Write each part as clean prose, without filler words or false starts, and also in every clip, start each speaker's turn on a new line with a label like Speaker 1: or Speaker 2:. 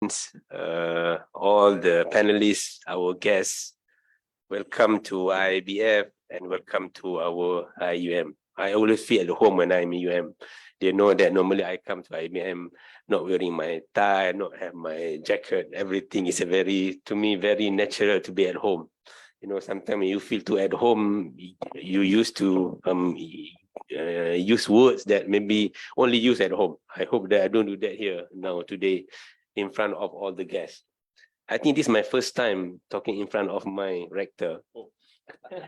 Speaker 1: all the panelists, our guests, welcome to IBF and welcome to our IUM. I always feel at home when I'm in UM. They know that normally I come to IBM not wearing my tie, not have my jacket. Everything is to me, very natural to be at home. You know, sometimes you feel too at home, you used to use words that maybe only use at home. I hope that I don't do that here now today in front of all the guests. I think this is my first time talking in front of my rector.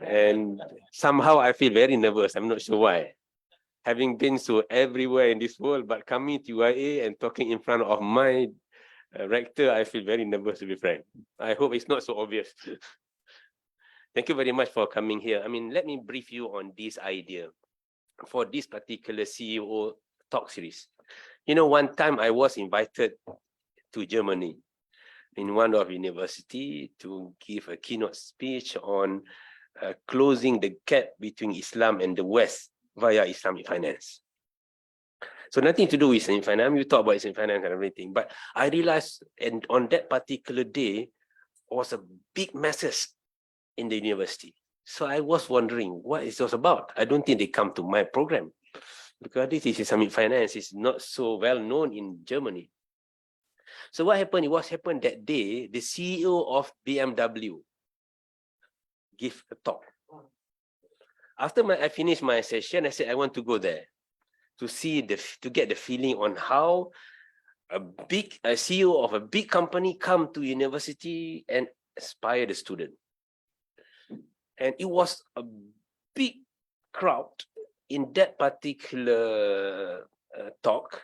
Speaker 1: And somehow I feel very nervous. I'm not sure why. Having been so everywhere in this world, but coming to UIA and talking in front of my rector, I feel very nervous, to be frank. I hope it's not so obvious. Thank you very much for coming here. I mean, let me brief you on this idea for this particular CEO talk series. You know, one time I was invited to Germany in one of university to give a keynote speech on closing the gap between Islam and the West via Islamic finance. So nothing to do with Islamic finance. You talk about Islamic finance and everything, but I realized, and on that particular day was a big message in the university. So I was wondering what it was about. I don't think they come to my program because this is Islamic finance. It's not so well known in Germany. So what happened? What happened that day? The CEO of BMW gave a talk. After I finished my session, I said I want to go there to see to get the feeling on how a CEO of a big company come to university and inspire the student. And it was a big crowd in that particular talk.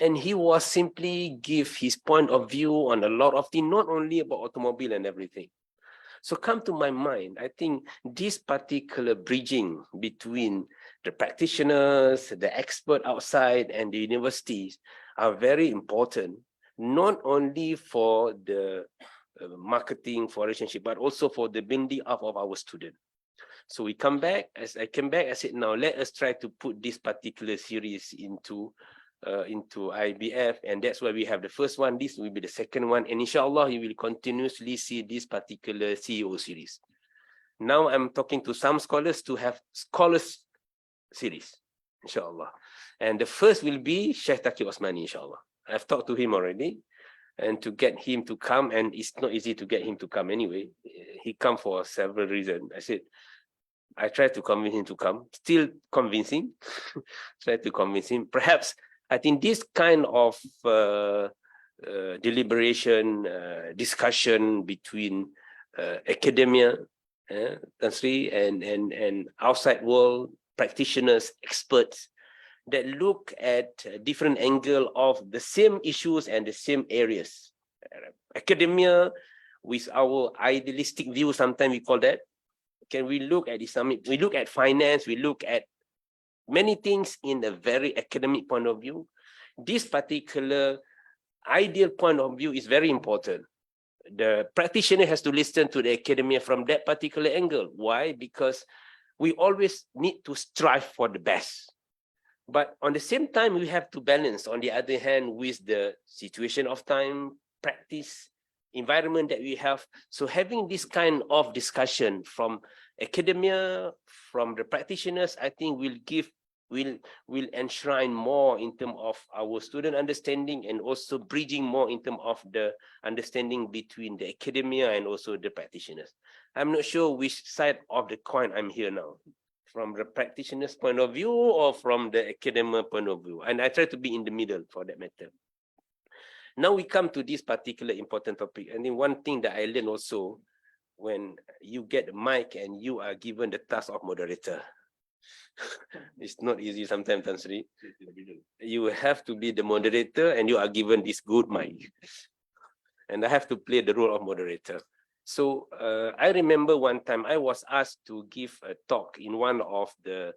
Speaker 1: And he was simply give his point of view on a lot of things, not only about automobile and everything. So come to my mind, I think this particular bridging between the practitioners, the expert outside, and the universities are very important, not only for the marketing, for relationship, but also for the building up of our student. So we come back, as I came back, I said, now let us try to put this particular series into IBF, and that's why we have the first one. This will be the second one, and inshallah you will continuously see this particular CEO series. Now I'm talking to some scholars to have scholars series, inshallah, and the first will be Sheikh Taqi Osmani, inshallah. I've talked to him already, and to get him to come, and it's not easy to get him to come anyway. He come for several reasons. I tried to convince him to come, still convincing. Try to convince him. Perhaps I think this kind of deliberation, discussion between academia, country, and outside world practitioners, experts that look at different angle of the same issues and the same areas. Academia, with our idealistic view, sometimes we call that. Can we look at Islamic? We look at finance. We look at many things in a very academic point of view. This particular ideal point of view is very important. The practitioner has to listen to the academia from that particular angle. Why? Because we always need to strive for the best. But on the same time, we have to balance, on the other hand, with the situation of time, practice, environment that we have. So having this kind of discussion from academia, from the practitioners, I think will enshrine more in terms of our student understanding, and also bridging more in terms of the understanding between the academia and also the practitioners. I'm not sure which side of the coin I'm here now, from the practitioner's point of view or from the academia point of view. And I try to be in the middle for that matter. Now we come to this particular important topic. And then one thing that I learned also, when you get the mic and you are given the task of moderator, it's not easy sometimes, Tan Sri. You have to be the moderator and you are given this good mic. And I have to play the role of moderator. So I remember one time I was asked to give a talk in one of the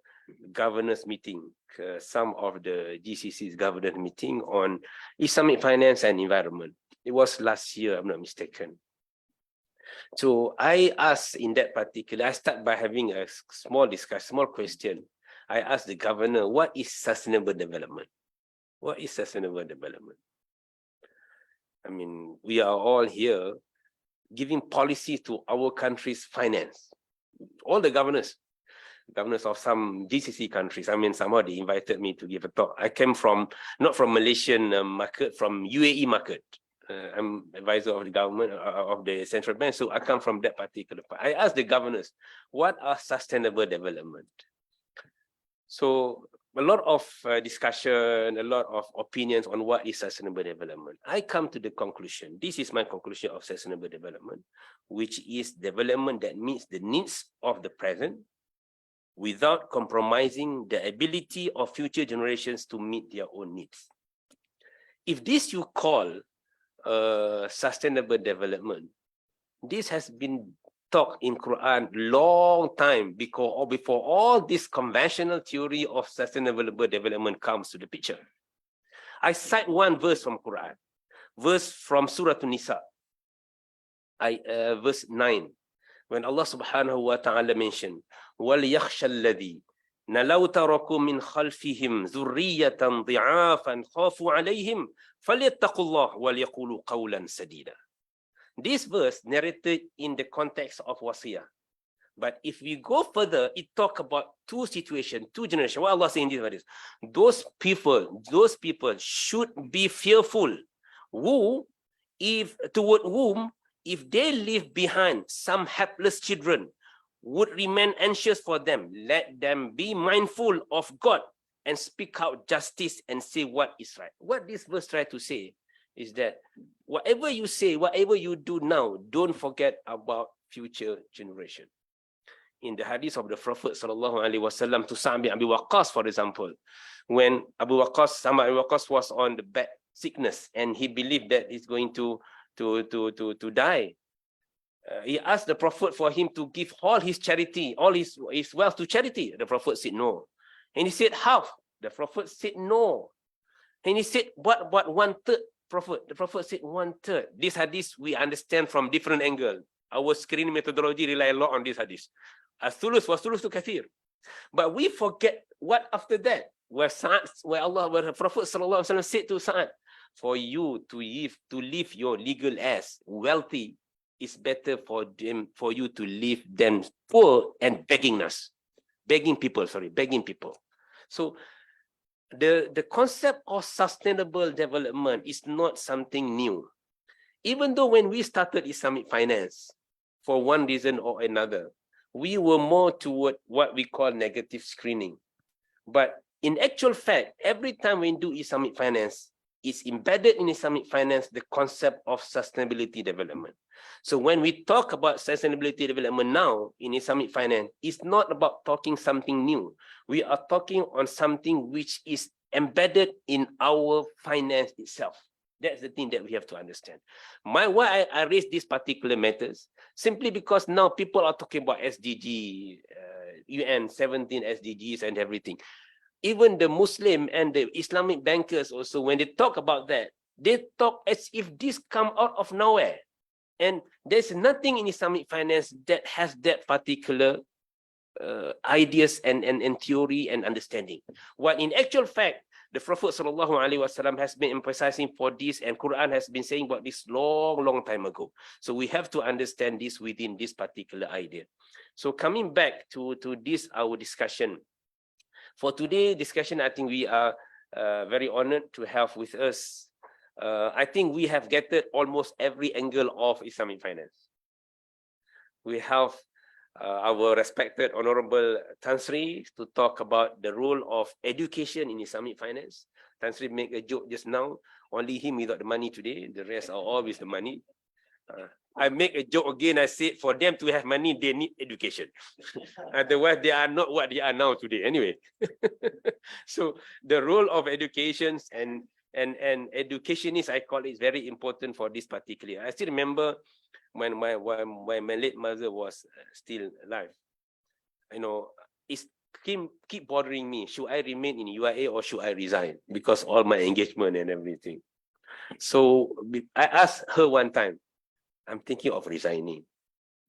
Speaker 1: governors meeting, some of the GCC's governors meeting on Islamic finance and environment. It was last year, I'm not mistaken. So I asked in that particular, I start by having a small discussion, small question. I asked the governor, what is sustainable development? What is sustainable development? I mean, we are all here giving policy to our country's finance. All the governors of some GCC countries. I mean, somehow they invited me to give a talk. I came from, not from Malaysian market, from UAE market. I'm advisor of the government, of the central bank. So I come from that particular part. I asked the governors, what are sustainable development? So a lot of discussion, a lot of opinions on what is sustainable development. I come to the conclusion, this is my conclusion of sustainable development, which is development that meets the needs of the present without compromising the ability of future generations to meet their own needs. If this you call sustainable development, this has been talked in Quran long time before all this conventional theory of sustainable development comes to the picture. I cite one verse from Quran, verse from Surah An-Nisa, verse 9, when Allah subhanahu wa ta'ala mentioned, وَلْيَخْشَ الَّذِي نَلَوْ تَرَكُوا مِنْ خَلْفِهِمْ ذُرِّيَّةً ضِعَافًا خَافُوا عَلَيْهِمْ فَلْيَتَّقُوا اللَّهَ وَلْيَقُولُوا قَوْلًا سَدِيدًا. This verse narrated in the context of wasiyah. But if we go further, it talks about two situations, two generations. What Allah saying in this verse? Those people should be fearful. Toward whom, if they leave behind some helpless children, would remain anxious for them. Let them be mindful of God and speak out justice and say what is right. What this verse tries to say is that whatever you say, whatever you do now, don't forget about future generation. In the hadith of the Prophet sallallahu alaihi wasallam to Sa'd bin Abi Waqqas, for example, when Sa'd bin Abi Waqqas was on the bed sickness and he believed that he's going to die, he asked the Prophet for him to give all his charity, all his wealth to charity. The Prophet said no. And he said half. The Prophet said no. And he said, what 1/3? The Prophet said 1/3. This hadith we understand from different angle. Our screening methodology rely a lot on this hadith. As-sulus was sulus to kathir. But we forget what after that, where the Prophet sallallahu alaihi wasallam said to Sa'ad, for you to live your legal heirs wealthy, is better for you to live them poor and begging people. So the concept of sustainable development is not something new. Even though when we started Islamic finance, for one reason or another, we were more toward what we call negative screening. But in actual fact, every time we do Islamic finance, it's embedded in Islamic finance the concept of sustainability development. So when we talk about sustainability development now in Islamic finance, it's not about talking something new. We are talking on something which is embedded in our finance itself. That's the thing that we have to understand. Why I raise these particular matters, simply because now people are talking about SDG, UN 17 SDGs and everything. Even the Muslim and the Islamic bankers also, when they talk about that, they talk as if this come out of nowhere. And there's nothing in Islamic finance that has that particular ideas and theory and understanding. While in actual fact, the Prophet ﷺ has been emphasizing for this, and Quran has been saying about this long time ago. So we have to understand this within this particular idea. So coming back to this, our discussion. For today's discussion, I think we are very honored to have with us. I think we have gathered almost every angle of Islamic finance. We have our respected Honorable Tan Sri to talk about the role of education in Islamic finance. Tan Sri make a joke just now, only him without the money today, the rest are all with the money. I make a joke again, I said for them to have money, they need education. Otherwise, they are not what they are now today anyway. So the role of education and educationists, I call it, is very important for this particular. I still remember when my late mother was still alive. You know, it keep bothering me. Should I remain in UIA or should I resign? Because all my engagement and everything. So I asked her one time, I'm thinking of resigning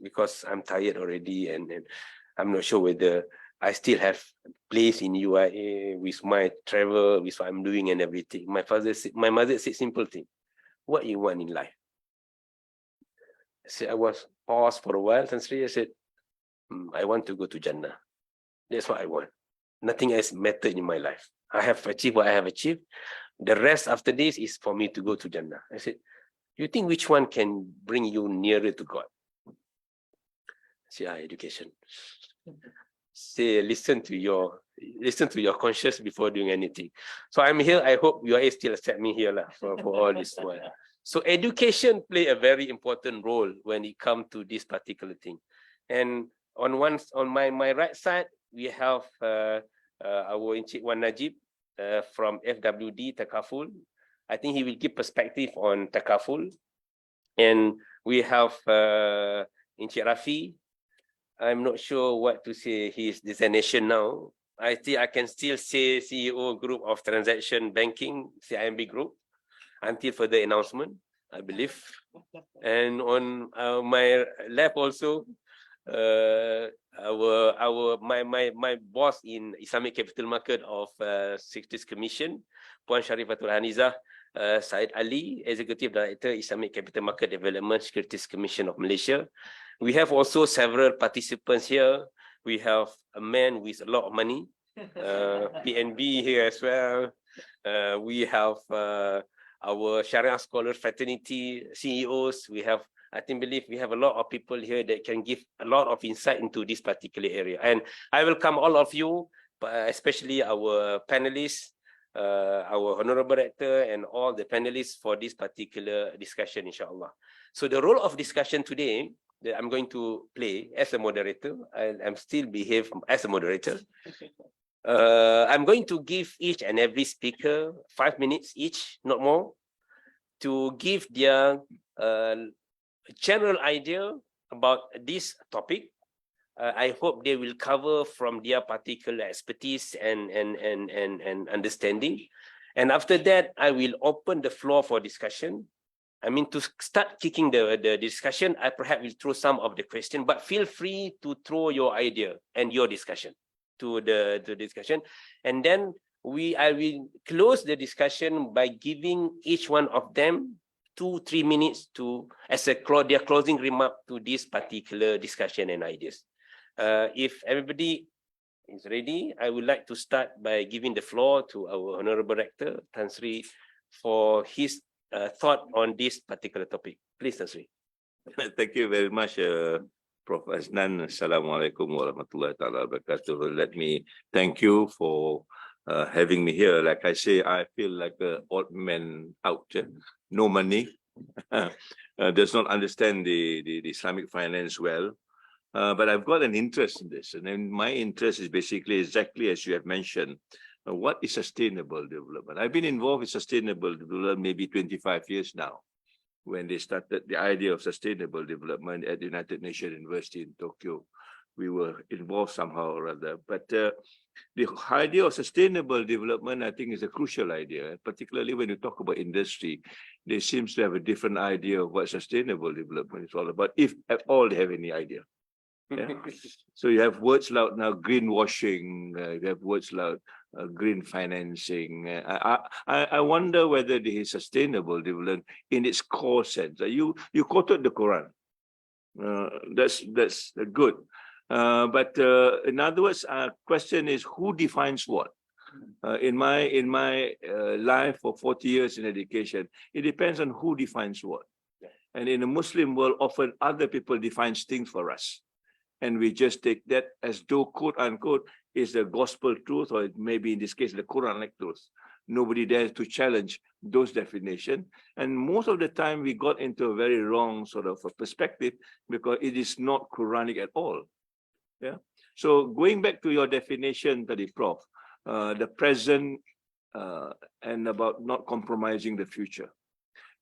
Speaker 1: because I'm tired already, and I'm not sure whether I still have place in UIA with my travel, with what I'm doing and everything. My mother said simple thing. what you want in life? I said, I was paused for a while. And I said, I want to go to Jannah. That's what I want. Nothing else mattered in my life. I have achieved what I have achieved. The rest after this is for me to go to Jannah. I said, you think which one can bring you nearer to God? I said, education. Say, listen to your conscience before doing anything. So I'm here. I hope you are still accept me here for all this while. So education play a very important role when it comes to this particular thing. And on my right side, we have our Encik Wan Najib from FWD Takaful. I think he will give perspective on Takaful. And we have Encik Rafi. I'm not sure what to say his designation now. I think I can still say CEO Group of Transaction Banking, CIMB Group, until further announcement, I believe. And on my left also, my boss in Islamic Capital Market of Securities Commission, Puan Sharifatul Hanizah, Said Ali, Executive Director, Islamic Capital Market Development, Securities Commission of Malaysia. We have also several participants here. We have a man with a lot of money, PNB here as well. We have our Sharia Scholar Fraternity CEOs. We have, believe we have a lot of people here that can give a lot of insight into this particular area. And I welcome all of you, especially our panelists, our Honorable Director, and all the panelists for this particular discussion, inshallah. So the role of discussion today that I'm going to play as a moderator, I'm still behave as a moderator. I'm going to give each and every speaker 5 minutes each, not more, to give their general idea about this topic. I hope they will cover from their particular expertise and understanding. And after that, I will open the floor for discussion. I mean, to start kicking the discussion, I perhaps will throw some of the question, but feel free to throw your idea and your discussion to the discussion. And then I will close the discussion by giving each one of them 2-3 minutes as their closing remark to this particular discussion and ideas. If everybody is ready, I would like to start by giving the floor to our Honorable Rector, Tan Sri, for his thought on this particular topic. Please, Tan Sri.
Speaker 2: Thank you very much, Prof. Aznan. Assalamualaikum warahmatullahi wabarakatuh. Let me thank you for having me here. Like I say, I feel like an old man out, no money, does not understand the Islamic finance well. But I've got an interest in this. And then my interest is basically exactly as you have mentioned. What is sustainable development? I've been involved in sustainable development maybe 25 years now, when they started the idea of sustainable development at the United Nations University in Tokyo. We were involved somehow or other. But the idea of sustainable development, I think, is a crucial idea, particularly when you talk about industry. They seem to have a different idea of what sustainable development is all about, if at all they have any idea. Yeah. So you have words like now greenwashing, you have words like green financing. I wonder whether this is sustainable development in its core sense. You quoted the Quran. That's good. But in other words, question is, who defines what? In my life for 40 years in education, it depends on who defines what. And in the Muslim world, often other people define things for us. And we just take that as though, quote unquote, is the gospel truth, or maybe in this case, the Quranic truth. Nobody dares to challenge those definitions. And most of the time, we got into a very wrong sort of a perspective because it is not Quranic at all. Yeah. So going back to your definition, Tadi Prof, the present and about not compromising the future.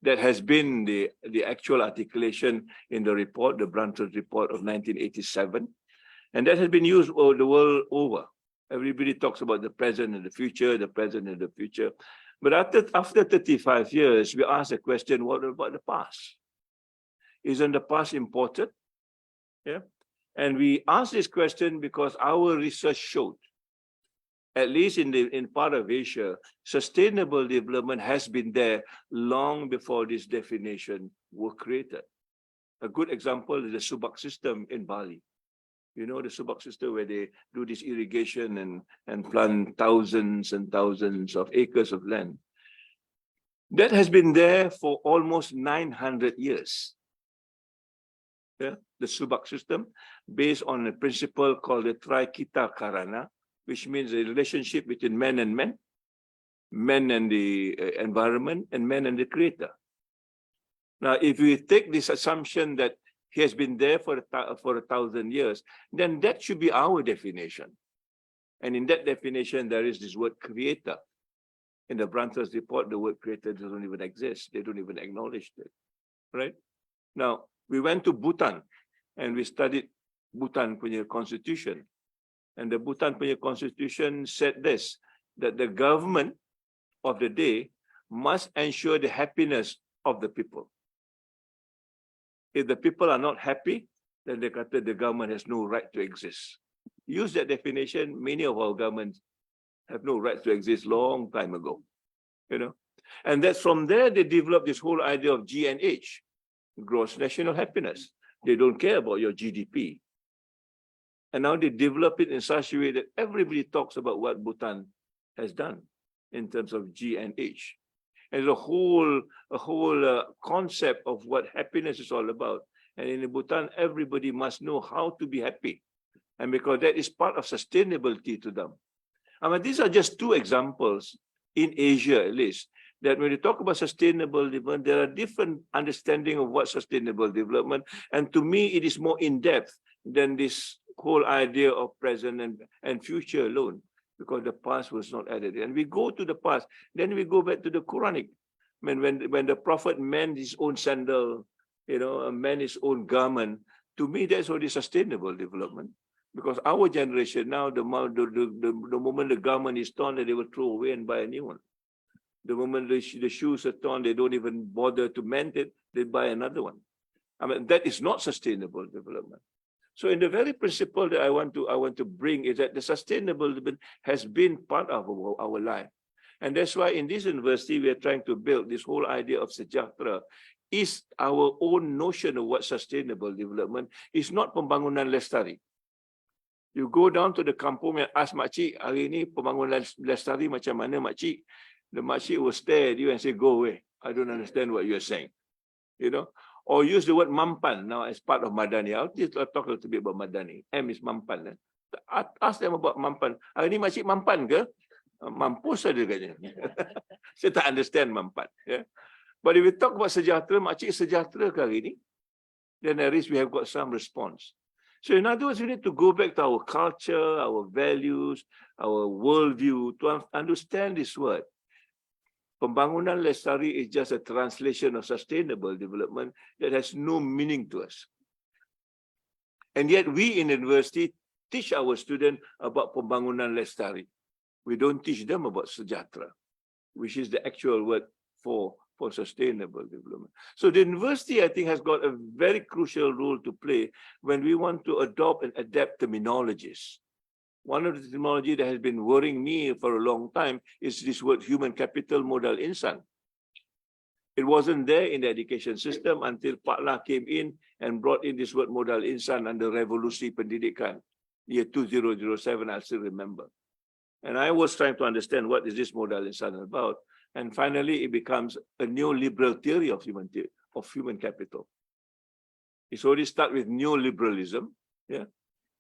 Speaker 2: That has been the actual articulation in the report, the Brunton report of 1987. And that has been used all the world over. Everybody talks about the present and the future, the present and the future. But after 35 years, we ask the question, what about the past? Isn't the past important? Yeah. And we ask this question because our research showed at least in part of Asia, sustainable development has been there long before this definition were created. A good example is the Subak system in Bali. You know, the Subak system where they do this irrigation and plant thousands and thousands of acres of land. That has been there for almost 900 years. Yeah, the Subak system, based on a principle called the Trikita Karana, which means a relationship between man and the environment, and man and the creator. Now, if we take this assumption that he has been there for 1,000 years, then that should be our definition. And in that definition, there is this word creator. In the Brantras report, the word creator doesn't even exist. They don't even acknowledge it, right? Now, we went to Bhutan and we studied Bhutan punya constitution. And the Bhutan punya constitution said this, that the government of the day must ensure the happiness of the people. If the people are not happy, then they kata the government has no right to exist. Use that definition, many of our governments have no right to exist long time ago, you know. And that's from there they developed this whole idea of G&H, gross national happiness. They don't care about your GDP. And now they develop it in such a way that everybody talks about what Bhutan has done in terms of G&H. And a whole concept of what happiness is all about. And in Bhutan, everybody must know how to be happy. And because that is part of sustainability to them. I mean, these are just two examples in Asia, at least, that when you talk about sustainable development, there are different understanding of what sustainable development. And to me, it is more in-depth than this whole idea of present and future alone, because the past was not added. And we go to the past, then we go back to the Quranic. I mean, when the Prophet manned his own sandal, you know, manned his own garment, to me, that's already sustainable development. Because our generation now, the moment the garment is torn, they will throw away and buy a new one. The moment the shoes are torn, they don't even bother to mend it, they buy another one. I mean, that is not sustainable development. So in the very principle that I want to bring is that the sustainable development has been part of our life. And that's why in this university, we are trying to build this whole idea of sejahtera. Is our own notion of what sustainable development is not pembangunan lestari. You go down to the kampung and ask makcik, hari ini pembangunan lestari macam mana makcik? The makcik will stare at you and say, go away. I don't understand what you're saying. You know? Or use the word mampan now as part of Madani. I'll talk a little bit about Madani. M is mampan. Ask them about mampan. Hari ini makcik mampan ke? Mampus saja katanya. Saya tak understand mampan. Yeah? But if we talk about sejahtera, makcik sejahtera ke hari ini? Then at least we have got some response. So in other words, we need to go back to our culture, our values, our worldview to understand this word. Pembangunan lestari is just a translation of sustainable development that has no meaning to us. And yet we in university teach our students about pembangunan lestari. We don't teach them about sejahtera, which is the actual word for sustainable development. So the university, I think, has got a very crucial role to play when we want to adopt and adapt terminologies. One of the terminology that has been worrying me for a long time is this word human capital modal insan. It wasn't there in the education system until Pak La came in and brought in this word modal insan under Revolusi Pendidikan, year 2007, I still remember. And I was trying to understand what is this modal insan about. And finally, it becomes a neoliberal theory of human capital. It's already started with neoliberalism, yeah.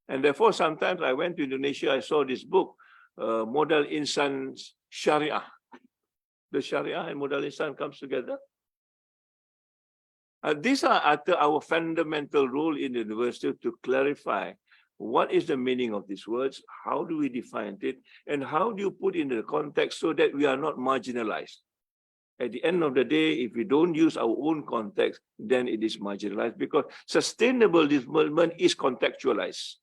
Speaker 2: And therefore, sometimes I went to Indonesia, I saw this book, Modal Insan Sharia. The Sharia and Modal Insan comes together. These are our fundamental role in the university to clarify what is the meaning of these words, how do we define it, and how do you put it in the context so that we are not marginalized. At the end of the day, if we don't use our own context, then it is marginalized because sustainable development is contextualized.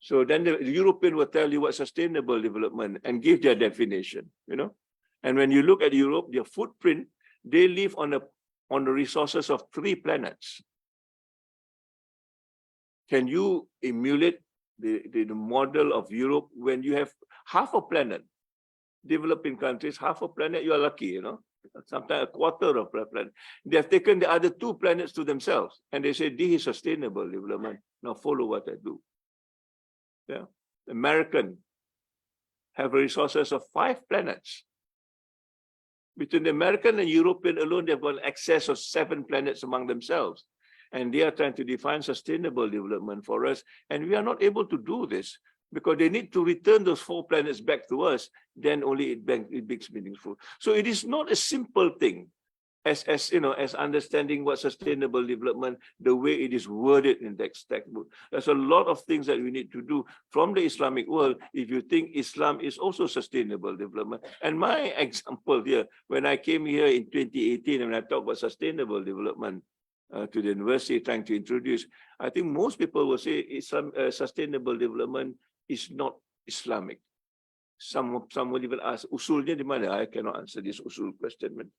Speaker 2: So then the European will tell you what sustainable development and give their definition, you know. And when you look at Europe, their footprint, they live on the resources of 3 planets. Can you emulate the model of Europe, when you have half a planet, developing countries, half a planet, you are lucky, sometimes a quarter of a planet. They have taken the other 2 planets to themselves, and they say, this is sustainable development. Now follow what I do. Yeah. American have resources of 5 planets. Between the American and European alone, they've got excess of 7 planets among themselves. And they are trying to define sustainable development for us. And we are not able to do this because they need to return those 4 planets back to us. Then only it becomes meaningful. So it is not a simple thing as understanding what sustainable development, the way it is worded in that textbook. There's a lot of things that we need to do from the Islamic world if you think Islam is also sustainable development. And my example here, when I came here in 2018 and I talked about sustainable development to the university trying to introduce, I think most people will say sustainable development is not Islamic. Some will even ask, usulnya di mana? I cannot answer this usul question.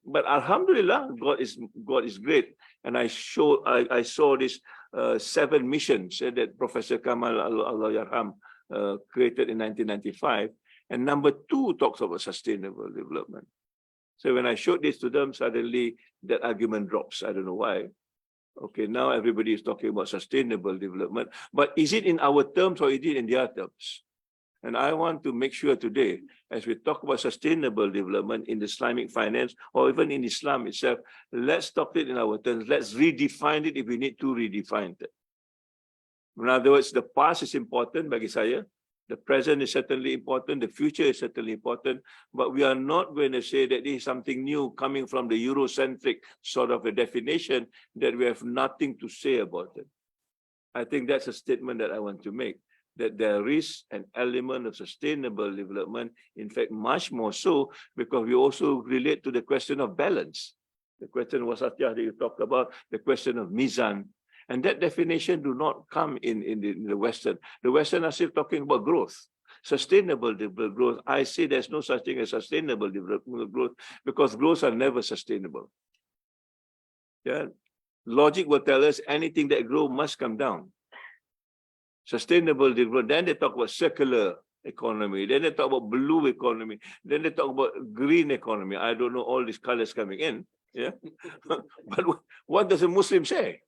Speaker 2: But Alhamdulillah, God is great, and I saw this 7 missions that Professor Kamal Allah Yarham created in 1995, and number 2 talks about sustainable development. So when I showed this to them, suddenly that argument drops. I don't know why. Okay, now everybody is talking about sustainable development, but is it in our terms or is it in their terms? And I want to make sure today, as we talk about sustainable development in Islamic finance or even in Islam itself, let's talk it in our terms. Let's redefine it if we need to redefine it. In other words, the past is important bagi saya. The present is certainly important. The future is certainly important. But we are not going to say that this is something new coming from the Eurocentric sort of a definition that we have nothing to say about it. I think that's a statement that I want to make, that there is an element of sustainable development, in fact, much more so, because we also relate to the question of balance. The question was Satya that you talked about, the question of mizan. And that definition do not come in the Western. The Western are still talking about growth, sustainable growth. I say there's no such thing as sustainable development growth because growth are never sustainable. Yeah, logic will tell us anything that grows must come down. Sustainable development, then they talk about circular economy, then they talk about blue economy, then they talk about green economy. I don't know all these colors coming in. Yeah, but what does a Muslim say?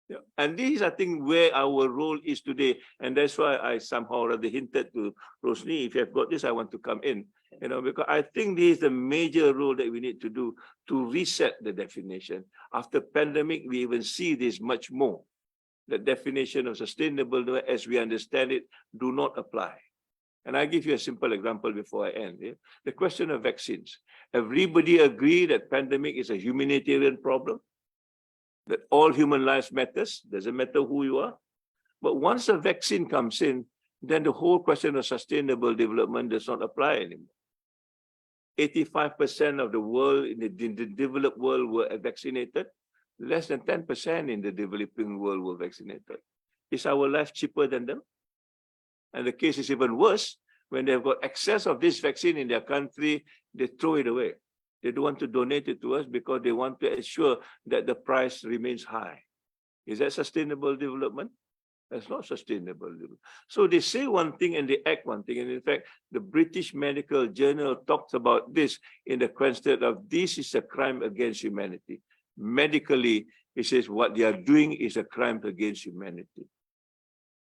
Speaker 2: Yeah. And this is, I think, where our role is today. And that's why I somehow rather hinted to Rosni, if you have got this, I want to come in. Because I think this is the major role that we need to do to reset the definition. After pandemic, we even see this much more. The definition of sustainable, as we understand it, do not apply. And I give you a simple example before I end. Yeah? The question of vaccines. Everybody agree that pandemic is a humanitarian problem, that all human lives matters, doesn't matter who you are. But once a vaccine comes in, then the whole question of sustainable development does not apply anymore. 85% of the world, in the developed world, were vaccinated. Less than 10% in the developing world were vaccinated. Is our life cheaper than them? And the case is even worse. When they've got excess of this vaccine in their country, they throw it away. They don't want to donate it to us because they want to ensure that the price remains high. Is that sustainable development? That's not sustainable development. So they say one thing and they act one thing. And in fact, the British Medical Journal talks about this in the context of this is a crime against humanity. Medically, it says what they are doing is a crime against humanity.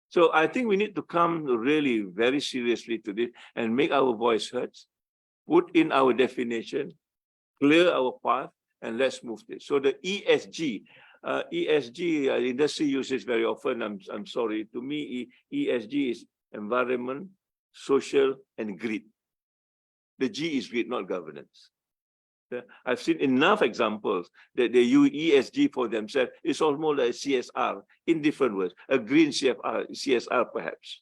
Speaker 2: So I think we need to come really very seriously to this and make our voice heard, put in our definition, clear our path, and let's move this. So the ESG, industry uses very often. I'm sorry. To me, ESG is environment, social, and greed. The G is greed, not governance. I've seen enough examples that they use ESG for themselves. It's almost like CSR in different words, a green CSR perhaps.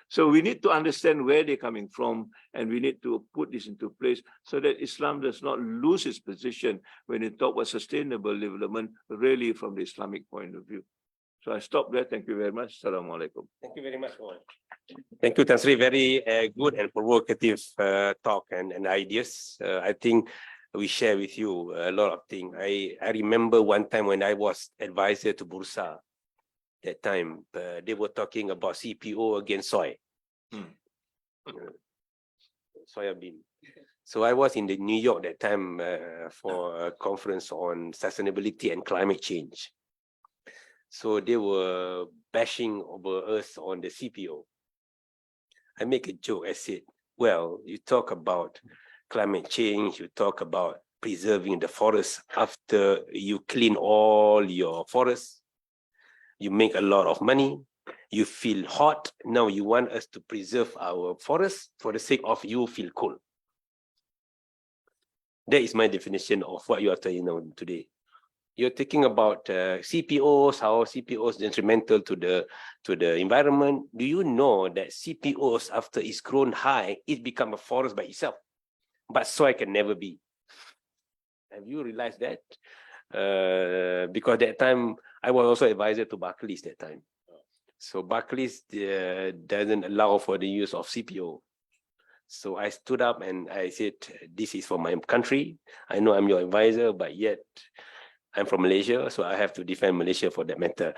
Speaker 2: So we need to understand where they're coming from, and we need to put this into place so that Islam does not lose its position when it talks about sustainable development, really from the Islamic point of view. So I stop there. Thank you very much. Assalamu alaikum.
Speaker 1: Thank you very much. Thank you, Tan Sri. Very good and provocative talk and ideas. I think we share with you a lot of things. I remember one time when I was advisor to Bursa, that time. They were talking about CPO against soy. Soya bean. So I was in the New York that time for a conference on sustainability and climate change. So they were bashing over us on the CPO. I make a joke. I said, well, you talk about climate change, you talk about preserving the forest after you clean all your forests, you make a lot of money, you feel hot, now you want us to preserve our forests for the sake of you feel cold. That is my definition of what you are telling now today. You're talking about CPOs, how CPOs are instrumental to the environment. Do you know that CPOs, after it's grown high, it becomes a forest by itself? But soy can never be. Have you realized that? Because that time, I was also advisor to Barclays that time. So Barclays doesn't allow for the use of CPO. So I stood up and I said, this is for my country. I know I'm your advisor, but yet I'm from Malaysia, so I have to defend Malaysia for that matter.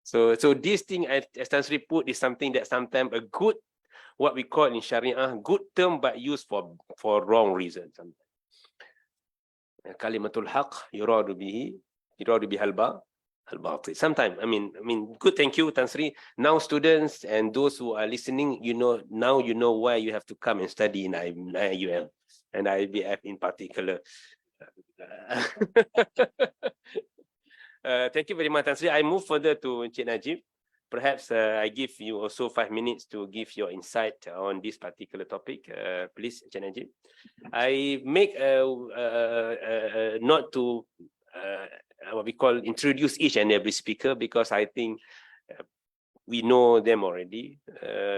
Speaker 1: So this thing, as Tan Sri put, is something that sometimes a good, what we call in Sharia, good term, but used for wrong reasons. Kalimatul haq, yuradu bihal al-batil. Sometimes, I mean, good, thank you, Tan Sri. Now students and those who are listening, now you know why you have to come and study in IUM and IBF in particular. Thank you very much, Tan Sri. I move further to Encik Najib. Perhaps I give you also 5 minutes to give your insight on this particular topic. Please, Encik Najib. I make not to what we call introduce each and every speaker, because I think we know them already.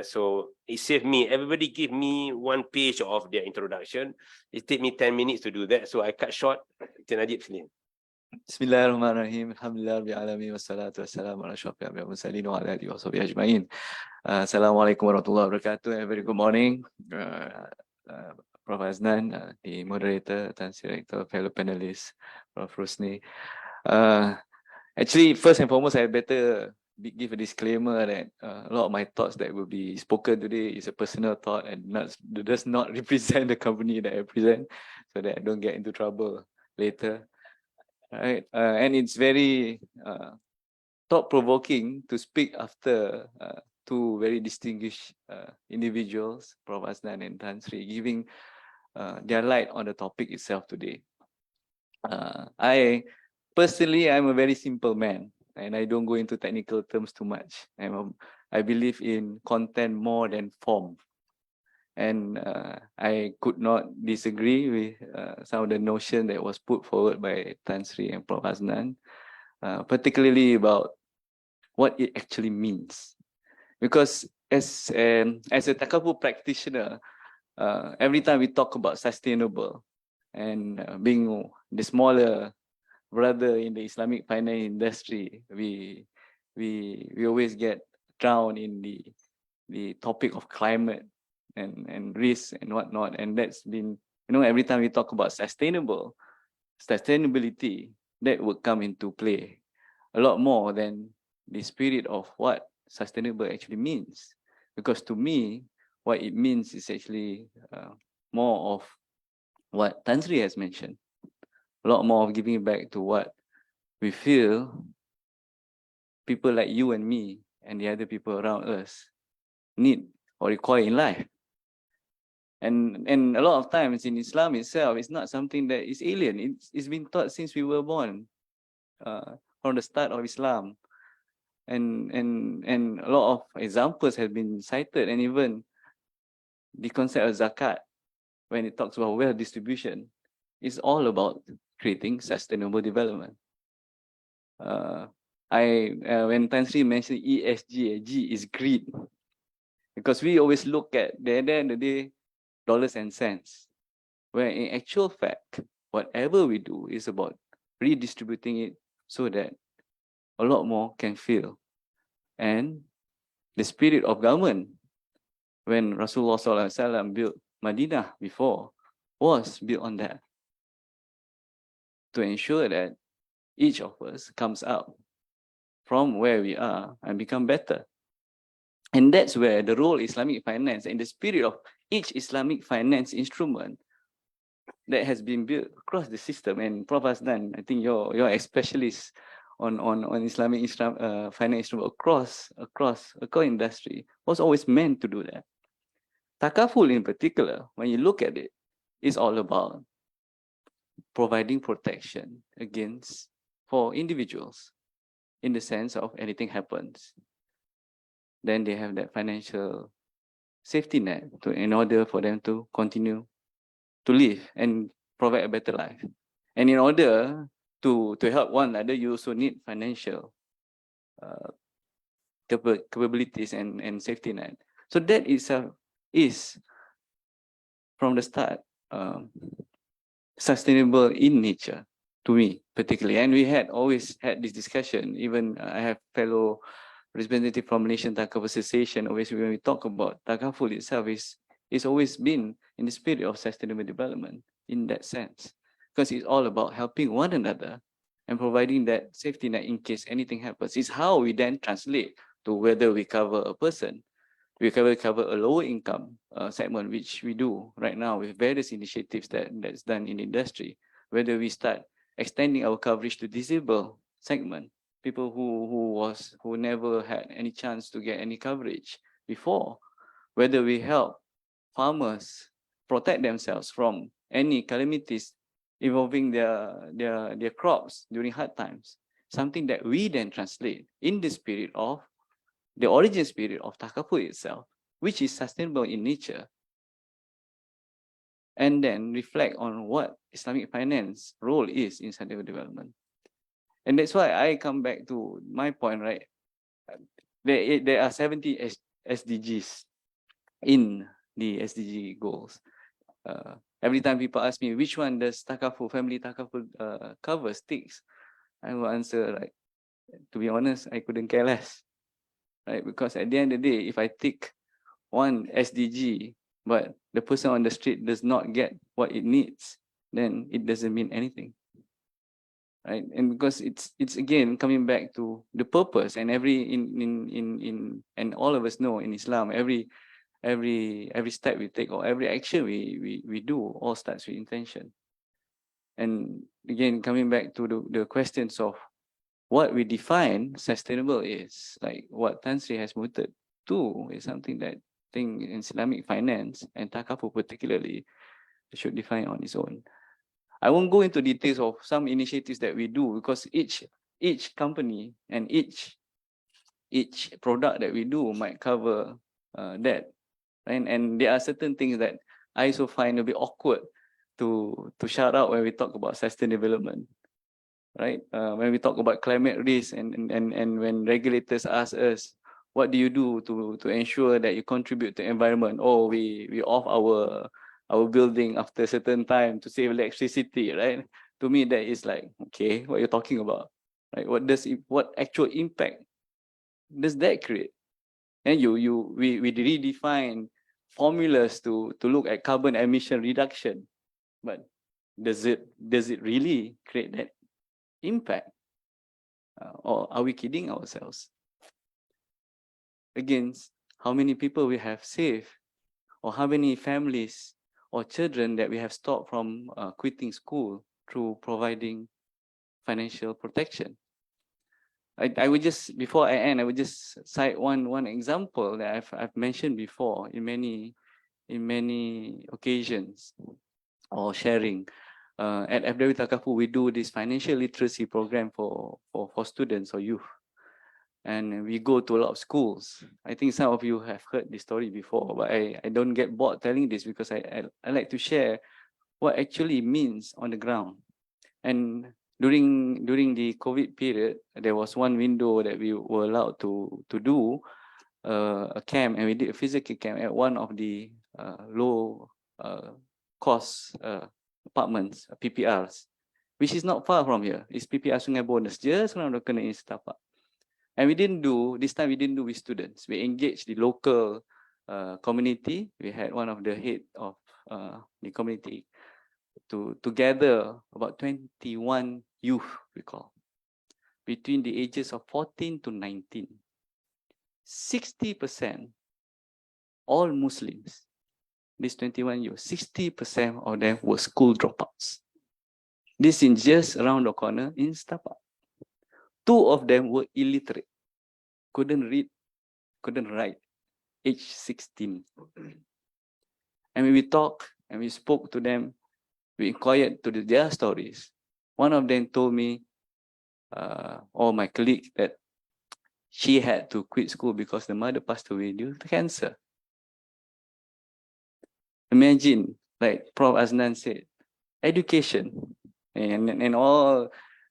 Speaker 1: So it saved me. Everybody give me 1 page of their introduction. It take me 10 minutes to do that. So I cut short. Encik Najib, sini.
Speaker 3: Bismillahirrahmanirrahim. Alhamdulillah rabbil alamin wassalatu wassalamu ala asyrafil anbiya'i wal mursalin wa ala alihi washabihi ajma'in. Assalamualaikum warahmatullahi wabarakatuh. A very good morning. Prof Aznan, the moderator, Tan Sri Rector, fellow panelists, Prof Rosni. Actually, first and foremost, I better give a disclaimer that a lot of my thoughts that will be spoken today is a personal thought and does not represent the company that I present, so that I don't get into trouble later. Right, and it's very thought-provoking to speak after two very distinguished individuals, Prof Aznan and Tan Sri, giving their light on the topic itself today. I personally, I'm a very simple man, and I don't go into technical terms too much. I believe in content more than form. And I could not disagree with some of the notion that was put forward by Tan Sri and Prof Aznan, particularly about what it actually means. Because as a Takaful practitioner, every time we talk about sustainable and being the smaller brother in the Islamic finance industry, we always get drowned in the topic of climate and risk and whatnot. And that's been, every time we talk about sustainability, that would come into play a lot more than the spirit of what sustainable actually means. Because to me, what it means is actually more of what Tan Sri has mentioned. A lot more of giving back to what we feel people like you and me and the other people around us need or require in life. And a lot of times in Islam itself, it's not something that is alien. It's been taught since we were born, from the start of Islam. And a lot of examples have been cited, and even the concept of zakat, when it talks about wealth distribution, is all about creating sustainable development. When Tan Sri mentioned ESG, G is greed, because we always look at the end of the day, dollars and cents, where in actual fact, whatever we do is about redistributing it so that a lot more can feel. And the spirit of government, when Rasulullah SAW built Madinah before, was built on that, to ensure that each of us comes out from where we are and become better. And that's where the role Islamic finance and the spirit of each Islamic finance instrument that has been built across the system. And Prof. Hasnan, I think you're a specialist on Islamic finance instrument across industry, was always meant to do that. Takaful in particular, when you look at it, is all about providing protection against for individuals in the sense of anything happens. Then they have that financial safety net in order for them to continue to live and provide a better life. And in order to help one another, you also need financial capabilities and safety net. So that itself is from the start sustainable in nature to me particularly. And we had always had this discussion. Even I have fellow representative from Malaysian Takaful Association. Always when we talk about Takaful itself is always been in the spirit of sustainable development in that sense, because it's all about helping one another and providing that safety net in case anything happens. It's how we then translate to whether we cover a person, we cover a lower income segment, which we do right now with various initiatives that's done in industry, whether we start extending our coverage to disabled segment, people who never had any chance to get any coverage before, whether we help farmers protect themselves from any calamities involving their crops during hard times, something that we then translate in the spirit of the origin spirit of Takaful itself, which is sustainable in nature, and then reflect on what Islamic finance role is in sustainable development. And that's why I come back to my point, right? There are 70 SDGs in the SDG goals. Every time people ask me which one does Takaful, family Takaful cover, sticks, I will answer, like, to be honest, I couldn't care less. Right? Because at the end of the day, if I tick one SDG, but the person on the street does not get what it needs, then it doesn't mean anything. Right? And because it's again coming back to the purpose, and and all of us know in Islam, every step we take or every action we do all starts with intention. And again, coming back to the questions of what we define sustainable is, like what Tan Sri has mooted to, is something that I think in Islamic finance and Takaful particularly should define on its own. I won't go into details of some initiatives that we do, because each company and each product that we do might cover that, and there are certain things that I also find a bit awkward to shout out when we talk about sustainable development. Right? When we talk about climate risk and when regulators ask us, what do you do to ensure that you contribute to environment? Oh, we off our building after a certain time to save electricity, right? To me, that is like, okay, what you're talking about, right? What actual impact does that create? And we redefine formulas to look at carbon emission reduction, but does it really create that impact, or are we kidding ourselves? Against how many people we have saved, or how many families or children that we have stopped from quitting school through providing financial protection. I would just, before I end, I would just cite one example that I've mentioned before in many occasions or sharing. At FW Takaful, we do this financial literacy program for students or youth. And we go to a lot of schools. I think some of you have heard this story before, but I don't get bored telling this, because I like to share what actually means on the ground. And during the COVID period, there was one window that we were allowed to do a camp, and we did a physical camp at one of the low cost apartments, PPRs, which is not far from here. It's PPR Sungai Bonus, just around the corner in Setapak. And this time we didn't do with students. We engaged the local community. We had one of the head of the community to gather about 21 youth, we call. between the ages of 14 to 19. 60%, all Muslims, this 21 years, 60% of them were school dropouts. This is just around the corner in Setapak. 2 of them were illiterate, couldn't read, couldn't write, age 16. And when we talked and we spoke to them, we inquired to their stories. One of them told me, or my colleague, that she had to quit school because the mother passed away due to cancer. Imagine, like Prof. Aznan said, education and all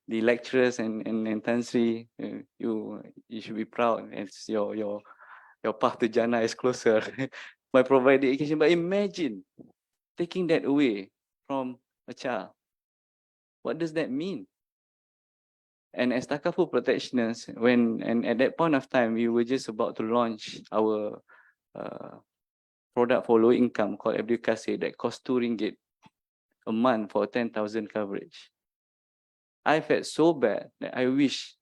Speaker 3: the lecturers and Tan Sri, you should be proud as your path to Jannah is closer by providing education. But imagine taking that away from a child. What does that mean? And as Takaful protectionists, and at that point of time, we were just about to launch our product for low income called Abdul Kasir that cost 2 ringgit a month for 10,000 coverage. I felt so bad that I wish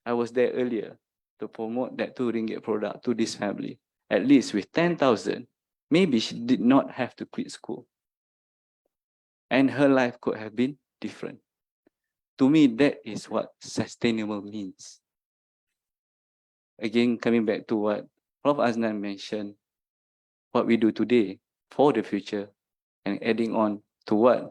Speaker 3: I was there earlier to promote that 2 ringgit product to this family. At least with 10,000, maybe she did not have to quit school. And her life could have been different. To me, that is what sustainable means. Again, coming back to what Prof. Aznan mentioned, what we do today for the future, and adding on to what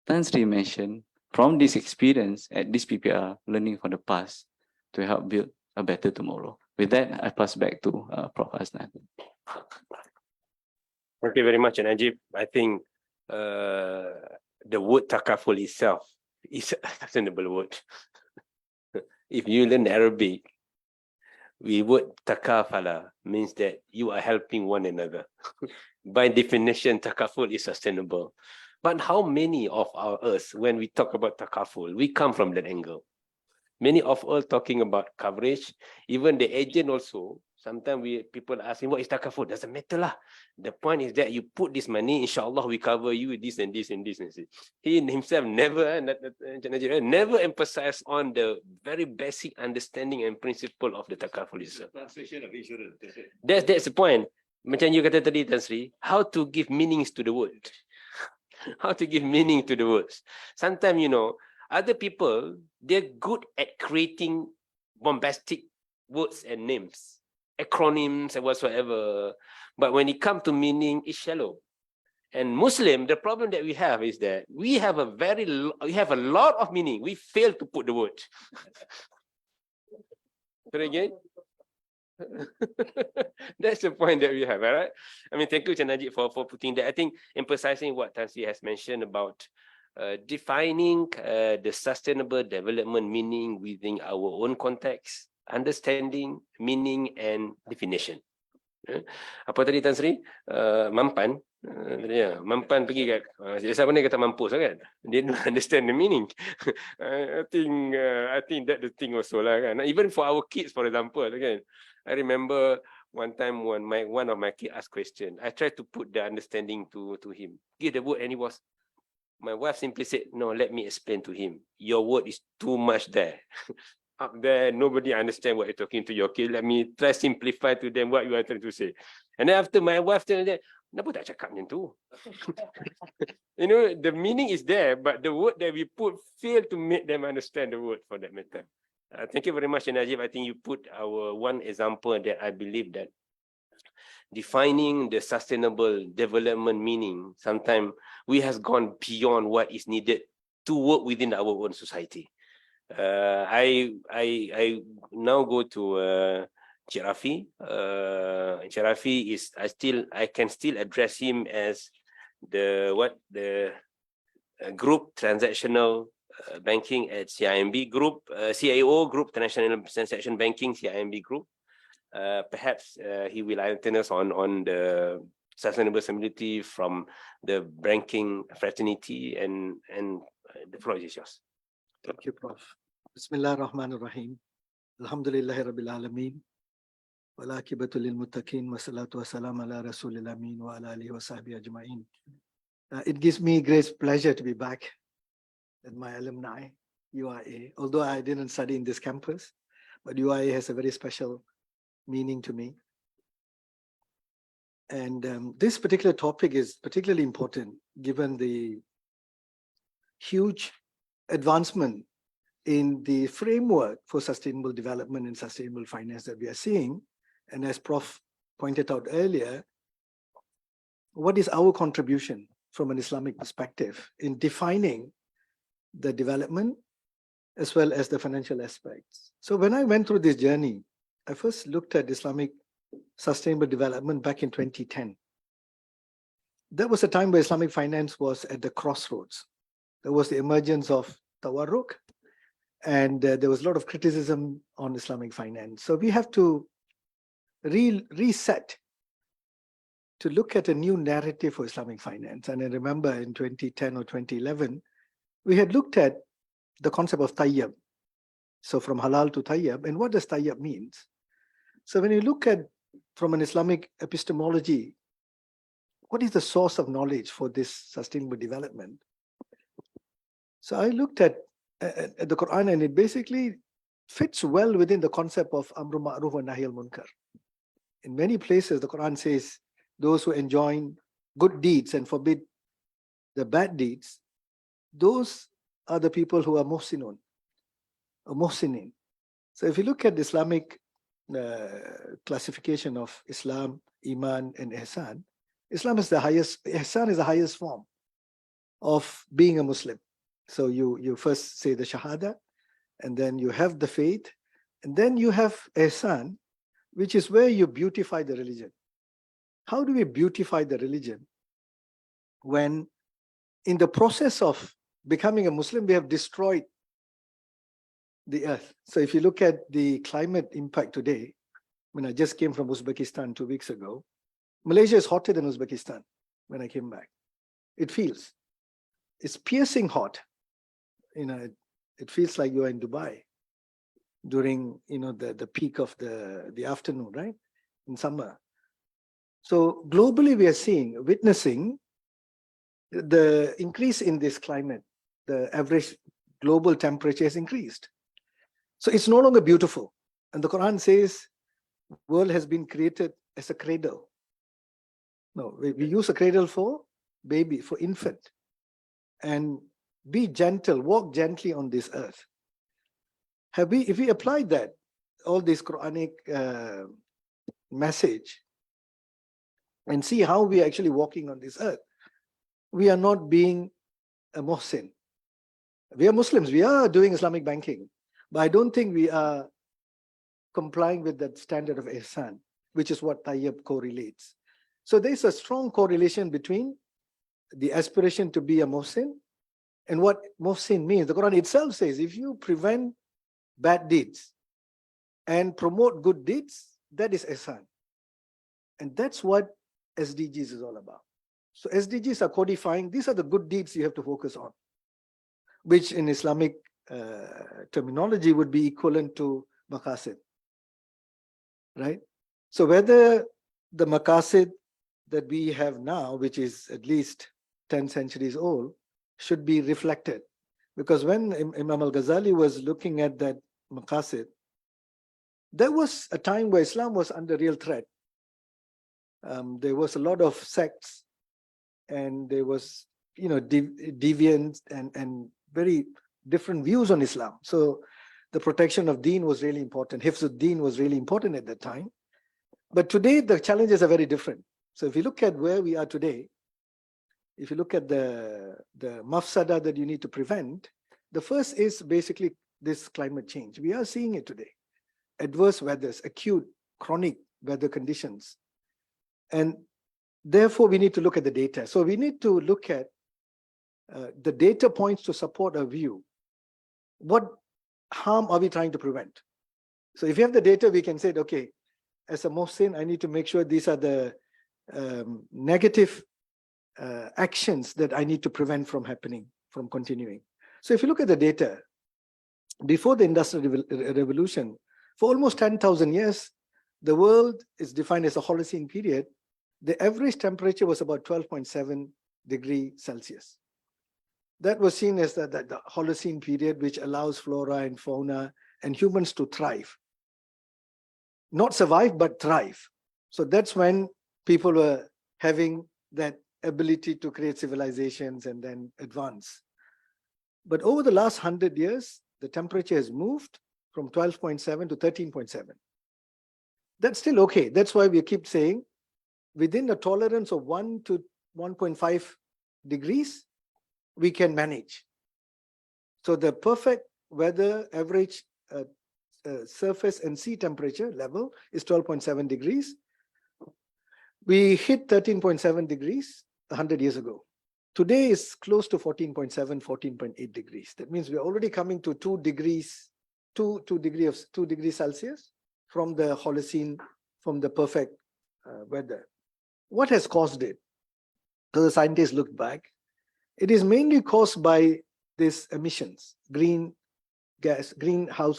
Speaker 3: Tan Sri mentioned, from this experience at this PPR, learning from the past to help build a better tomorrow. With that, I pass back to Prof. Aznan.
Speaker 1: Thank you very much, Najib. I think the word takaful itself is a sustainable word. If you learn Arabic, the word takafala means that you are helping one another. By definition, takaful is sustainable. But how many of us, when we talk about takaful, we come from that angle? Many of us talking about coverage, even the agent also, sometimes people ask him, what is takaful? Doesn't matter lah. The point is that you put this money, inshallah, we cover you with this and this and this. And this. He himself never emphasized on the very basic understanding and principle of the takaful itself.
Speaker 2: Translation of insurance.
Speaker 1: That's the point. Macam you kata tadi, Tan Sri, how to give meanings to the word. How to give meaning to the words. Sometimes, other people, they're good at creating bombastic words and names, acronyms and whatsoever. But when it comes to meaning, it's shallow. And Muslim, the problem that we have is that we have a lot of meaning. We fail to put the word. Say again? That's the point that we have, all right? I mean, thank you, Najib, for putting that. I think emphasizing what Tan Sri has mentioned about defining the sustainable development meaning within our own context, understanding, meaning, and definition. Apa tadi Tan Sri? Mampan. Mampan pergi kat siapa ni kata mampus kan? They don't understand the meaning. I think that the thing also lah kan. Even for our kids, for example, kan. I remember one time when one of my kids asked question. I tried to put the understanding to him. Give the word, and he was. My wife simply said, "No, let me explain to him. Your word is too much there." Up there, nobody understand what you're talking to your kid. Let me try simplify to them what you are trying to say. And then after my wife told that, kenapa tak cakap macam tu? The meaning is there, but the word that we put fail to make them understand the word for that matter. Thank you very much, Najib. I think you put our one example that I believe that defining the sustainable development meaning, sometimes we have gone beyond what is needed to work within our own society. I now go to Cik Rafi. Cik Rafi is I can still address him as the group transactional banking at CIMB Group, CIO Group Transactional Transaction Banking CIMB Group. Perhaps he will enlighten us on the sustainable stability from the banking fraternity and the floor is yours.
Speaker 4: Thank you, Prof. Bismillahirrahmanirrahim. Alhamdulillahi Rabbil Alameen. Wal akibatu lil muttaqin wa salatu wa salam ala Rasulil Amin wa ala alihi wa sahbihi ajma'in. It gives me great pleasure to be back with my alumni UIA, although I didn't study in this campus, but UIA has a very special meaning to me. And this particular topic is particularly important given the huge advancement in the framework for sustainable development and sustainable finance that we are seeing. And as Prof pointed out earlier, what is our contribution from an Islamic perspective in defining the development as well as the financial aspects? So when I went through this journey, I first looked at Islamic sustainable development back in 2010. That was a time where Islamic finance was at the crossroads. There was the emergence of Tawarruk, and there was a lot of criticism on Islamic finance. So we have to reset to look at a new narrative for Islamic finance. And I remember in 2010 or 2011, we had looked at the concept of tayyab. So from halal to tayyab, and what does tayyab means? So when you look at from an Islamic epistemology, what is the source of knowledge for this sustainable development? So I looked at the Quran, and it basically fits well within the concept of Amru Ma'ruf wa Nahy al-Munkar. In many places, the Quran says, those who enjoin good deeds and forbid the bad deeds, those are the people who are muhsinun, or muhsinin. So if you look at the Islamic classification of Islam, Iman, and Ihsan, Islam is the highest, Ihsan is the highest form of being a Muslim. So you first say the Shahada, and then you have the faith, and then you have Ihsan, which is where you beautify the religion. How do we beautify the religion when in the process of becoming a Muslim, we have destroyed the earth? So if you look at the climate impact today, when I just came from Uzbekistan 2 weeks ago, Malaysia is hotter than Uzbekistan when I came back. It feels, it's piercing hot. It feels like you're in Dubai during, the peak of the afternoon, right? In summer. So globally, we are witnessing the increase in this climate. The average global temperature has increased. So it's no longer beautiful. And the Quran says, world has been created as a cradle. No, we use a cradle for baby, for infant. And be gentle, walk gently on this earth. If we apply that, all this Quranic message, and see how we are actually walking on this earth, we are not being a muhsin. We are Muslims, we are doing Islamic banking, but I don't think we are complying with that standard of ihsan, which is what tayyab correlates. So there's a strong correlation between the aspiration to be a muhsin and what muhsin means. The Quran itself says, if you prevent bad deeds and promote good deeds, that is ihsan. And that's what SDGs is all about. So SDGs are codifying, these are the good deeds you have to focus on, which in Islamic terminology would be equivalent to maqasid, right? So whether the maqasid that we have now, which is at least 10 centuries old, should be reflected. Because when Imam al-Ghazali was looking at that maqasid, there was a time where Islam was under real threat. There was a lot of sects, and there was, deviant and very different views on Islam. So the protection of deen was really important. Hifz-ud-Din was really important at that time. But today, the challenges are very different. So if you look at where we are today, if you look at the mafsada that you need to prevent, the first is basically this climate change. We are seeing it today. Adverse weathers, acute, chronic weather conditions. And therefore, we need to look at the data. So we need to look at the data points to support a view. What harm are we trying to prevent? So if you have the data, we can say, okay, as a Mohsin, I need to make sure these are the negative actions that I need to prevent from happening, from continuing. So if you look at the data, before the Industrial Revolution, for almost 10,000 years, the world is defined as a Holocene period. The average temperature was about 12.7 degrees Celsius. That was seen as the Holocene period, which allows flora and fauna and humans to thrive. Not survive, but thrive. So that's when people were having that ability to create civilizations and then advance. But over the last 100 years, the temperature has moved from 12.7 to 13.7. That's still okay. That's why we keep saying within a tolerance of 1 to 1.5 degrees, we can manage. So the perfect weather average surface and sea temperature level is 12.7 degrees. We hit 13.7 degrees 100 years ago. Today is close to 14.7, 14.8 degrees. That means we're already coming to 2 degrees Celsius from the Holocene, from the perfect weather. What has caused it? So the scientists looked back. It is mainly caused by these emissions, greenhouse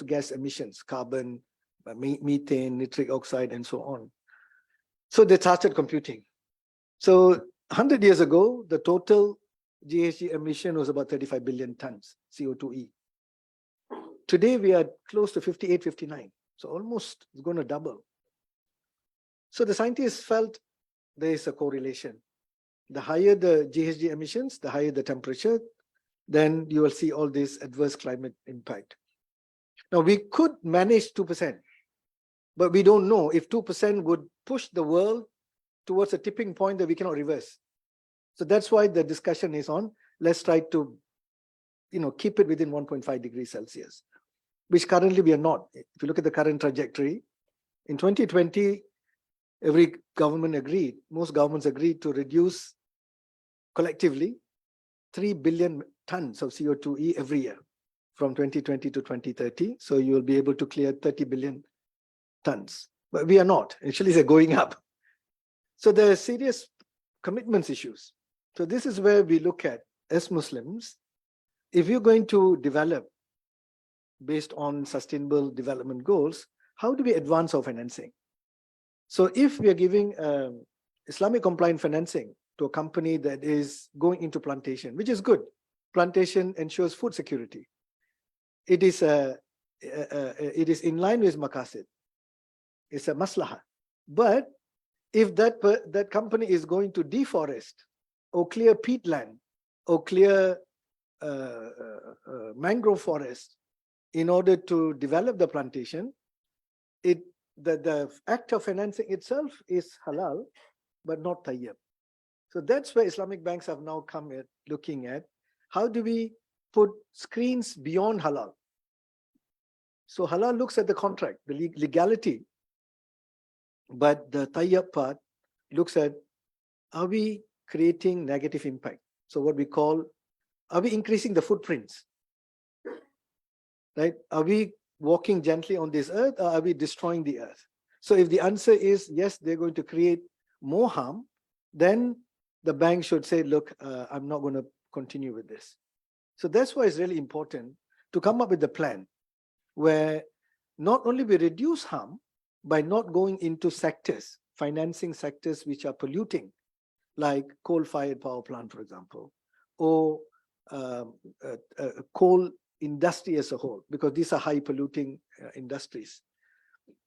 Speaker 4: gas emissions, carbon, methane, nitric oxide, and so on. So they started computing. So 100 years ago, the total GHG emission was about 35 billion tons CO2e. Today, we are close to 58, 59. So almost it's going to double. So the scientists felt there is a correlation. The higher the GHG emissions, the higher the temperature, then you will see all this adverse climate impact. Now, we could manage 2%, but we don't know if 2% would push the world towards a tipping point that we cannot reverse. So that's why the discussion is on, let's try to keep it within 1.5 degrees Celsius, which currently we are not. If you look at the current trajectory, in 2020, every government agreed, most governments agreed to reduce collectively 3 billion tons of CO2e every year from 2020 to 2030. So you will be able to clear 30 billion tons. But we are not. Actually, they're going up. So there are serious commitments issues. So this is where we look at, as Muslims, if you're going to develop based on sustainable development goals, how do we advance our financing? So if we are giving Islamic compliant financing to a company that is going into plantation, which is good, plantation ensures food security. It is in line with maqasid. It's a maslahah. But if that company is going to deforest or clear peatland or clear mangrove forest in order to develop the plantation, the act of financing itself is halal, but not tayyib. So that's where Islamic banks have now come at looking at how do we put screens beyond halal. So halal looks at the contract, the legality, but the tayyib part looks at, are we creating negative impact? So what we call, are we increasing the footprints? Right? Are we walking gently on this earth, or are we destroying the earth? So if the answer is yes, they're going to create more harm, then the bank should say, look, I'm not going to continue with this. So that's why it's really important to come up with a plan where not only we reduce harm by not going into sectors, financing sectors which are polluting, like coal-fired power plant, for example, or coal industry as a whole, because these are high polluting industries,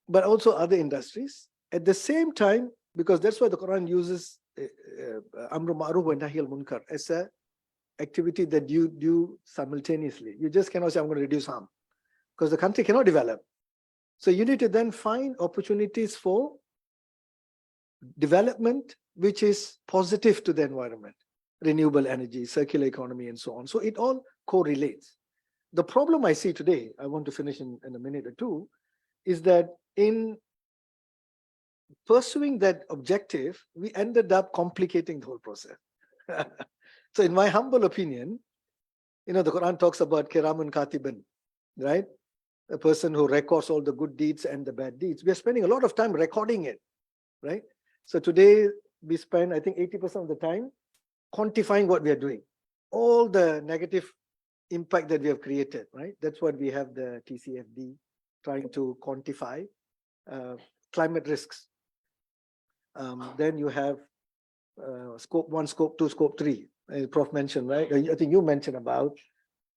Speaker 4: but also other industries. At the same time, because that's why the Quran uses Amru Ma'ruf wa Nahy al-Munkar as a activity that you do simultaneously. You just cannot say, I'm going to reduce harm, because the country cannot develop. So you need to then find opportunities for development, which is positive to the environment, renewable energy, circular economy, and so on. So it all correlates. The problem I see today, I want to finish in a minute or two, is that in pursuing that objective, we ended up complicating the whole process. So in my humble opinion, the Quran talks about kiramun katiban, right? A person who records all the good deeds and the bad deeds. We are spending a lot of time recording it, right? So today we spend, I think, 80% of the time quantifying what we are doing, all the negative impact that we have created, right? That's what we have the TCFD trying to quantify climate risks. Then you have scope 1, scope 2, scope 3. Prof mentioned, right? I think you mentioned about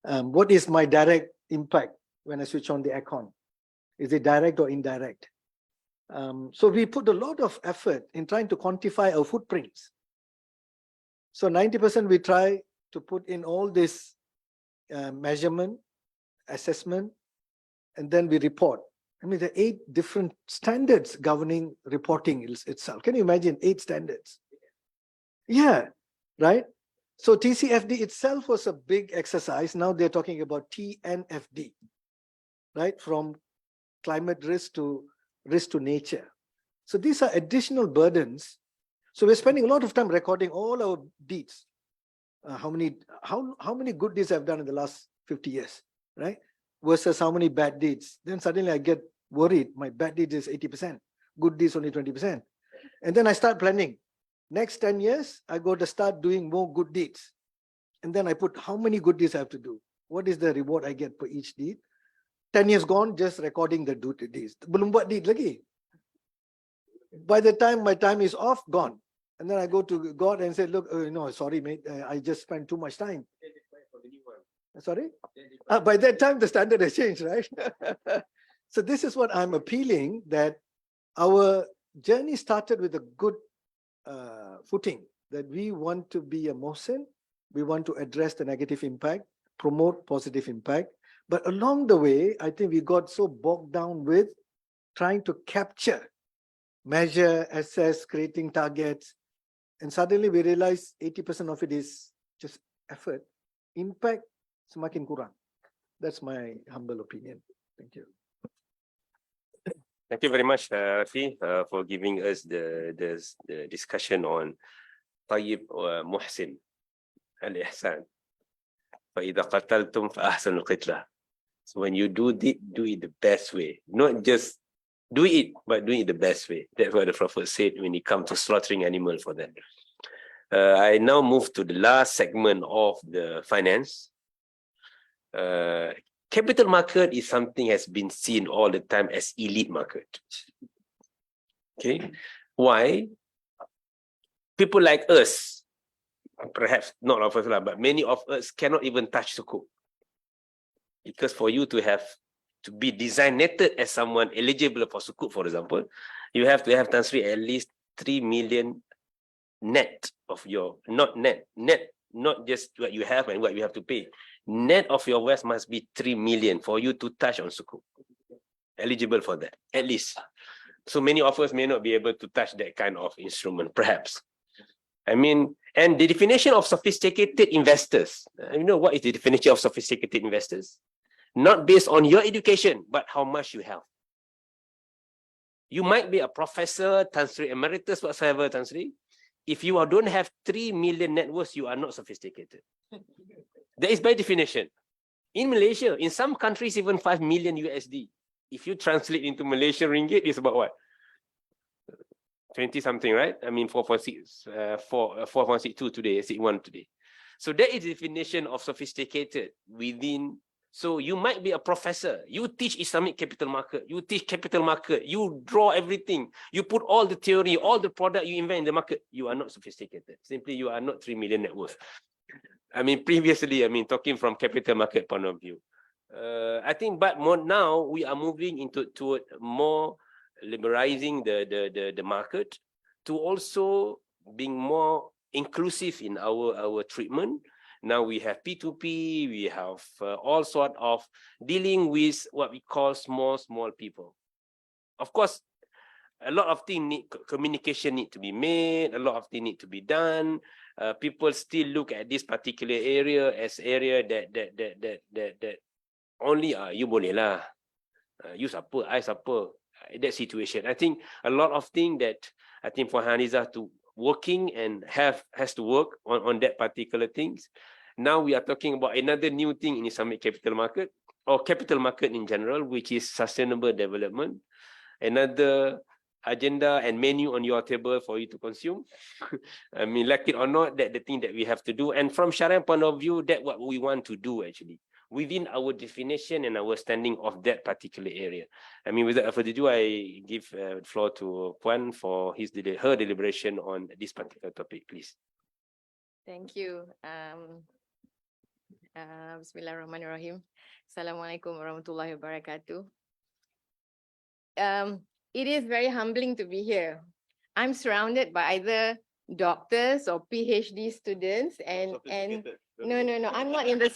Speaker 4: what is my direct impact when I switch on the aircon? Is it direct or indirect? So we put a lot of effort in trying to quantify our footprints. So 90% we try to put in all this measurement, assessment, and then we report. I mean, there are 8 different standards governing reporting itself. Can you imagine 8 standards? Yeah, right? So TCFD itself was a big exercise. Now they're talking about TNFD, right? From climate risk to nature. So these are additional burdens. So we're spending a lot of time recording all our deeds. How many good deeds I've done in the last 50 years, right? Versus how many bad deeds. Then suddenly I get worried. My bad deeds is 80%, good deeds only 20%. And then I start planning. Next 10 years, I go to start doing more good deeds. And then I put how many good deeds I have to do. What is the reward I get for each deed? 10 years gone, just recording the deeds. Belum buat deed lagi. By the time my time is off, gone. And then I go to God and say, look, no, sorry, mate, I just spent too much time. Sorry? By that time, the standard has changed, right? So this is what I'm appealing, that our journey started with a good footing, that we want to be a Mohsin, we want to address the negative impact, promote positive impact. But along the way, I think we got so bogged down with trying to capture, measure, assess, creating targets. And suddenly we realize 80% of it is just effort. Impact semakin kurang. That's my humble opinion. Thank you.
Speaker 1: Thank you very much, Rafi, for giving us the discussion on Tayyib Muhsin al-Ihsan. فَإِذَا قَتَلْتُمْ فَأَحْسَنُوا الْقِتْلَةِ. So when you do it the best way. Not just do it, but do it the best way. That's what the Prophet said when it comes to slaughtering animals for that. I now move to the last segment of the finance. Capital market is something has been seen all the time as elite market. Okay, why? People like us, perhaps not all of us, but many of us cannot even touch sukuk. Because for you to be designated as someone eligible for sukuk, for example, you have to have Tan Sri at least 3 million net of your, not just what you have and what you have to pay. Net of your wealth must be 3 million for you to touch on sukuk. Eligible for that, at least. So many of us may not be able to touch that kind of instrument, perhaps. I mean, and the definition of sophisticated investors. You know what is the definition of sophisticated investors? Not based on your education, but how much you have. You might be a professor, Tan Sri Emeritus, whatsoever, Tan Sri. If you don't have 3 million net worth, you are not sophisticated. That is by definition. In Malaysia, in some countries, even 5 million USD. If you translate into Malaysian ringgit, it's about what? 20 something, right? I mean, 4.62 today, 6.1 today. So that is the definition of sophisticated within. So you might be a professor. You teach Islamic capital market. You teach capital market. You draw everything. You put all the theory, all the product you invent in the market. You are not sophisticated. Simply, you are not 3 million net worth. I mean, previously, I mean, talking from capital market point of view. I think, but more now, we are moving toward more liberalizing the market to also being more inclusive in our treatment. Now we have P2P, we have all sort of dealing with what we call small people. Of course, a lot of things communication need to be made, a lot of things need to be done. People still look at this particular area as area that only you boleh lah. You siapa, I siapa. That situation. I think a lot of things that I think for Hanizah to working and has to work on that particular things. Now we are talking about another new thing in Islamic capital market or capital market in general, which is sustainable development. Another agenda and menu on your table for you to consume. I mean, like it or not, that the thing that we have to do. And from Sharia point of view, that's what we want to do actually, within our definition and our standing of that particular area. I mean, without further ado, I give the floor to Puan for her deliberation on this particular topic, please.
Speaker 5: Thank you. Bismillahirrahmanirrahim. Assalamualaikum warahmatullahi wabarakatuh. It is very humbling to be here. I'm surrounded by either doctors or PhD students and no, I'm not in the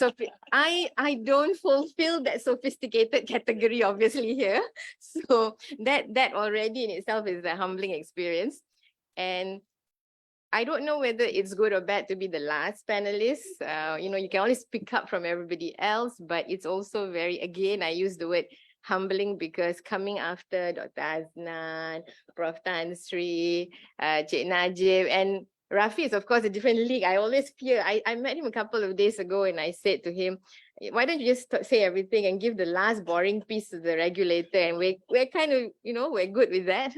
Speaker 5: I don't fulfill that sophisticated category obviously here. So that already in itself is a humbling experience. And I don't know whether it's good or bad to be the last panelist. You can always pick up from everybody else, but it's also very, again, I use the word humbling because coming after Dr. Aznan, Prof. Tan Sri, Cik Najib, and Rafi is of course a different league. I always fear, I met him a couple of days ago and I said to him, why don't you just say everything and give the last boring piece to the regulator? And we're kind of, we're good with that.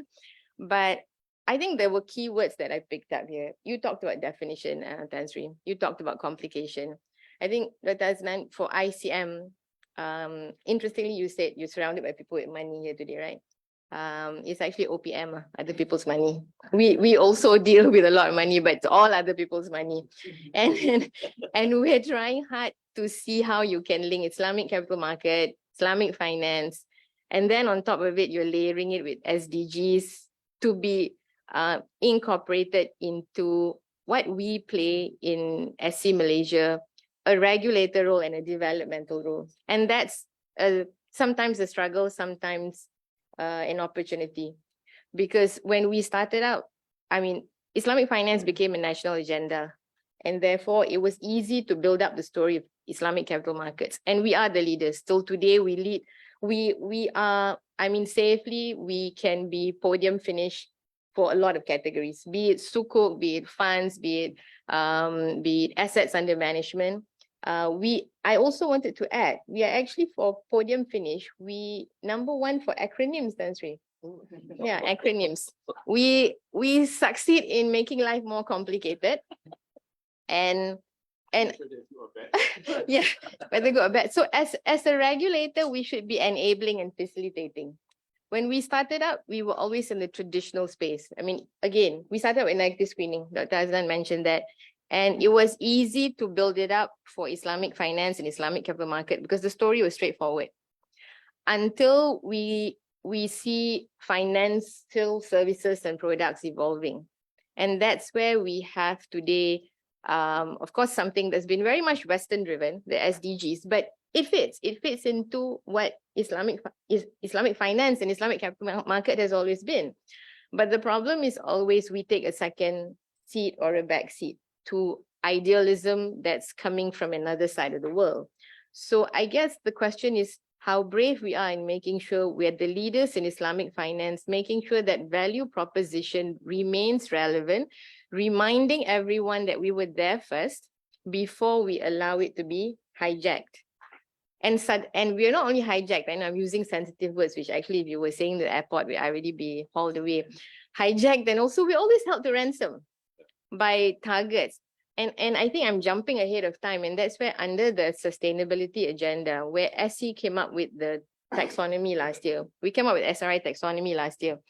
Speaker 5: But I think there were key words that I picked up here. You talked about definition, Tan Sri. You talked about complication. I think, Dr. Aznan, for ICM, interestingly, you said you're surrounded by people with money here today, right? It's actually OPM, other people's money. We also deal with a lot of money, but it's all other people's money. And we're trying hard to see how you can link Islamic capital market, Islamic finance, and then on top of it, you're layering it with SDGs to be incorporated into what we play in SC Malaysia, a regulator role and a developmental role. And that's sometimes a struggle, sometimes an opportunity. Because when we started out, Islamic finance became a national agenda. And therefore, it was easy to build up the story of Islamic capital markets. And we are the leaders. Till today, we lead. We are, safely, we can be podium finish for a lot of categories, be it sukuk, be it funds, be it assets under management. I also wanted to add, we are actually for podium finish, we #1 for acronyms, Tan Sri. Yeah, acronyms. We succeed in making life more complicated. And yeah, whether good or bad. So as a regulator, we should be enabling and facilitating. When we started out, we were always in the traditional space. Again, we started with negative screening. Dr. Aznan mentioned that. And it was easy to build it up for Islamic finance and Islamic capital market because the story was straightforward. Until we see financial services and products evolving. And that's where we have today, of course, something that's been very much Western driven, the SDGs, but it fits into what Islamic finance and Islamic capital market has always been. But the problem is always we take a second seat or a back seat to idealism that's coming from another side of the world. So I guess the question is how brave we are in making sure we're the leaders in Islamic finance, making sure that value proposition remains relevant, reminding everyone that we were there first before we allow it to be hijacked. And we're not only hijacked, and I'm using sensitive words, which actually if you were saying the airport, we'd already be hauled away. Hijacked, and also we're always held to ransom by targets. And I think I'm jumping ahead of time, and that's where under the sustainability agenda, where SC came up with the taxonomy last year, we came up with SRI taxonomy last year.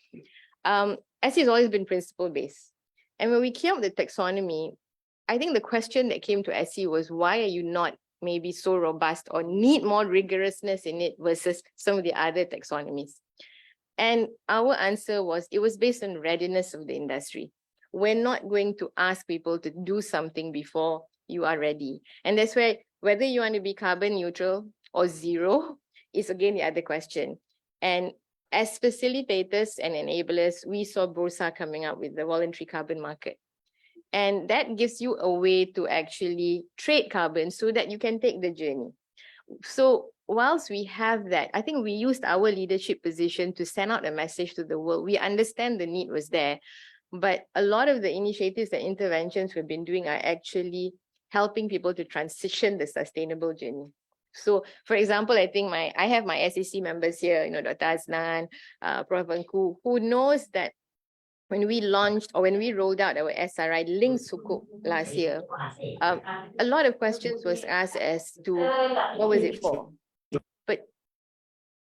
Speaker 5: SC has always been principle-based. And when we came up with the taxonomy, I think the question that came to SC was, why are you not maybe so robust or need more rigorousness in it versus some of the other taxonomies? And our answer was, it was based on readiness of the industry. We're not going to ask people to do something before you are ready. And that's where, whether you want to be carbon neutral or zero is again the other question. And as facilitators and enablers, we saw Bursa coming up with the voluntary carbon market. And that gives you a way to actually trade carbon so that you can take the journey. So whilst we have that, I think we used our leadership position to send out a message to the world. We understand the need was there, but a lot of the initiatives and interventions we've been doing are actually helping people to transition the sustainable journey. So for example, I think I have my SEC members here, Dr. Aznan, Prof. Anku, who knows that when we launched or when we rolled out our SRI linked sukuk last year, a lot of questions was asked as to what was it for? But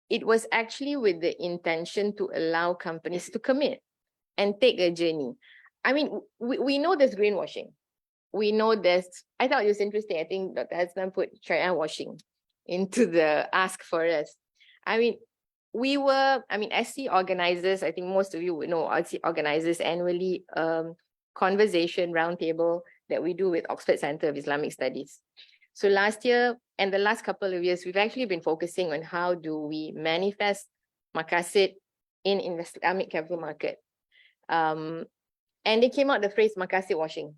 Speaker 5: it was actually with the intention to allow companies to commit and take a journey. We know there's greenwashing. we know this. I thought it was interesting. I think Dr. Hasnan put Sharia washing into the ask for us. I mean, SC organizers, I think most of you would know, SC organizers annually conversation roundtable that we do with Oxford Center of Islamic Studies. So last year and the last couple of years, we've actually been focusing on how do we manifest maqasid in Islamic capital market. And they came out the phrase maqasid washing.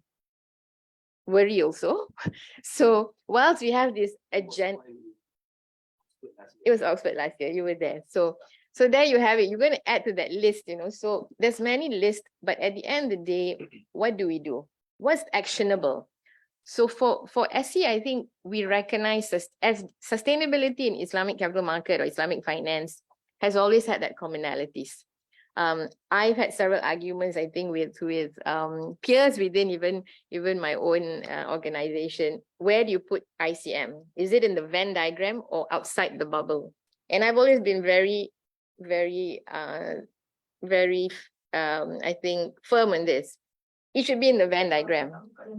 Speaker 5: Worry also. So whilst we have this agenda, it was Oxford last year, you were there. So there you have it. You're going to add to that list, So there's many lists, but at the end of the day, what do we do? What's actionable? So for SC, I think we recognize as sustainability in Islamic capital market or Islamic finance has always had that commonalities. I've had several arguments, I think, with peers within even my own organization. Where do you put ICM? Is it in the Venn diagram or outside the bubble? And I've always been very, I think, firm on this. It should be in the Venn diagram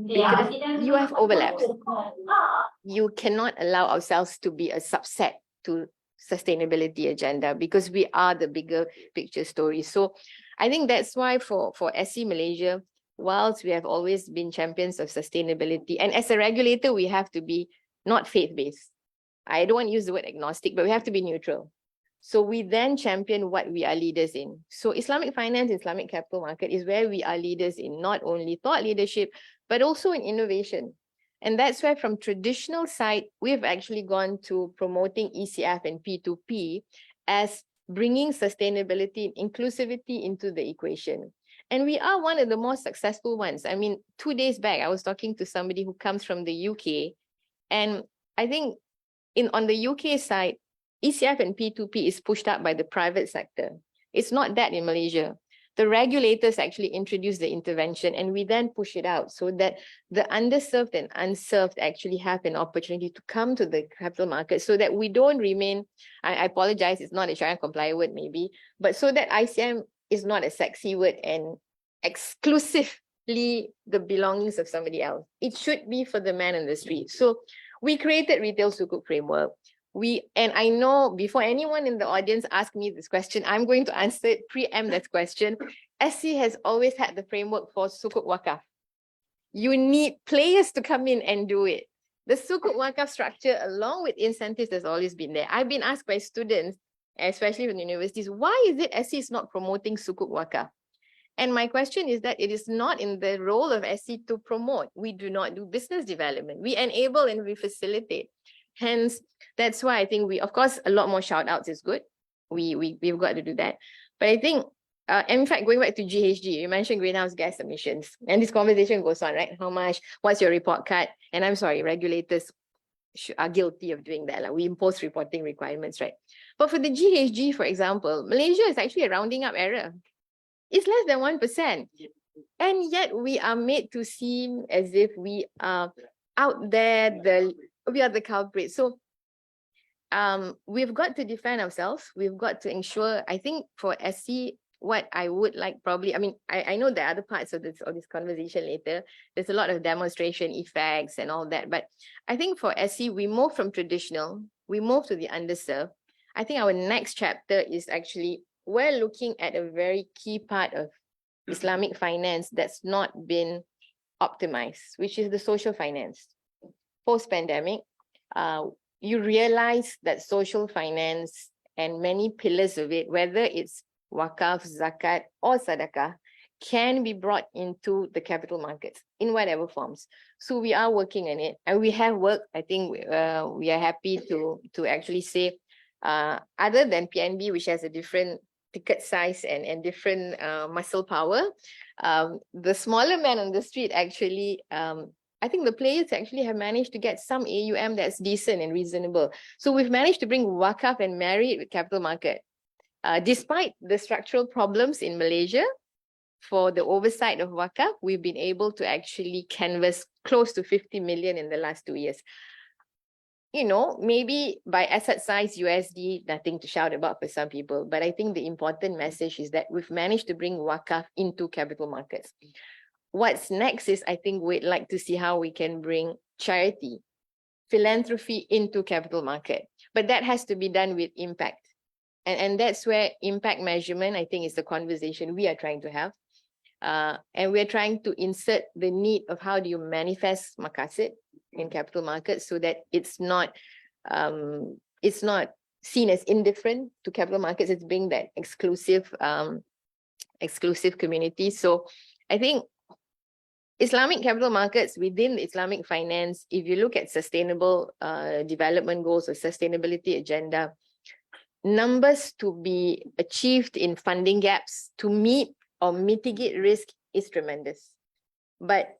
Speaker 5: because you have overlaps. You cannot allow ourselves to be a subset to sustainability agenda because we are the bigger picture story. So I think that's why for SC Malaysia, whilst we have always been champions of sustainability, and as a regulator, we have to be not faith-based. I don't want to use the word agnostic, but we have to be neutral. So we then champion what we are leaders in. So Islamic finance, Islamic capital market is where we are leaders in not only thought leadership, but also in innovation. And that's why from traditional side, we've actually gone to promoting ECF and P2P as bringing sustainability and inclusivity into the equation. And we are one of the most successful ones. I mean, 2 days back, I was talking to somebody who comes from the UK. And I think on the UK side, ECF and P2P is pushed up by the private sector. It's not that in Malaysia. The regulators actually introduce the intervention and we then push it out so that the underserved and unserved actually have an opportunity to come to the capital market so that we don't remain, I apologize, it's not a Sharia compliant word maybe, but so that ICM is not a sexy word and exclusively the belongings of somebody else. It should be for the man in the street. So we created Retail Sukuk Framework. And I know before anyone in the audience asks me this question, I'm going to answer it, preempt this question. SC has always had the framework for Sukuk Wakaf. You need players to come in and do it. The Sukuk Wakaf structure, along with incentives, has always been there. I've been asked by students, especially from universities, why is it SC is not promoting Sukuk Wakaf? And my question is that it is not in the role of SC to promote. We do not do business development. We enable and we facilitate. Hence, that's why I think of course, a lot more shout outs is good. We've got to do that. But I think, and in fact, going back to GHG, you mentioned greenhouse gas emissions. And this conversation goes on, right? How much? What's your report card? And I'm sorry, regulators are guilty of doing that. Like we impose reporting requirements, right? But for the GHG, for example, Malaysia is actually a rounding up error. It's less than 1%. And yet we are made to seem as if we are out there, we are the culprit. So we've got to defend ourselves. We've got to ensure, I think for SC, what I would like probably, I mean, I know there are other parts of this conversation later. There's a lot of demonstration effects and all that. But I think for SC, we move from traditional, we move to the underserved. I think our next chapter is actually, we're looking at a very key part of Islamic finance that's not been optimized, which is the social finance. Post-pandemic, you realize that social finance and many pillars of it, whether it's wakaf, zakat, or sadaqah, can be brought into the capital markets in whatever forms. So we are working on it, and we have worked. I think we are happy to actually say, other than PNB, which has a different ticket size and different muscle power, the smaller man on the street actually. I think the players actually have managed to get some AUM that's decent and reasonable. So we've managed to bring wakaf and marry it with capital market. Despite the structural problems in Malaysia, for the oversight of wakaf, we've been able to actually canvas close to 50 million in the last 2 years. You know, maybe by asset size USD, nothing to shout about for some people. But I think the important message is that we've managed to bring wakaf into capital markets. what's next is, I think we'd like to see how we can bring charity, philanthropy into capital market. But that has to be done with impact. And that's where impact measurement, I think, is the conversation we are trying to have. And we're trying to insert the need of how do you manifest maqasid in capital markets so that it's not seen as indifferent to capital markets. It's being that exclusive community. So I think Islamic capital markets within Islamic finance, if you look at sustainable development goals or sustainability agenda, numbers to be achieved in funding gaps to meet or mitigate risk is tremendous. But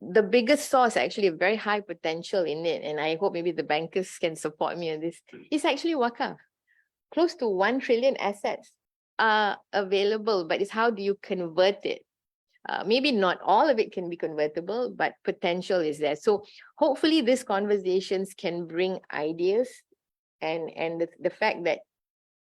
Speaker 5: the biggest source, actually a very high potential in it, and I hope maybe the bankers can support me on this, is actually Waqaf. Close to 1 trillion assets are available, but it's how do you convert it? Maybe not all of it can be convertible, but potential is there. So hopefully these conversations can bring ideas and the fact that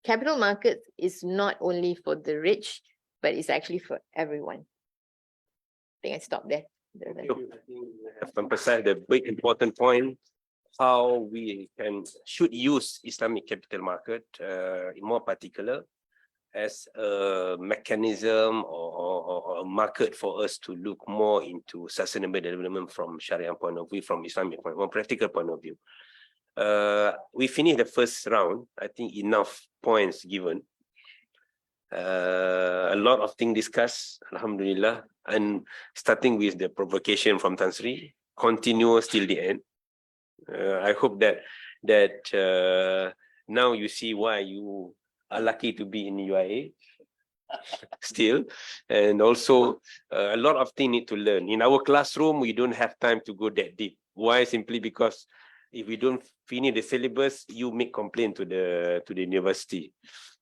Speaker 5: capital markets is not only for the rich, but it's actually for everyone. I think I stop there.
Speaker 1: I think you have emphasized the big important point, how we should use Islamic capital market, in more particular, as a mechanism or a market for us to look more into sustainable development from Sharia point of view, from Islamic point, more practical point of view. We finished the first round. I think enough points given. A lot of things discussed, alhamdulillah, and starting with the provocation from Tan Sri, continuous till the end. I hope that now you see why you are lucky to be in UIA still, and also a lot of things need to learn. In our classroom, we don't have time to go that deep. Why? Simply because if we don't finish the syllabus, you make complaint to the university.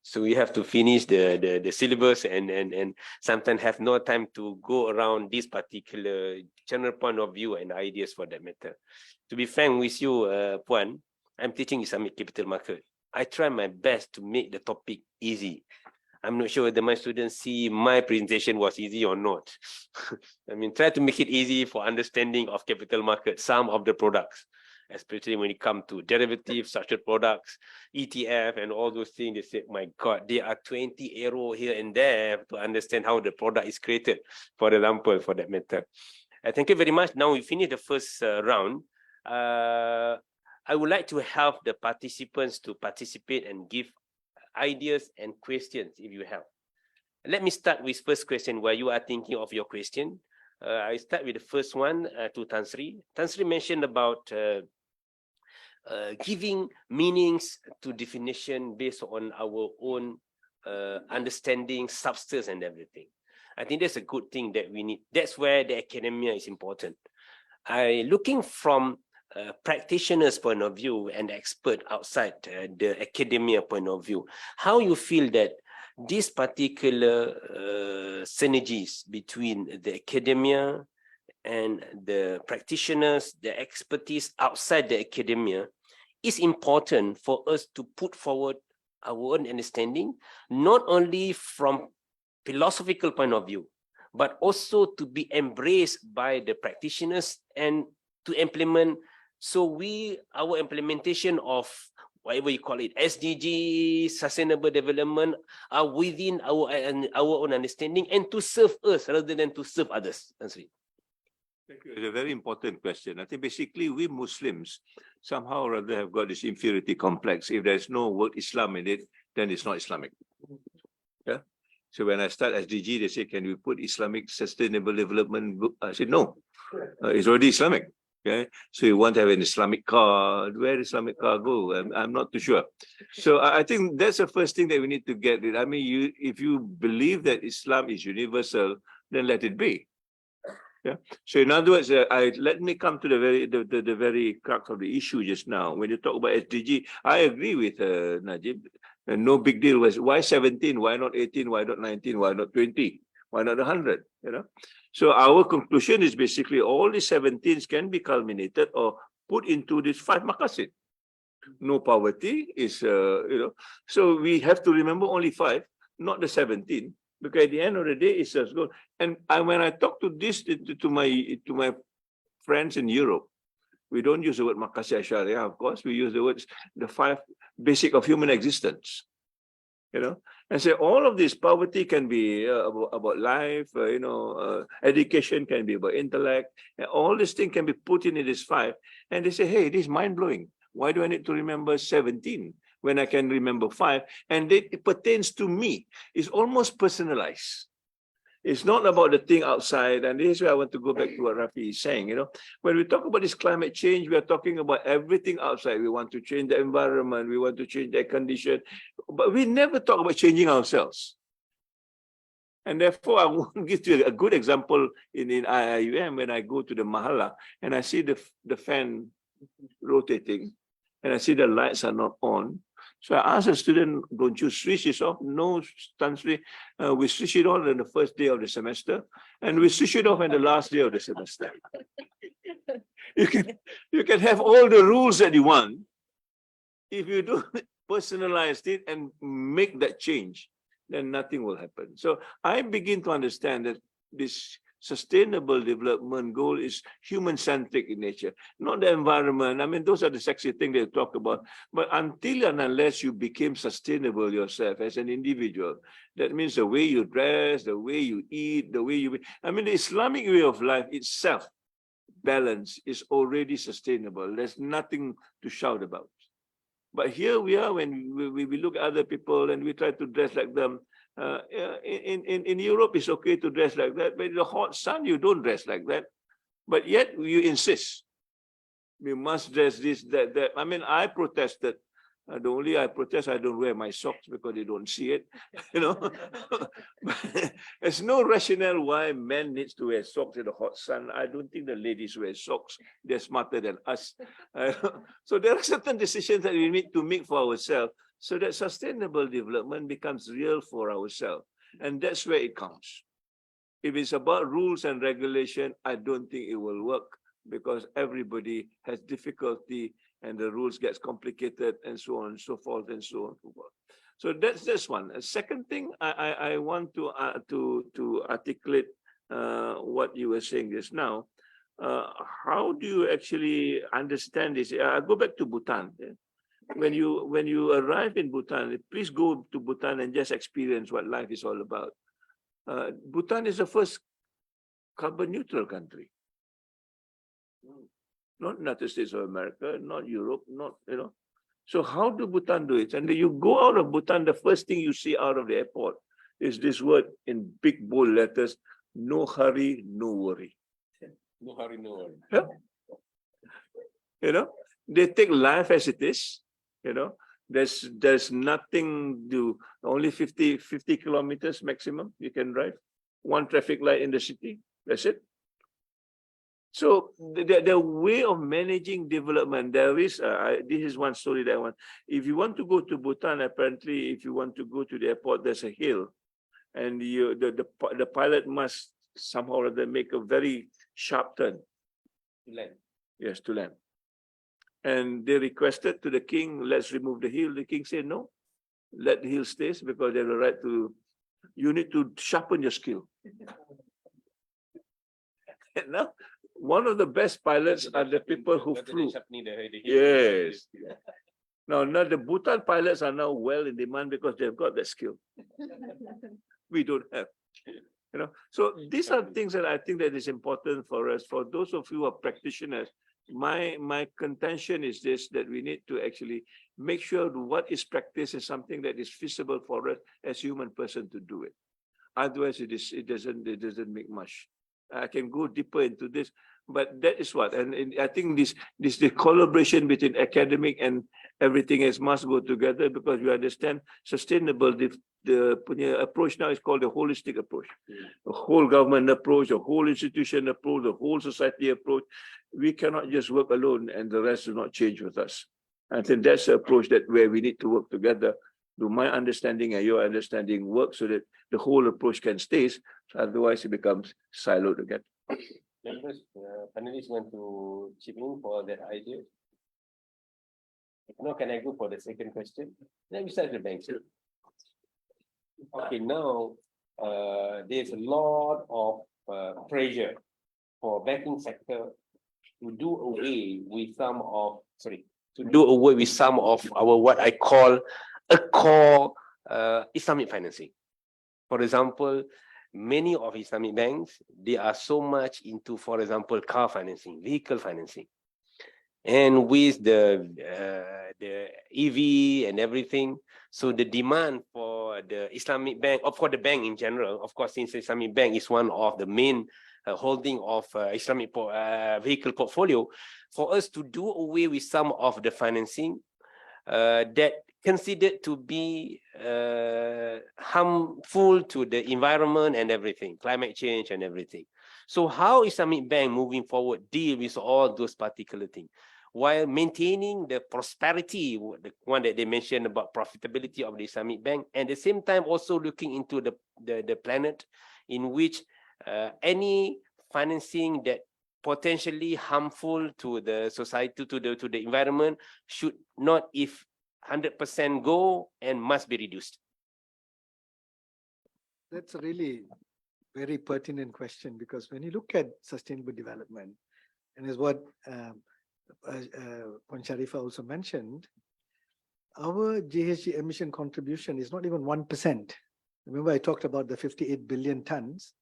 Speaker 1: So we have to finish the syllabus and sometimes have no time to go around this particular general point of view and ideas for that matter. To be frank with you, Puan, I'm teaching Islamic capital market. I try my best to make the topic easy. I'm not sure whether my students see my presentation was easy or not. I mean, try to make it easy for understanding of capital market, some of the products, especially when it comes to derivatives, structured products, ETF, and all those things. They say, my God, there are 20 arrows here and there to understand how the product is created, for example, for that matter. Thank you very much. Now we finish the first round. I would like to help the participants to participate and give ideas and questions if you have. Let me start with first question while you are thinking of your question. I start with the first one to Tan Sri. Tan Sri mentioned about giving meanings to definition based on our own understanding, substance and everything. I think that's a good thing that we need. That's where the academia is important. Looking from practitioners' point of view and expert outside the academia point of view, how you feel that this particular synergies between the academia and the practitioners, the expertise outside the academia is important for us to put forward our own understanding, not only from philosophical point of view, but also to be embraced by the practitioners and to implement. So our implementation of whatever you call it, SDG, sustainable development, are within our own understanding and to serve us rather than to serve others. Thank you.
Speaker 2: It's a very important question. I think basically we Muslims somehow or rather have got this inferiority complex. If there's no word Islam in it, then it's not Islamic. Yeah. So when I start SDG, they say, can we put Islamic sustainable development? I said, no, it's already Islamic. Okay, so you want to have an Islamic car? Where Islamic car go? I'm not too sure. So I think that's the first thing that we need to get it. I mean, if you believe that Islam is universal, then let it be. Yeah. So in other words, let me come to the very crux of the issue just now. When you talk about SDG, I agree with Najib. No big deal. Why 17? Why not 18? Why not 19? Why not 20? Why not 100? You know. So our conclusion is basically all the 17s can be culminated or put into this 5 maqasid. No poverty is, you know. So we have to remember only 5, not the 17, Because at the end of the day, it's just good. And when I talk to my friends in Europe, we don't use the word Makasih Sharia, of course. We use the words, the 5 basic of human existence. And say all of this poverty can be about life, education can be about intellect, and all these things can be put in this 5. And they say, hey, this is mind blowing. Why do I need to remember 17 when I can remember 5? And it pertains to me. It's almost personalized. It's not about the thing outside. And this is where I want to go back to what Rafi is saying. When we talk about this climate change, we are talking about everything outside. We want to change the environment. We want to change the condition. But we never talk about changing ourselves. And therefore, I want to give you a good example in IIUM when I go to the Mahala and I see the fan rotating and I see the lights are not on. So I asked a student, don't you switch this off? No, Tan Sri, we switch it on the first day of the semester, and we switch it off on the last day of the semester. You can have all the rules that you want. If you don't personalize it and make that change, then nothing will happen. So I begin to understand that this sustainable development goal is human-centric in nature, not the environment. I mean, those are the sexy things they talk about. But until and unless you became sustainable yourself as an individual, that means the way you dress, the way you eat, the way you... I mean, the Islamic way of life itself, balance, is already sustainable. There's nothing to shout about. But here we are when we look at other people and we try to dress like them. In Europe, it's okay to dress like that, but in the hot sun, you don't dress like that. But yet you insist. We must dress this, that. I mean, I protested. The only I protest, I don't wear my socks because they don't see it. There's no rationale why men needs to wear socks in the hot sun. I don't think the ladies wear socks. They're smarter than us. So there are certain decisions that we need to make for ourselves so that sustainable development becomes real for ourselves. And that's where it counts. If it's about rules and regulation, I don't think it will work because everybody has difficulty and the rules gets complicated and so on and so forth and so on and so forth. So that's one. A second thing I want to articulate what you were saying just now. How do you actually understand this? I go back to Bhutan. When you arrive in Bhutan, please go to Bhutan and just experience what life is all about. Bhutan is the first carbon neutral country. Not United States of America, not Europe, not, So how do Bhutan do it? And you go out of Bhutan, the first thing you see out of the airport is this word in big bold letters, no hurry, no worry.
Speaker 1: No hurry, no worry.
Speaker 2: Yeah? They take life as it is, There's nothing to, only 50 kilometers maximum you can drive. One traffic light in the city, that's it. So the way of managing development, there is, this is one story that I want. If you want to go to Bhutan, apparently, if you want to go to the airport, there's a hill. And the pilot must somehow or other make a very sharp turn.
Speaker 1: To land.
Speaker 2: Yes, to land. And they requested to the king, let's remove the hill. The king said, no, let the hill stay because they have the right to, you need to sharpen your skill. And now, one of the best pilots are the people who flew. Yes. Now the Bhutan pilots are now well in demand because they've got that skill. We don't have. So these are things that I think that is important for us. For those of you who are practitioners, my contention is this, that we need to actually make sure what is practiced is something that is feasible for us as human person to do it. Otherwise, it doesn't make much. I can go deeper into this, but that is what, and I think the collaboration between academic and everything else must go together because we understand sustainable. The approach now is called the holistic approach, a whole government approach, a whole institution approach, a whole society approach. We cannot just work alone and the rest will not change with us. I think that's the approach where we need to work together. Do my understanding and your understanding work so that the whole approach can stay, otherwise it becomes siloed again.
Speaker 1: Members, panelists want to chip in for that idea? If not, can I go for the second question? Let me start with the banks. Okay, now there's a lot of pressure for banking sector to do away with some of our what I call a core Islamic financing. For example, many of Islamic banks, they are so much into, for example, car financing, vehicle financing. And with the EV and everything, so the demand for the Islamic bank, or for the bank in general, of course, since Islamic bank is one of the main holding of Islamic vehicle portfolio, for us to do away with some of the financing that considered to be harmful to the environment and everything, climate change and everything. So how Islamic bank moving forward deal with all those particular things, while maintaining the prosperity, the one that they mentioned about profitability of the Islamic bank, and at the same time also looking into the planet in which any financing that potentially harmful to the society, to the environment, should not, if 100% go, and must be reduced.
Speaker 4: That's a really very pertinent question, because when you look at sustainable development, and as what Puan Sharifah also mentioned, our GHG emission contribution is not even 1%. Remember, I talked about the 58 billion tons.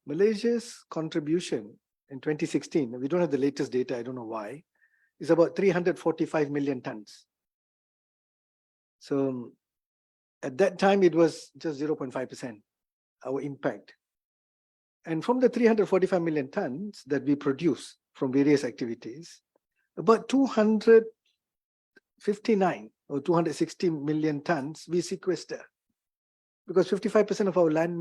Speaker 4: Malaysia's contribution in 2016, we don't have the latest data, I don't know why, is about 345 million tons. So at that time, it was just 0.5%, our impact. And from the 345 million tons that we produce from various activities, about 259 or 260 million tons we sequester, because 55% of our land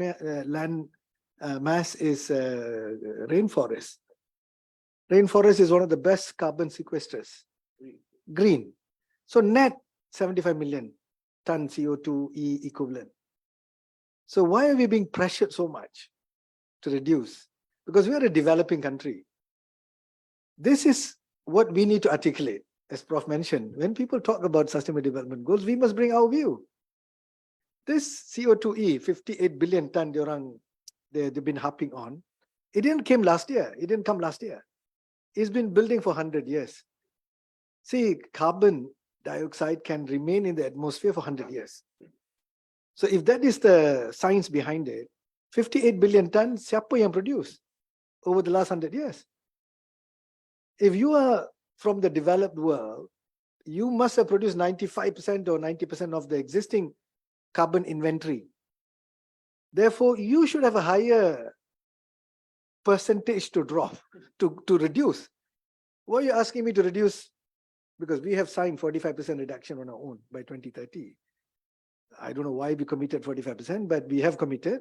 Speaker 4: mass is rainforest. Rainforest is one of the best carbon sequesters. Green. So net 75 million ton CO2e equivalent. So why are we being pressured so much to reduce? Because we are a developing country. This is what we need to articulate, as Prof mentioned. When people talk about sustainable development goals, we must bring our view. This CO2e, 58 billion ton, they've been harping on. It didn't come last year. It's been building for 100 years. See, carbon dioxide can remain in the atmosphere for 100 years. So if that is the science behind it, 58 billion tons, siapa yang produce over the last 100 years? If you are from the developed world, you must have produced 95% or 90% of the existing carbon inventory. Therefore, you should have a higher percentage to drop, to reduce. Why are you asking me to reduce? Because we have signed 45% reduction on our own by 2030. I don't know why we committed 45%, but we have committed.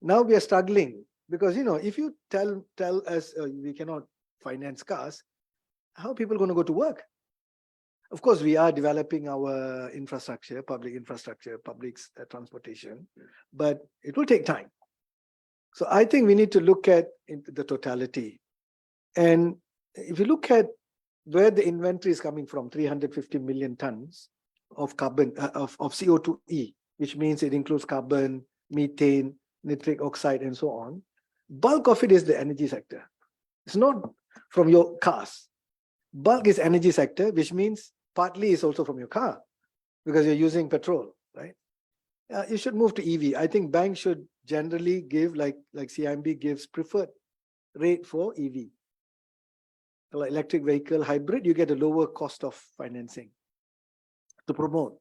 Speaker 4: Now we are struggling because, if you tell us we cannot finance cars, how are people going to go to work? Of course, we are developing our infrastructure, public transportation, but it will take time. So I think we need to look at the totality. And if you look at where the inventory is coming from, 350 million tons of carbon, of CO2e, which means it includes carbon, methane, nitric oxide, and so on. Bulk of it is the energy sector. It's not from your cars. Bulk is energy sector, which means partly is also from your car because you're using petrol, right? You should move to EV. I think banks should generally give, like CIMB gives preferred rate for EV. Like electric vehicle, hybrid, you get a lower cost of financing to promote.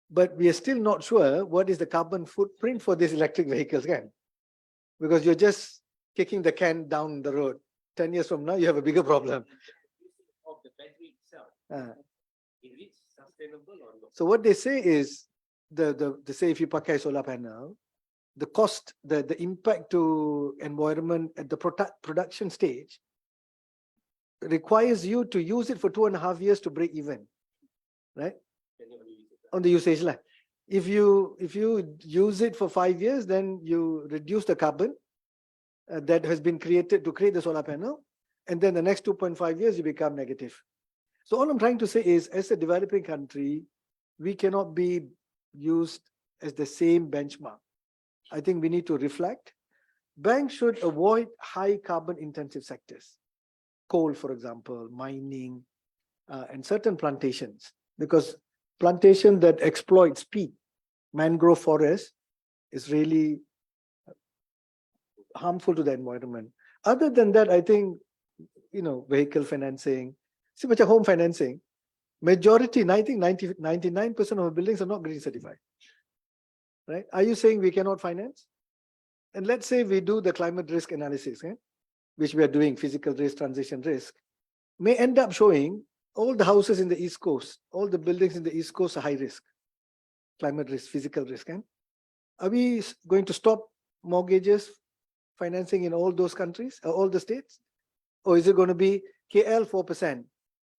Speaker 4: But we are still not sure what is the carbon footprint for these electric vehicles again, because you're just kicking the can down the road. 10 years from now, you have a bigger problem.
Speaker 1: Of the battery itself, is it sustainable or not?
Speaker 4: So what they say is, they say if you pakai solar panel, the cost, the impact to environment at the production stage requires you to use it for 2.5 years to break even, right? On the usage line. If you use it for 5 years, then you reduce the carbon that has been created to create the solar panel, and then the next 2.5 years you become negative. So all I'm trying to say is, as a developing country, we cannot be used as the same benchmark. I think we need to reflect. Banks should avoid high carbon intensive sectors, coal, for example, mining, and certain plantations, because plantation that exploits peat, mangrove forest, is really harmful to the environment. Other than that, I think, vehicle financing, see, macam home financing, majority, I think 99% of our buildings are not green certified. Right? Are you saying we cannot finance? And let's say we do the climate risk analysis, which we are doing, physical risk, transition risk, may end up showing all the houses in the East Coast, all the buildings in the East Coast are high risk, climate risk, physical risk. Are we going to stop mortgages financing in all those countries, all the states? Or is it going to be KL 4%,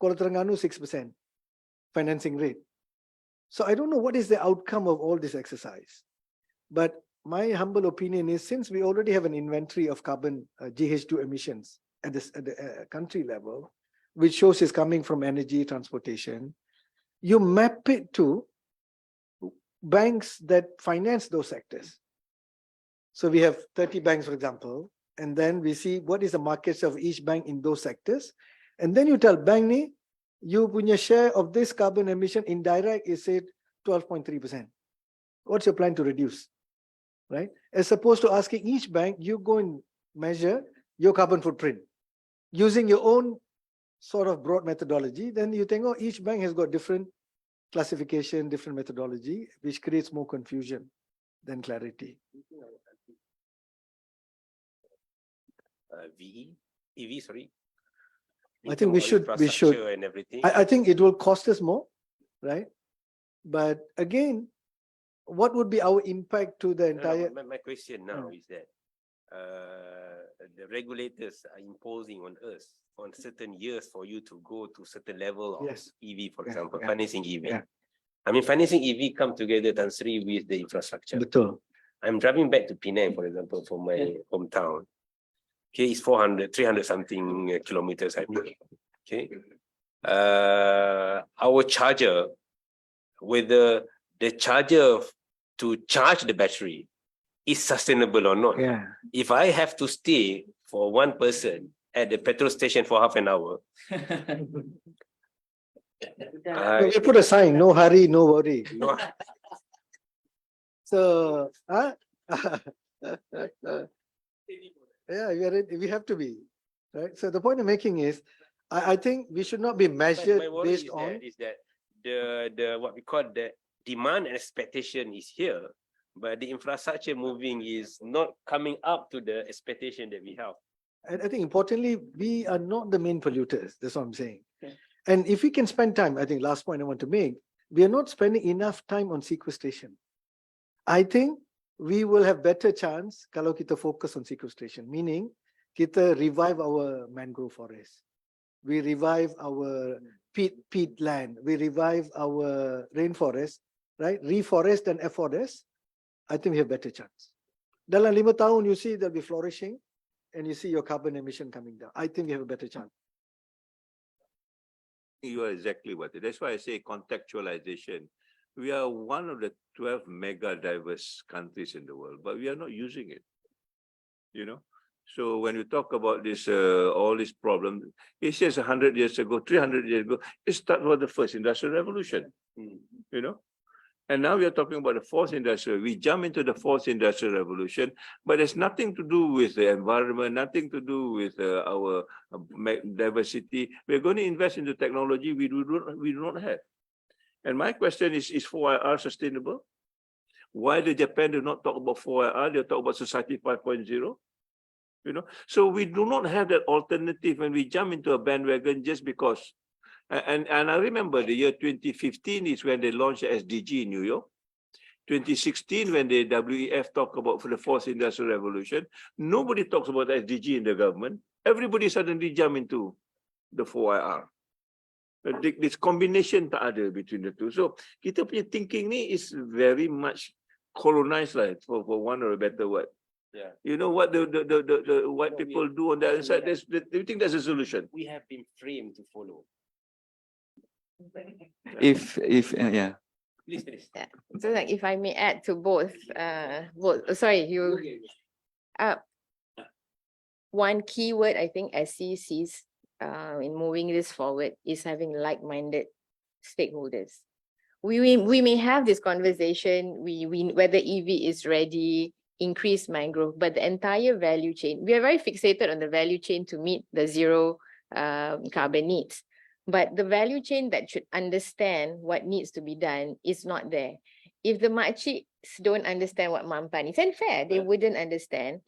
Speaker 4: Kuala Terengganu 6% financing rate? So I don't know what is the outcome of all this exercise. But my humble opinion is, since we already have an inventory of carbon GH2 emissions at the country level, which shows is coming from energy, transportation, you map it to banks that finance those sectors. So we have 30 banks, for example, and then we see what is the market share of each bank in those sectors. And then you tell bank ni, you punya share of this carbon emission indirect is say 12.3%. What's your plan to reduce? Right? As opposed to asking each bank, you go and measure your carbon footprint using your own sort of broad methodology. Then you think, oh, each bank has got different classification, different methodology, which creates more confusion than clarity.
Speaker 1: EV, sorry.
Speaker 4: I think we should.
Speaker 1: And everything.
Speaker 4: I think it will cost us more, right? But again, what would be our impact to the entire?
Speaker 1: My question now is that the regulators are imposing on us on certain years for you to go to certain level of EV, for example, financing EV.
Speaker 4: Yeah.
Speaker 1: I mean, financing EV come together, Tan Sri, with the infrastructure.
Speaker 4: Betul.
Speaker 1: I'm driving back to Penang, for example, from my hometown. Okay, it's 300 something kilometers, I think. Okay. Our charger, whether the charger to charge the battery is sustainable or not.
Speaker 4: Yeah.
Speaker 1: If I have to stay for one person at the petrol station for half an hour,
Speaker 4: We put a sign, no hurry, no worry.
Speaker 1: no,
Speaker 4: So, yeah, we have to be, right? So the point I'm making is, I think we should not be measured
Speaker 1: my worry
Speaker 4: based
Speaker 1: is
Speaker 4: on.
Speaker 1: that the what we call the demand and expectation is here, but the infrastructure moving is not coming up to the expectation that we have.
Speaker 4: And I think importantly, we are not the main polluters. That's what I'm saying. And if we can spend time, I think last point I want to make, we are not spending enough time on sequestration. I think we will have better chance kalau kita focus on sequestration, meaning kita revive our mangrove forest, we revive our peat land, we revive our rainforest, right? Reforest and afforest. I think we have better chance. Dalam 5 tahun, you see they'll be flourishing, and you see your carbon emission coming down. I think we have a better chance.
Speaker 2: You are exactly what it is. That's why I say contextualization. We are one of the 12 mega diverse countries in the world, but we are not using it. So when you talk about this, all these problems, it says 100 years ago, 300 years ago, it started with the first industrial revolution. And now we are talking about the fourth industrial. We jump into the fourth industrial revolution, but it's nothing to do with the environment, nothing to do with our diversity. We're going to invest into technology we do not have. And my question is 4IR sustainable? Why did Japan do not talk about 4IR? They talk about society 5.0. So we do not have that alternative when we jump into a bandwagon just because. And I remember the year 2015 is when they launched the SDG in New York. 2016, when the WEF talked about for the fourth industrial revolution, nobody talks about SDG in the government. Everybody suddenly jump into the 4IR. This combination tak ada between the two. So kita punya thinking ni is very much colonized, like, for one or a better word.
Speaker 1: Yeah.
Speaker 2: You know what the white people do on the other side? Do you think that's a solution?
Speaker 1: We have been framed to follow.
Speaker 3: If
Speaker 1: Please, please.
Speaker 5: Yeah. So like if I may add to both, sorry, one key word I think SC sees in moving this forward is having like-minded stakeholders. We may have this conversation, whether EV is ready, increase mangrove, but the entire value chain, we are very fixated on the value chain to meet the zero carbon needs. But the value chain that should understand what needs to be done is not there. If the makciks don't understand what mampan is, and fair, they wouldn't understand.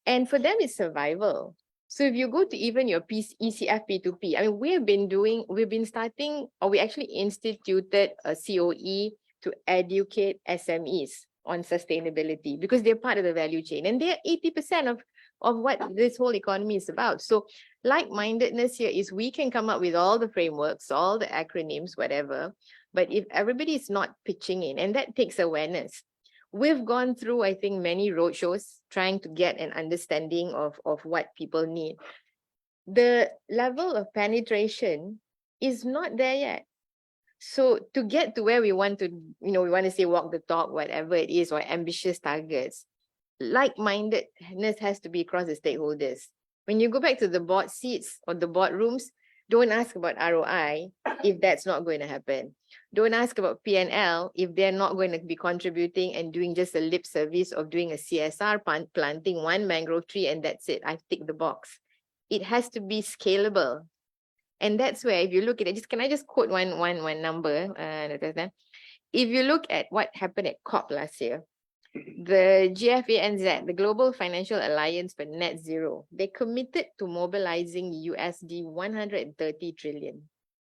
Speaker 5: And for them, it's survival. So if you go to even your ECF P2P, I mean, we've been starting, or we actually instituted a COE to educate SMEs on sustainability because they're part of the value chain and they're 80% of what this whole economy is about. So like-mindedness here is we can come up with all the frameworks, all the acronyms, whatever, but if everybody is not pitching in, and that takes awareness. We've gone through, I think, many roadshows trying to get an understanding of what people need. The level of penetration is not there yet. So to get to where we want to, we want to say walk the talk, whatever it is, or ambitious targets, like-mindedness has to be across the stakeholders. When you go back to the board seats or the boardrooms, don't ask about ROI if that's not going to happen. Don't ask about P&L if they're not going to be contributing and doing just a lip service of doing a CSR, planting one mangrove tree and that's it. I've ticked the box. It has to be scalable. And that's where, if you look at it, can I just quote one number? If you look at what happened at COP last year, the GFANZ, the Global Financial Alliance for Net Zero, they committed to mobilizing USD 130 trillion.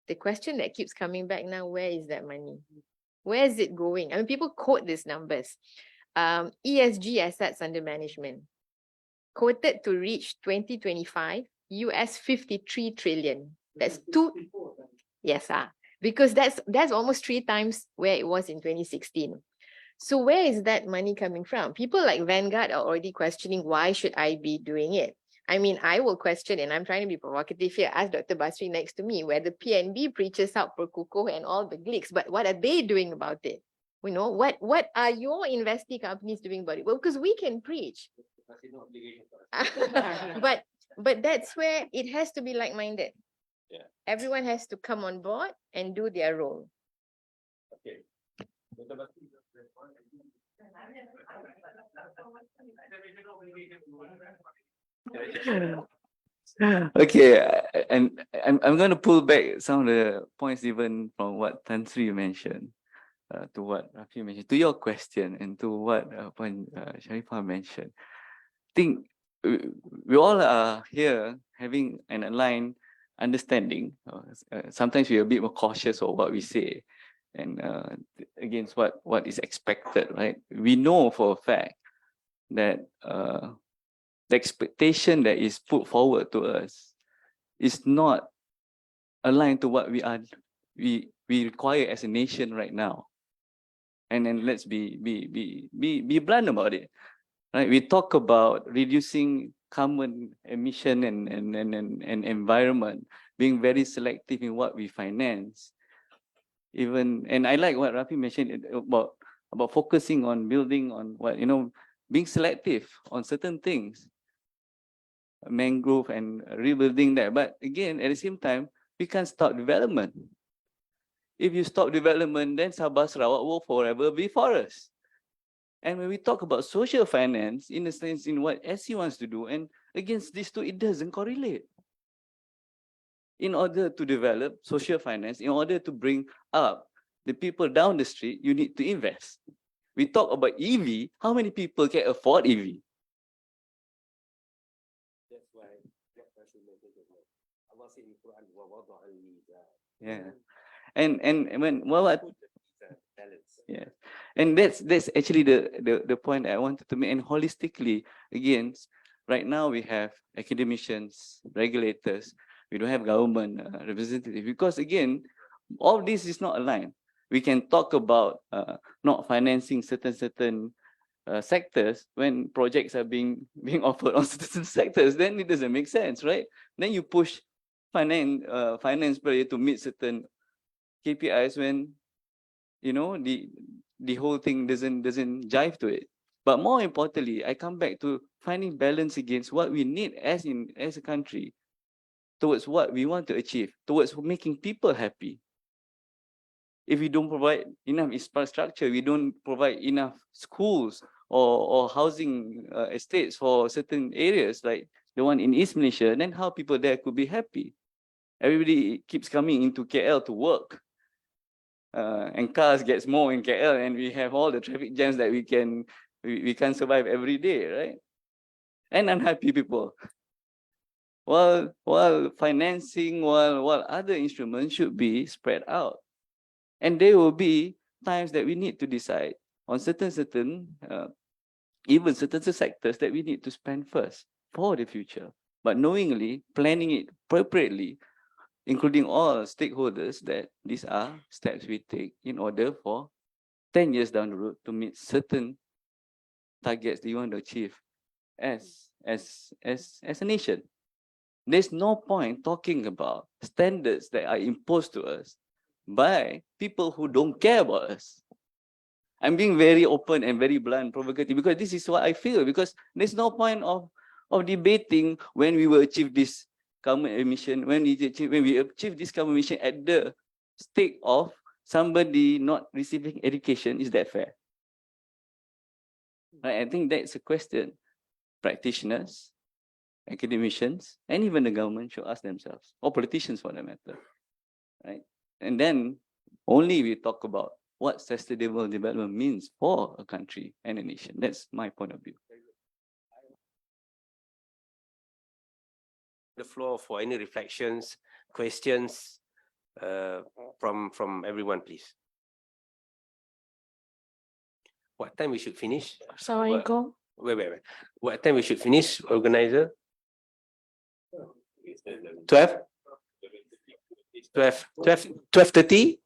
Speaker 5: The question that keeps coming back now, where is that money? Where is it going? I mean, people quote these numbers. ESG assets under management, quoted to reach 2025, US 53 trillion. That's yes, because that's almost 3 times where it was in 2016. So where is that money coming from? People like Vanguard are already questioning, why should I be doing it? I mean, I will question, and I'm trying to be provocative here, ask Dr. Basri next to me, where the PNB preaches out for Kukuh and all the glicks, but what are they doing about it? What are your investee companies doing about it? Well, because we can preach. but that's where it has to be like-minded.
Speaker 1: Yeah.
Speaker 5: Everyone has to come on board and do their role.
Speaker 1: Okay.
Speaker 3: Okay, and I'm going to pull back some of the points even from what Tan Sri mentioned, to what Rafi mentioned, to your question, and to what Sharifah mentioned. I think we all are here having an aligned understanding. Sometimes we're a bit more cautious of what we say and against what is expected, right? We know for a fact that the expectation that is put forward to us is not aligned to what we require as a nation right now. And then let's be blunt about it, right? We talk about reducing carbon emission and environment, being very selective in what we finance. And I like what Rafi mentioned about focusing on building on what, being selective on certain things, mangrove and rebuilding that. But again, at the same time, we can't stop development. If you stop development, then Sabah Sarawak will forever be forest. And when we talk about social finance, in a sense, in what SC wants to do, and against these two, it doesn't correlate. In order to develop social finance, in order to bring up the people down the street, you need to invest. We talk about EV, how many people can afford EV?
Speaker 1: That's why Allah said in Quran,
Speaker 3: Yeah. And when what
Speaker 1: balance.
Speaker 3: yeah, and that's actually the point I wanted to make. And holistically, again, right now we have academicians, regulators, we don't have government representatives, because again, all this is not aligned. We can talk about not financing certain sectors when projects are being offered on certain sectors. Then it doesn't make sense, right? Then you push finance player to meet certain KPIs when the whole thing doesn't jive to it. But more importantly, I come back to finding balance against what we need as a country, towards what we want to achieve, towards making people happy. If we don't provide enough infrastructure, we don't provide enough schools or housing estates for certain areas like the one in East Malaysia, then how people there could be happy? Everybody keeps coming into KL to work. And cars gets more in KL, and we have all the traffic jams that we can't survive every day, right? And unhappy people. While financing, while other instruments should be spread out. And there will be times that we need to decide on certain even certain sectors that we need to spend first for the future. But knowingly, planning it appropriately, including all stakeholders, that these are steps we take in order for 10 years down the road to meet certain targets that you want to achieve as a nation. There's no point talking about standards that are imposed to us by people who don't care about us. I'm being very open and very blunt, provocative, because this is what I feel, because there's no point of debating when we will achieve this carbon emission, when we achieve this carbon emission at the stake of somebody not receiving education. Is that fair? Right? I think that's a question practitioners, academicians, and even the government should ask themselves, or politicians for that matter, right? And then only we talk about what sustainable development means for a country and a nation. That's my point of view.
Speaker 1: The floor for any reflections, questions from everyone, please. What time we should finish?
Speaker 6: Assalamualaikum.
Speaker 1: Wait. What time we should finish, organizer? 12? 12:30?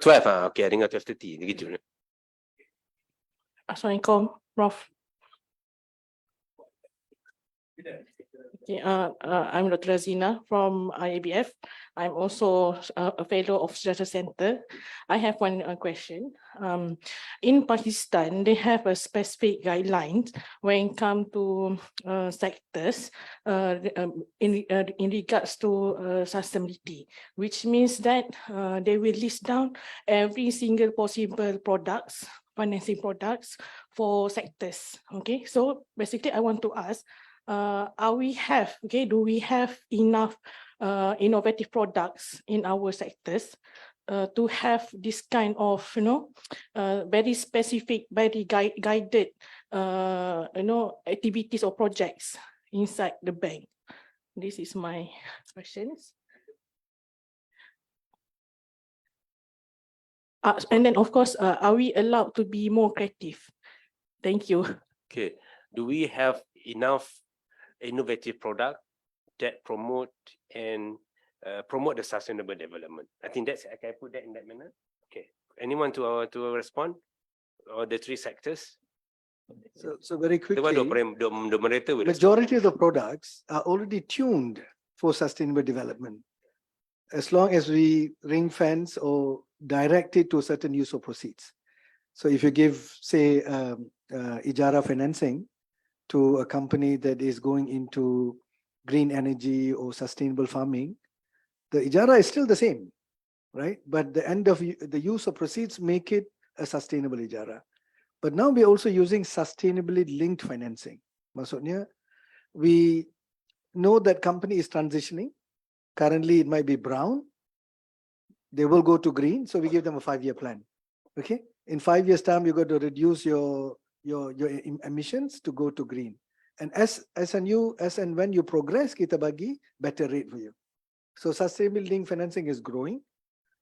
Speaker 1: 12, okay, I dengar 12:30. Gitu.
Speaker 6: Assalamualaikum, Prof. Okay, I'm Dr. Razina from IABF. I'm also a fellow of Strata Center. I have one question. In Pakistan, they have a specific guidelines when it comes to sectors in regards to sustainability, which means that they will list down every single possible products, financing products for sectors. Okay, so basically I want to ask, do we have enough innovative products in our sectors to have this kind of very specific, very guided activities or projects inside the bank? This is my questions. And then of course, are we allowed to be more creative? Thank you.
Speaker 1: Okay, do we have enough innovative product that promote the sustainable development? I think that's, can I put that in that manner? Okay, anyone to respond? Or the three sectors?
Speaker 4: So very
Speaker 1: The one
Speaker 4: quickly,
Speaker 1: the moderator will
Speaker 4: majority of the products are already tuned for sustainable development. As long as we ring fence or direct it to a certain use of proceeds. So if you give, say, Ijara financing to a company that is going into green energy or sustainable farming, the Ijara is still the same, right? But the end of the use of proceeds make it a sustainable Ijara. But now we're also using sustainably linked financing. Maksudnya, we know that company is transitioning. Currently, it might be brown. They will go to green. So we give them a 5-year plan. Okay. In 5 years' time, you're going to reduce your emissions to go to green. And as and when you progress, kita bagi better rate for you. So sustainable linked financing is growing,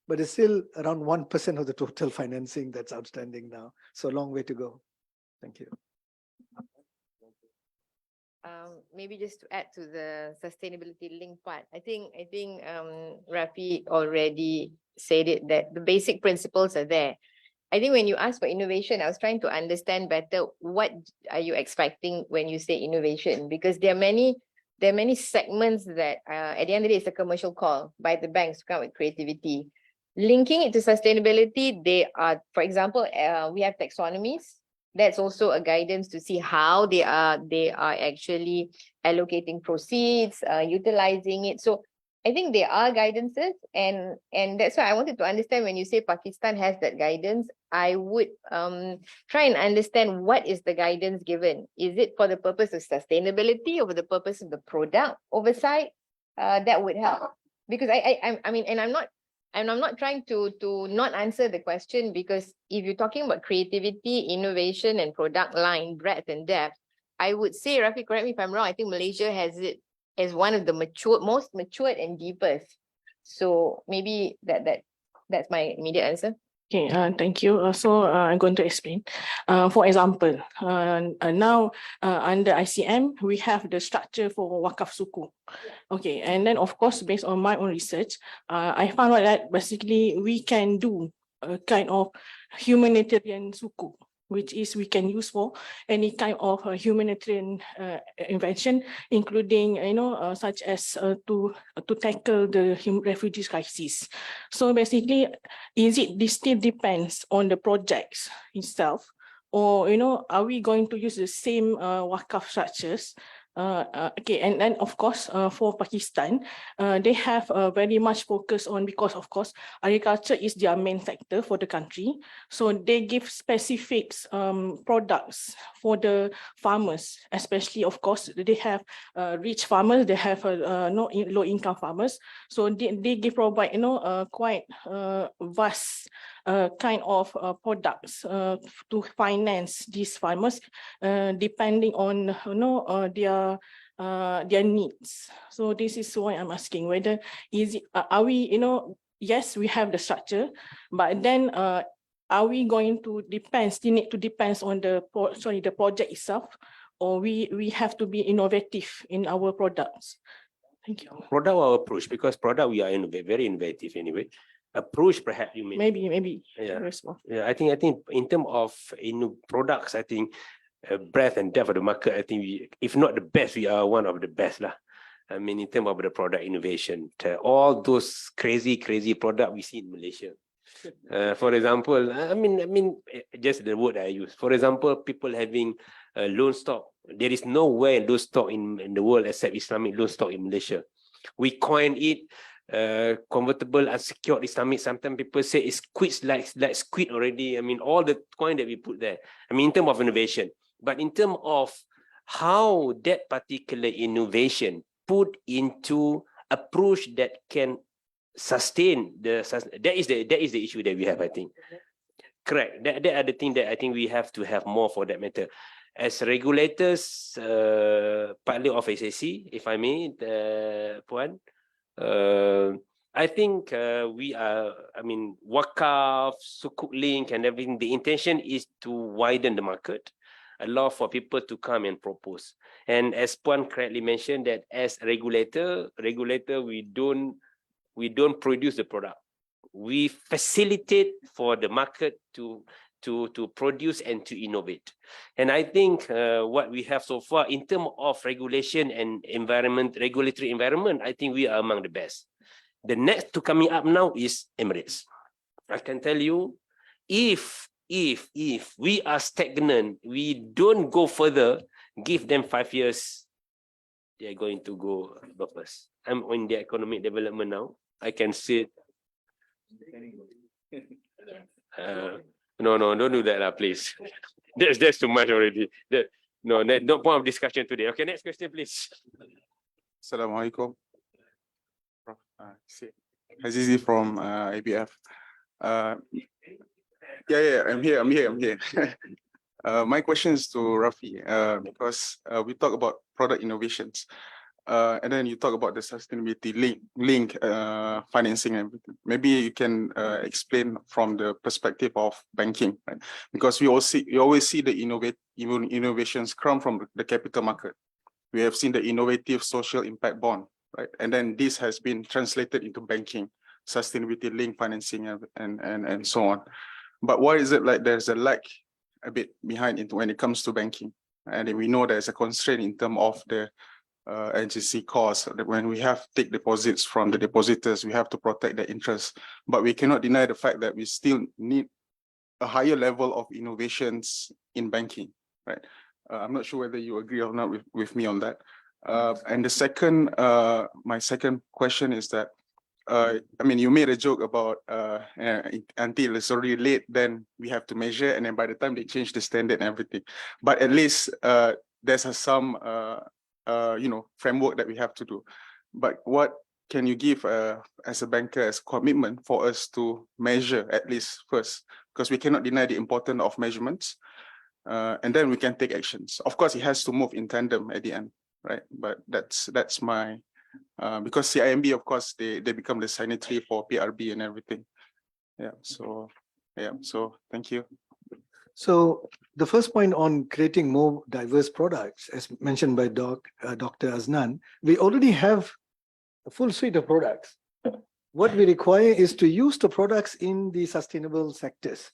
Speaker 4: but it's still around 1% of the total financing that's outstanding now. So a long way to go. Thank you.
Speaker 5: Maybe just to add to the sustainability link part, I think Rafi already said it, that the basic principles are there. I think when you ask for innovation, I was trying to understand better what are you expecting when you say innovation, because there are many segments that at the end of the day, it's a commercial call by the banks to come with creativity. linking it to sustainability, they are, for example, we have taxonomies. That's also a guidance to see how they are actually allocating proceeds, utilizing it. So I think there are guidances, and that's why I wanted to understand when you say Pakistan has that guidance, I would try and understand what is the guidance given. Is it for the purpose of sustainability or for the purpose of the product oversight? That would help, because I mean, and I'm not trying to not answer the question, because if you're talking about creativity, innovation, and product line breadth and depth, I would say, Rafi, correct me if I'm wrong, I think Malaysia has it as one of the most matured and deepest. So maybe that's my immediate answer.
Speaker 6: Okay, thank you. I'm going to explain. For example, now under ICM, we have the structure for Wakaf Suku. Okay, and then of course, based on my own research, I found out that basically we can do a kind of humanitarian suku, which is we can use for any kind of humanitarian invention, including such as to tackle the refugees crisis. So basically, this still depends on the projects itself, or are we going to use the same wakaf structures? Okay, and then of course for Pakistan, they have very much focus on, because of course agriculture is their main sector for the country, so they give specific products for the farmers, especially of course they have rich farmers, they have low income farmers, so they provide quite vast kind of products to finance these farmers, depending on their needs. So this is why I'm asking whether are we yes, we have the structure, but then are we going to still need to depend on the project itself, or we have to be innovative in our products? Thank you.
Speaker 1: Product or approach? Because product we are very innovative anyway. Approach, perhaps you mean.
Speaker 6: Maybe.
Speaker 1: Yeah.
Speaker 6: Very small.
Speaker 1: Yeah, I think in terms of products, I think breadth and depth of the market, I think if not the best, we are one of the best lah. I mean, in terms of the product innovation, all those crazy product we see in Malaysia. For example, I mean, just the word I use. For example, people having loan stock. There is nowhere loan stock in the world except Islamic loan stock in Malaysia. We coin it convertible unsecured Islamic. Sometimes people say it's like squid already. I mean, all the coin that we put there. I mean, in terms of innovation, but in terms of how that particular innovation put into approach that can sustain that is the issue that we have, I think. Correct. That are the thing that I think we have to have more for that matter. As regulators, partly of SAC, if I may, Puan, I think we are, I mean, Wakaf, Sukuk Link and everything, the intention is to widen the market, allow for people to come and propose. And as Puan correctly mentioned, that as a regulator, we don't produce the product. We facilitate for the market to produce and to innovate. And I think what we have so far in terms of regulation and regulatory environment, I think we are among the best. The next to coming up now is Emirates. I can tell you, if we are stagnant, we don't go further, give them 5 years, they are going to go above us. I'm on the economic development now. I can see it. No, don't do that, please. That's too much already. No point of discussion today. Okay, next question, please.
Speaker 7: Assalamualaikum. Azizi from ABF. Yeah, I'm here. My question is to Rafi, because we talk about product innovations, and then you talk about the sustainability link financing and everything. Maybe you can explain from the perspective of banking, right? Because we always see the innovations come from the capital market. We have seen the innovative social impact bond, right? And then this has been translated into banking, sustainability link financing and so on. But why is it like there's a lag a bit behind when it comes to banking? And we know there's a constraint in terms of the NGC costs. That when we have take deposits from the depositors, we have to protect their interests. But we cannot deny the fact that we still need a higher level of innovations in banking, right? I'm not sure whether you agree or not with me on that. And the second, my second question is that, I mean, you made a joke about until it's already late, then we have to measure, and then by the time they change the standard and everything. But at least there's some framework that we have to do. But what can you give as a banker as commitment for us to measure at least first? Because we cannot deny the importance of measurements, and then we can take actions. Of course, it has to move in tandem at the end, right? But that's my because CIMB, of course, they become the signatory for PRB and everything. So thank you.
Speaker 4: So the first point on creating more diverse products, as mentioned by Dr. Aznan, we already have a full suite of products. What we require is to use the products in the sustainable sectors.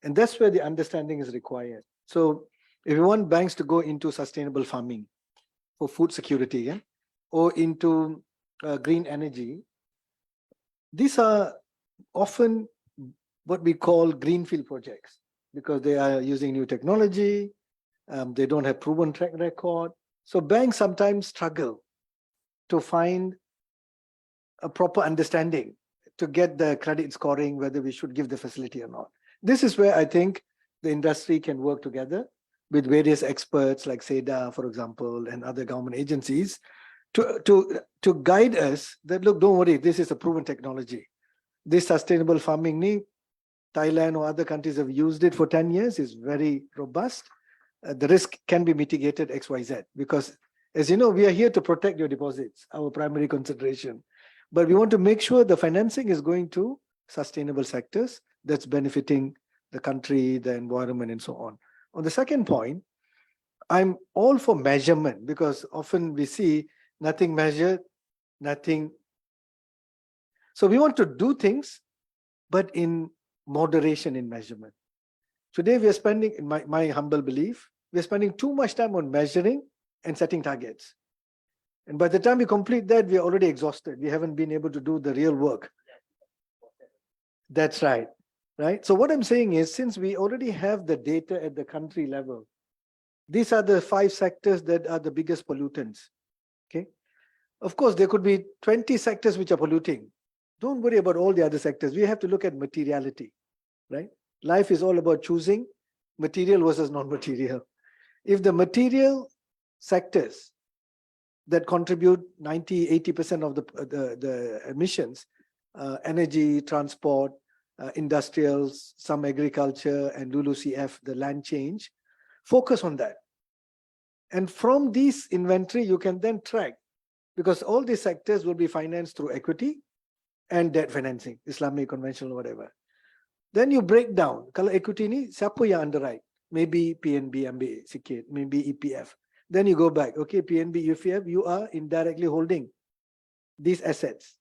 Speaker 4: And that's where the understanding is required. So if you want banks to go into sustainable farming for food security, or into green energy, these are often what we call greenfield projects, because they are using new technology, they don't have proven track record. So banks sometimes struggle to find a proper understanding to get the credit scoring, whether we should give the facility or not. This is where I think the industry can work together with various experts like SEDA, for example, and other government agencies to guide us that, look, don't worry, this is a proven technology. This sustainable farming need, Thailand or other countries have used it for 10 years, is very robust. The risk can be mitigated XYZ, because as you know, we are here to protect your deposits, our primary consideration. But we want to make sure the financing is going to sustainable sectors that's benefiting the country, the environment, and so on. On the second point, I'm all for measurement, because often we see nothing measured, nothing. So we want to do things, but in moderation in measurement. Today we are spending, in my humble belief, we're spending too much time on measuring and setting targets. And by the time we complete that, we are already exhausted. We haven't been able to do the real work. That's right. Right. So what I'm saying is, since we already have the data at the country level, these are the 5 sectors that are the biggest pollutants. Okay. Of course, there could be 20 sectors which are polluting. Don't worry about all the other sectors. We have to look at materiality, right? Life is all about choosing material versus non-material. If the material sectors that contribute 90–80% of the emissions, energy, transport, industrials, some agriculture, and LULUCF, the land change, focus on that. And from this inventory, you can then track, because all these sectors will be financed through equity and debt financing, Islamic, conventional, whatever. Then you break down, kalau equity ni, siapa yang underwrite? Maybe PNB ambil sikit, maybe EPF. Then you go back, okay, PNB, EPF, you are indirectly holding these assets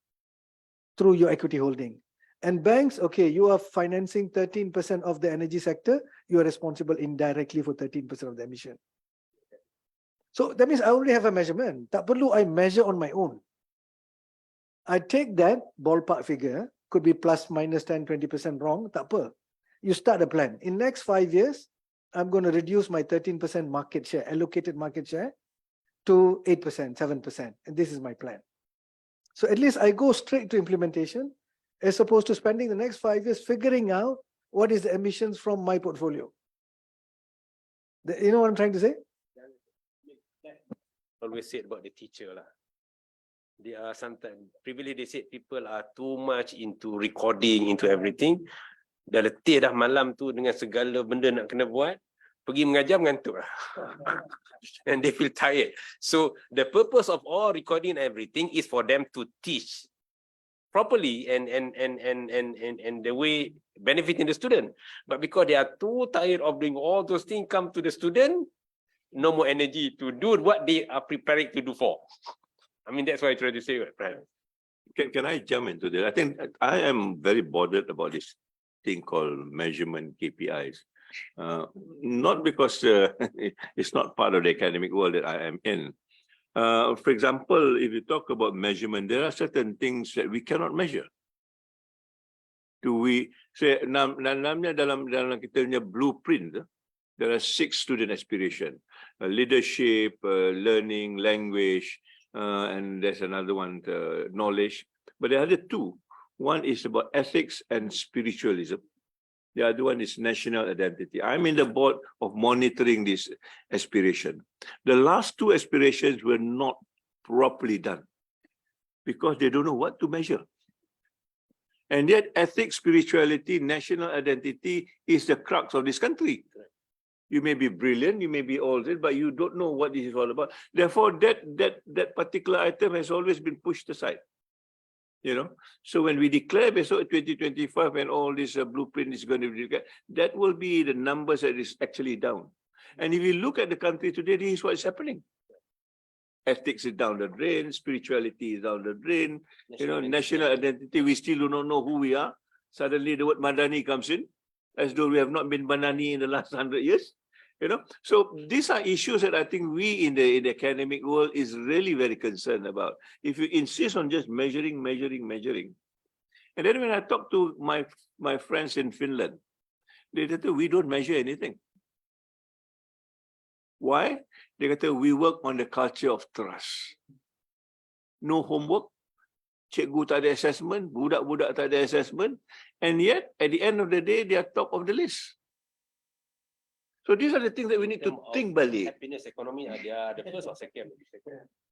Speaker 4: through your equity holding. And banks, okay, you are financing 13% of the energy sector, you are responsible indirectly for 13% of the emission. So that means I already have a measurement. Tak perlu I measure on my own. I take that ballpark figure, could be plus minus 10–20% wrong, tak apa. You start a plan. In next 5 years, I'm going to reduce my 13% market share, allocated market share, to 8%, 7%. And this is my plan. So at least I go straight to implementation, as opposed to spending the next 5 years figuring out what is the emissions from my portfolio. You know what I'm trying to say?
Speaker 1: Always said about the teacher lah. They are sometimes previously they said people are too much into recording, into everything. Dah letih dah malam tu dengan segala benda nak kena buat, pergi mengajar mengantuk lah. And they feel tired. So the purpose of all recording and everything is for them to teach properly and the way benefiting the student. But because they are too tired of doing all those things, come to the student, no more energy to do what they are preparing to do for. I mean, that's what I try to say, right?
Speaker 2: Can I jump into that? I think I am very bothered about this thing called measurement KPIs. Not because it's not part of the academic world that I am in, For example, if you talk about measurement, there are certain things that we cannot measure. Do we say namanya dalam kita punya blueprint? There are 6 student aspiration: leadership, learning, language, and there's another one, knowledge. But the other 2, one is about ethics and spiritualism. The other one is national identity. I'm in the board of monitoring this aspiration. The last 2 aspirations were not properly done because they don't know what to measure. And yet ethics, spirituality, national identity is the crux of this country. You may be brilliant, you may be all this, but you don't know what this is all about. Therefore, that particular item has always been pushed aside. You know, so when we declare besok 2025 and all this blueprint is going to be declared, that will be the numbers that is actually down. And if you look at the country today, this is what is happening. Ethics is down the drain, spirituality is down the drain, national identity, we still do not know who we are. Suddenly the word Madani comes in, as though we have not been Madani in the last 100 years. So these are issues that I think we in the academic world is really very concerned about. If you insist on just measuring, and then when I talk to my friends in Finland, they say we don't measure anything. Why? They say we work on the culture of trust. No homework, cikgu tak ada assessment, budak-budak tak ada assessment, and yet at the end of the day they are top of the list. So these are the things that we need to think balik.
Speaker 1: Happiness economy, they are the first or second.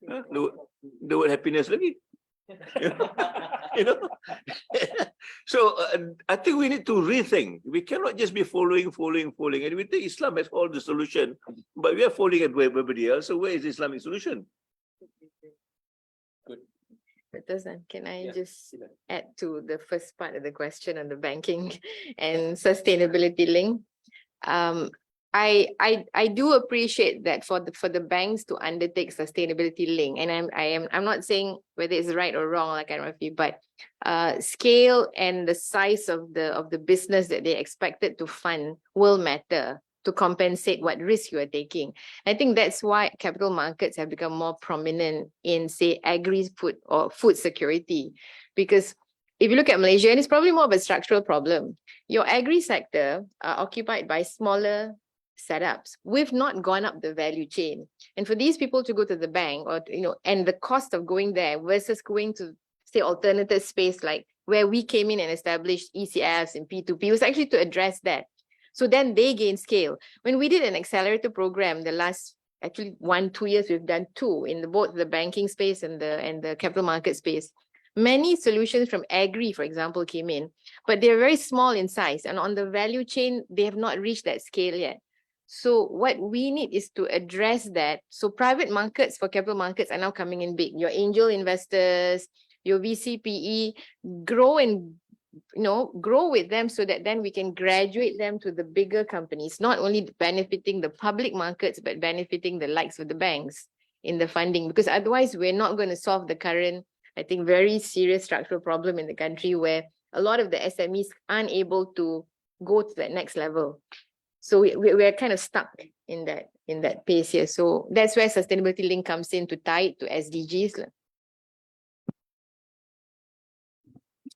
Speaker 2: The word happiness lagi. So I think we need to rethink. We cannot just be following. And we think Islam has all the solution, but we are following everybody else. So where is the Islamic solution?
Speaker 5: Good. Can I just add to the first part of the question on the banking and sustainability link? I do appreciate that for the banks to undertake sustainability link, and I'm not saying whether it's right or wrong, like I don't know, but scale and the size of the business that they expected to fund will matter to compensate what risk you are taking. I think that's why capital markets have become more prominent in, say, agri-food or food security, because if you look at Malaysia, and it's probably more of a structural problem, your agri sector are occupied by smaller setups. We've not gone up the value chain, and for these people to go to the bank, or and the cost of going there versus going to, say, alternative space like where we came in and established ECFs and P2P was actually to address that. So then they gain scale. When we did an accelerator program, the last actually 1-2 years, we've done 2 in both the banking space and the capital market space. Many solutions from agri, for example, came in, but they're very small in size, and on the value chain, they have not reached that scale yet. So what we need is to address that. So private markets for capital markets are now coming in big. Your angel investors, your VCPE, grow with them so that then we can graduate them to the bigger companies, not only benefiting the public markets, but benefiting the likes of the banks in the funding, because otherwise we're not going to solve the current, I think, very serious structural problem in the country where a lot of the SMEs aren't able to go to that next level. So we're kind of stuck in that pace here. So that's where sustainability link comes in to tie it to SDGs.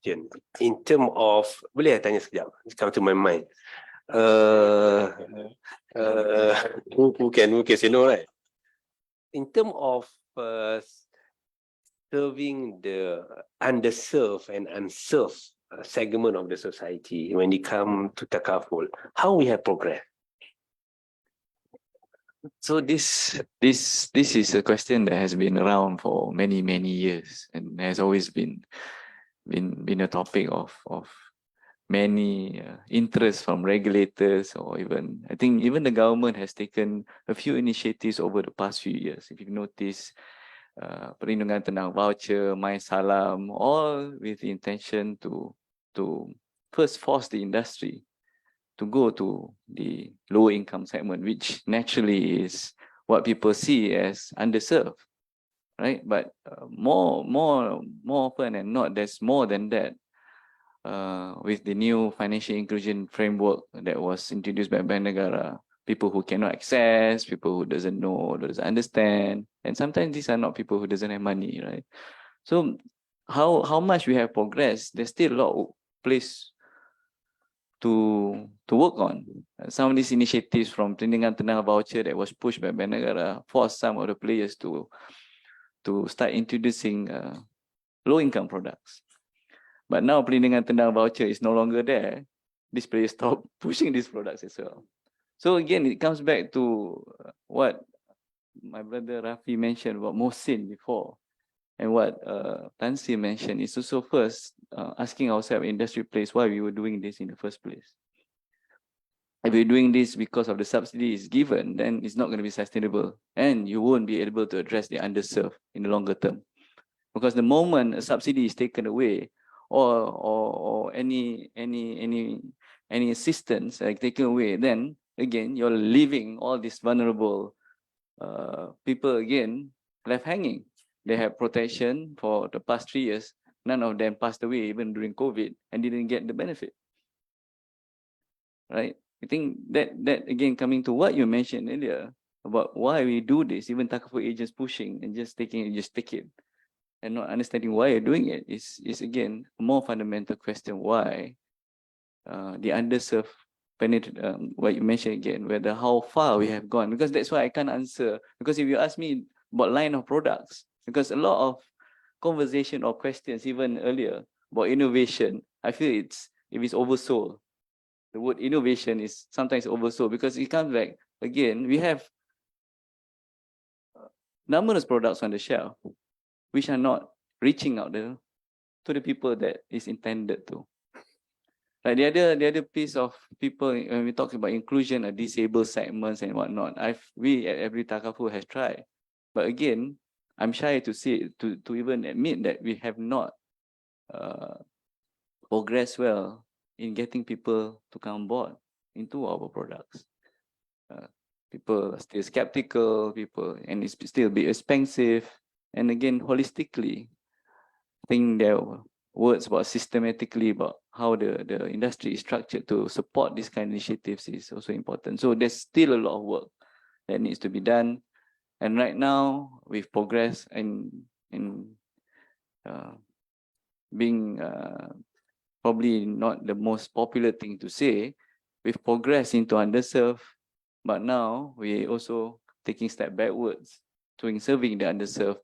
Speaker 1: In terms of, boleh tanya sekejap? It's come to my mind. Who can say no, right? In terms of serving the underserved and unserved segment of the society when it comes to takaful, how we have progressed?
Speaker 3: So this is a question that has been around for many years and has always been a topic of many interests from regulators, or even I think even the government has taken a few initiatives over the past few years. If you notice, perlindungan tentang voucher, My Salam, all with the intention to first force the industry to go to the lower income segment, which naturally is what people see as underserved, right? But more often than not, there's more than that. With the new financial inclusion framework that was introduced by Bank Negara, people who cannot access, people who doesn't know, doesn't understand, and sometimes these are not people who doesn't have money, right? So how much we have progressed, there's still a lot of place to work on. Some of these initiatives from Perlindungan Tenaga voucher that was pushed by Bank Negara forced some of the players to start introducing low income products. But now Perlindungan Tenaga voucher is no longer there. These players stop pushing these products as well. So again, it comes back to what my brother Rafi mentioned about Mohsin before, and what Tan Sri mentioned is also first asking ourselves, industry players, why we were doing this in the first place. If you're doing this because of the subsidy is given, then it's not going to be sustainable, and you won't be able to address the underserved in the longer term. Because the moment a subsidy is taken away, or any assistance taken away, then again you're leaving all these vulnerable people again left hanging. They have protection for the past 3 years. None of them passed away even during COVID and didn't get the benefit. Right? I think that again, coming to what you mentioned earlier about why we do this, even Takaful agents pushing and just take it and not understanding why you're doing it is again a more fundamental question. Why the underserved what you mentioned again, whether how far we have gone, because that's why I can't answer. Because if you ask me about line of products, because a lot of conversation or questions even earlier about innovation, I feel if it's oversold. The word innovation is sometimes oversold because it comes back again. We have numerous products on the shelf which are not reaching out there to the people that is intended to. Like the other piece of people when we talk about inclusion of disabled segments and whatnot, we at every Takaful has tried, but again, I'm shy to say to even admit that we have not progressed well in getting people to come on board into our products. People are still skeptical, and it's still be expensive. And again, holistically, I think there were words about systematically about how the industry is structured to support these kind of initiatives is also important. So there's still a lot of work that needs to be done. And right now, we've progressed in being probably not the most popular thing to say. We've progressed into underserved, but now we also taking step backwards to serving the underserved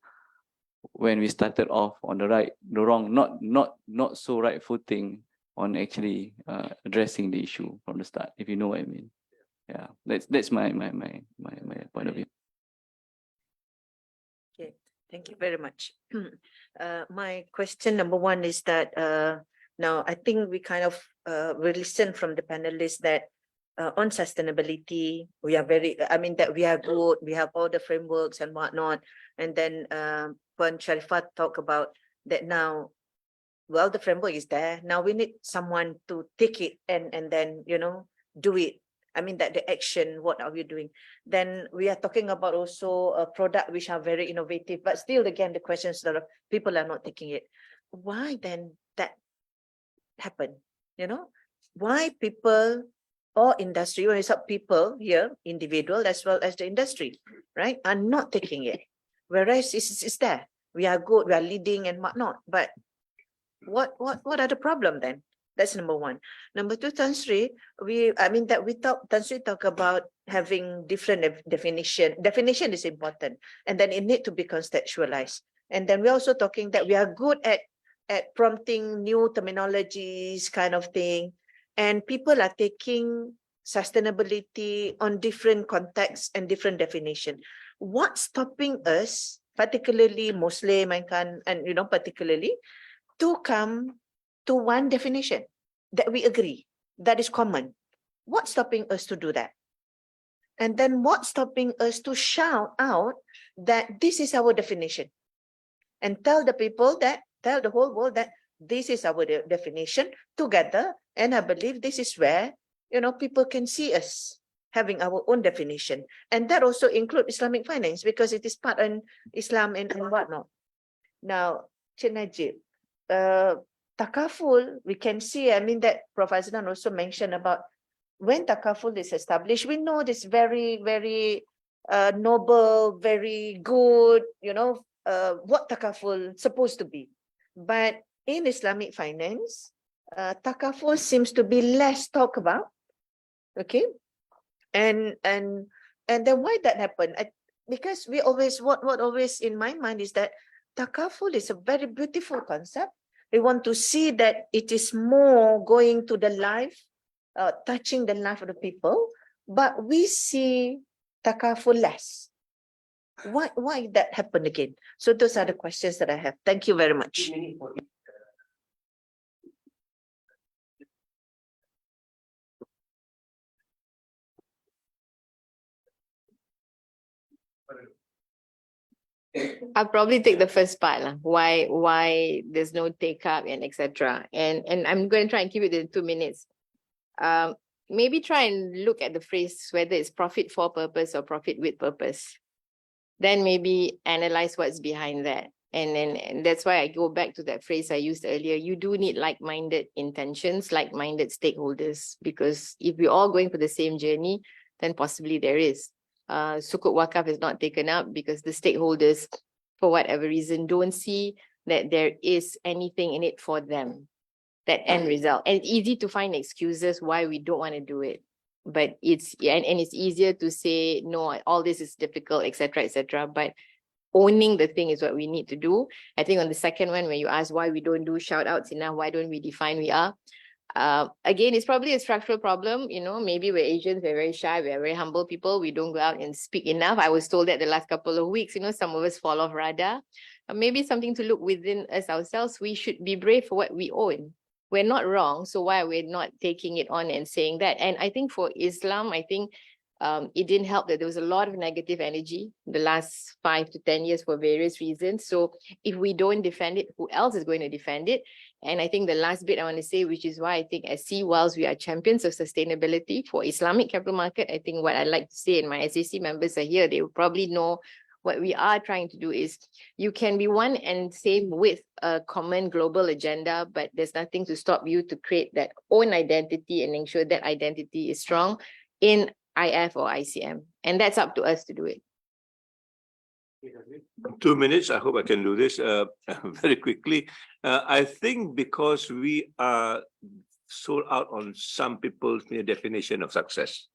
Speaker 3: when we started off on the wrong, not so right footing on actually addressing the issue from the start, if you know what I mean. Yeah, that's my point of view.
Speaker 8: Okay, thank you very much. My question number one is that now I think we kind of we listened from the panelists that on sustainability, we are that we are good, we have all the frameworks and whatnot. And then when Sharifat talked about that now, well, the framework is there. Now we need someone to take it and then, do it. I mean, that the action, what are we doing? Then we are talking about also a product which are very innovative, but still, again, the questions that people are not taking it. Why then that happen? Why people or industry, when it's up people here, individual as well as the industry, right, are not taking it. Whereas it's there. We are good, we are leading and whatnot. But what are the problem then? That's number one. Number two, Tan Sri, Tan Sri talk about having different definition. Definition is important, and then it need to be contextualized. And then we're also talking that we are good at prompting new terminologies, kind of thing. And people are taking sustainability on different contexts and different definition. What's stopping us, particularly Muslim and particularly, to come to one definition that we agree, that is common? What's stopping us to do that? And then what's stopping us to shout out that this is our definition and tell the whole world that this is our definition together? And I believe this is where, people can see us having our own definition. And that also includes Islamic finance because it is part in Islam and whatnot. Now, Cik Najib, Takaful, we can see, that Prof. Azlan also mentioned about when takaful is established, we know this very, very noble, very good, what takaful supposed to be. But in Islamic finance, takaful seems to be less talked about. Okay. And then why that happened? Because we always, what always in my mind is that takaful is a very beautiful concept. We want to see that it is more going to the life, touching the life of the people, but we see takaful less. Why that happened again? So those are the questions that I have. Thank you very much.
Speaker 5: I'll probably take the first part, why there's no take up and etc. And I'm going to try and keep it in 2 minutes. Maybe try and look at the phrase whether it's profit for purpose or profit with purpose. Then maybe analyze what's behind that. And that's why I go back to that phrase I used earlier. You do need like-minded intentions, like-minded stakeholders, because if we're all going for the same journey, then possibly there is. Sukuk Wakaf is not taken up because the stakeholders, for whatever reason, don't see that there is anything in it for them, that end result. And it's easy to find excuses why we don't want to do it. But it's easier to say, no, all this is difficult, etc., etc. But owning the thing is what we need to do. I think on the second one, when you ask why we don't do shout outs enough, why don't we define we are? Again, it's probably a structural problem. Maybe we're Asians, we're very shy, we're very humble people. We don't go out and speak enough. I was told that the last couple of weeks, some of us fall off radar. Maybe something to look within us ourselves. We should be brave for what we own. We're not wrong. So why are we not taking it on and saying that? And I think for Islam, it didn't help that there was a lot of negative energy the last 5 to 10 years for various reasons. So if we don't defend it, who else is going to defend it? And I think the last bit I want to say, which is why I think as whilst we are champions of sustainability for Islamic capital market, I think what I'd like to say, and my SAC members are here, they will probably know what we are trying to do is you can be one and same with a common global agenda, but there's nothing to stop you to create that own identity and ensure that identity is strong in IF or ICM. And that's up to us to do it.
Speaker 2: 2 minutes. I hope I can do this very quickly. I think because we are sold out on some people's definition of success.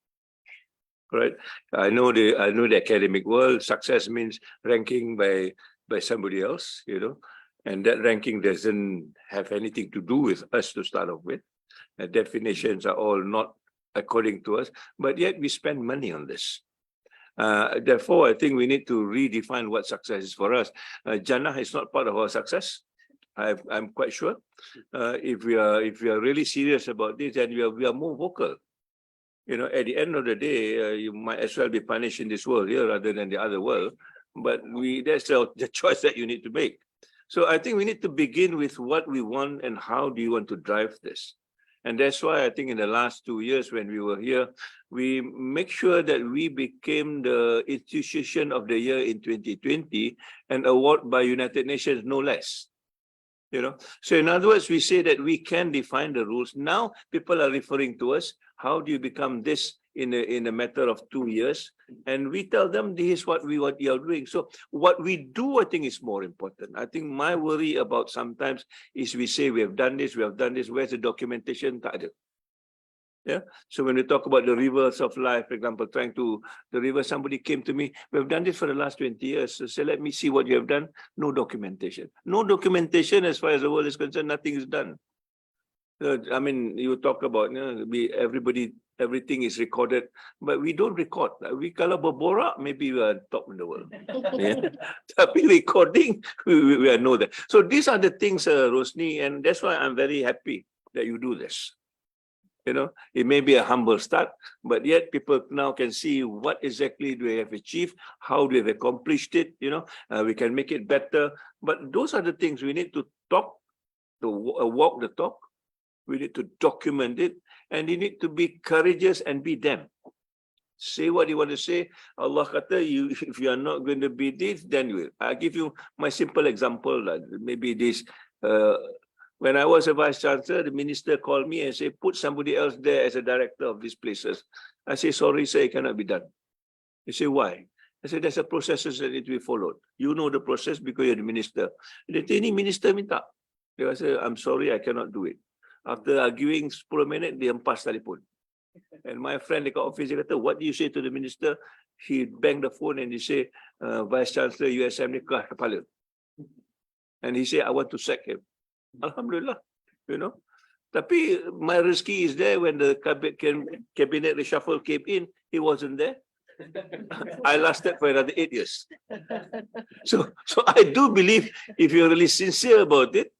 Speaker 2: Right? I know the academic world, success means ranking by somebody else, and that ranking doesn't have anything to do with us to start off with. The definitions are all not according to us, but yet we spend money on this. Therefore, I think we need to redefine what success is for us. Jannah is not part of our success. I'm quite sure. If we are really serious about this, then we are more vocal. At the end of the day, you might as well be punished in this world here rather than the other world. But that's the choice that you need to make. So I think we need to begin with what we want and how do you want to drive this. And that's why I think in the last 2 years when we were here, we make sure that we became the institution of the year in 2020 and award by United Nations, no less. So in other words, we say that we can define the rules. Now people are referring to us. How do you become this in a matter of 2 years? And we tell them this is what you are doing. So what we do, I think, is more important. I think my worry about sometimes is we say we have done this. Where's the documentation? Yeah. So when we talk about the rivers of life, for example, the river, somebody came to me, we have done this for the last 20 years. So say, let me see what you have done. No documentation. No documentation as far as the world is concerned, nothing is done. I mean, you talk about everything is recorded, but we don't record. We kalau berborak, maybe we are top in the world. Tapi recording, we know that. So these are the things, Rosni, and that's why I'm very happy that you do this. It may be a humble start, but yet people now can see what exactly do we have achieved, how do we have accomplished it, we can make it better. But those are the things we need to talk, to walk the talk. We need to document it, and you need to be courageous and be them. Say what you want to say. Allah kata, if you are not going to be this, then you will. I'll give you my simple example. Maybe this When I was a vice chancellor, the minister called me and said, put somebody else there as a director of these places. I say, sorry, sir, it cannot be done. He said, why? I said, there's a processes that need to be followed. You know the process because you're the minister. Dia kata, ini minister minta. Dia kata, I'm sorry, I cannot do it. After arguing 10 minit, dia empas telefon. And my friend dekat office, dia kata, what do you say to the minister? He banged the phone and he said, Vice Chancellor USM ni kelas kepala. And he said, I want to sack him. Alhamdulillah, you know. Tapi my rezeki is there when the cabinet reshuffle came in, he wasn't there. I lasted for another 8 years. So I do believe if you're really sincere about it,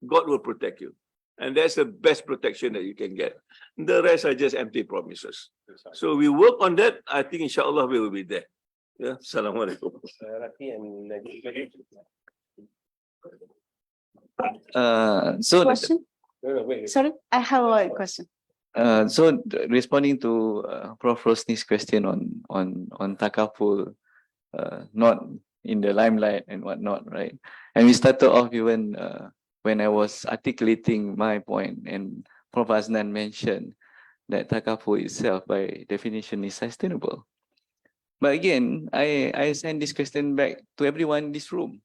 Speaker 2: God will protect you. And that's the best protection that you can get. The rest are just empty promises. So we work on that. I think inshallah we will be there. Yeah. Assalamualaikum.
Speaker 3: So
Speaker 9: Question? Sorry, I have a question.
Speaker 3: Responding to Prof. Rosni's question on takaful, not in the limelight and whatnot, right? And we started off even when I was articulating my point, and Prof. Aznan mentioned that takaful itself, by definition, is sustainable. But again, I send this question back to everyone in this room.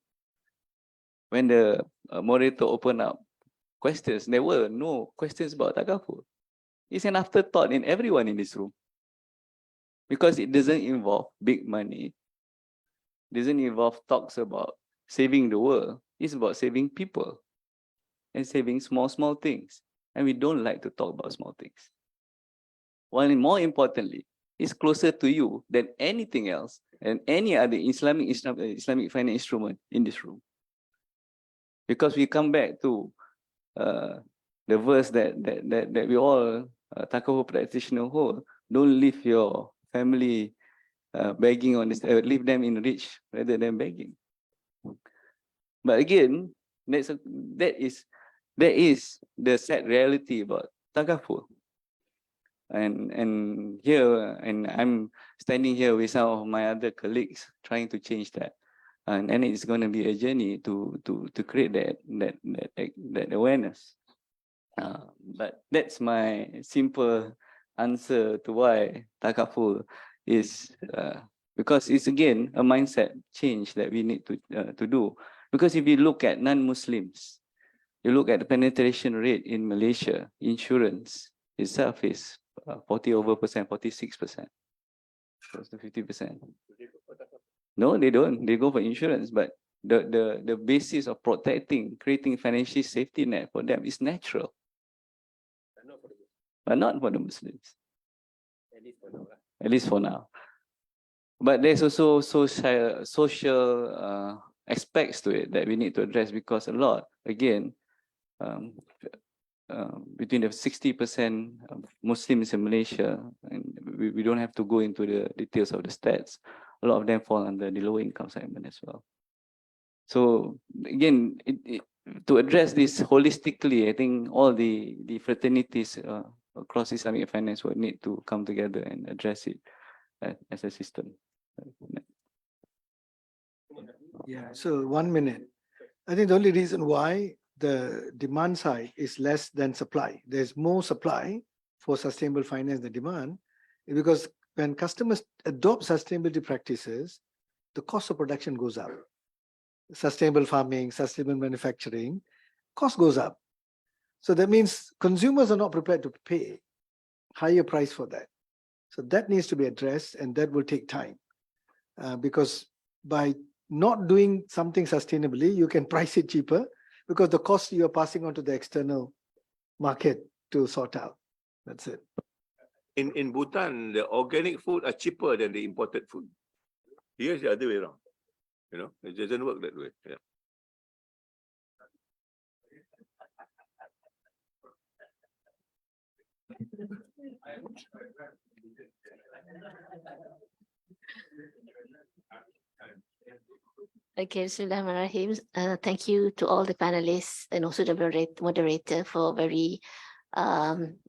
Speaker 3: When the moderator opened up questions, there were no questions about takaful. It's an afterthought in everyone in this room, because it doesn't involve big money. It doesn't involve talks about saving the world. It's about saving people and saving small things. And we don't like to talk about small things. While more importantly, it's closer to you than anything else and any other Islamic finance instrument in this room. Because we come back to the verse that we all takaful practitioner hold: don't leave your family begging on this, leave them in rich rather than begging. But again, that is the sad reality about takaful. And here, and I'm standing here with some of my other colleagues trying to change that. And it's going to be a journey to create that awareness. But that's my simple answer to why takaful is, because it's again a mindset change that we need to do. Because if you look at non-Muslims, you look at the penetration rate in Malaysia, insurance itself is 46%, close to 50%. No, they don't. They go for insurance, but the basis of protecting, creating financial safety net for them is natural, but not for the Muslims. At least for now. But there's also social aspects to it that we need to address, because a lot, again, between the 60% of Muslims in Malaysia, and we don't have to go into the details of the stats, a lot of them fall under the low income segment as well. So again, to address this holistically, I think all the fraternities across Islamic finance will need to come together and address it as a system.
Speaker 4: Yeah, so 1 minute. I think the only reason why the demand side is less than supply, there's more supply for sustainable finance than demand, is because when customers adopt sustainability practices, the cost of production goes up. Sustainable farming, sustainable manufacturing, cost goes up. So that means consumers are not prepared to pay higher price for that. So that needs to be addressed, and that will take time. Because by not doing something sustainably, you can price it cheaper, because the cost you are passing on to the external market to sort out. That's it.
Speaker 2: In Bhutan, the organic food are cheaper than the imported food. Here's the other way around. You know, it doesn't work that way. Yeah.
Speaker 9: Okay, Bismillahirrahmanirrahim. Thank you to all the panelists and also the moderator for very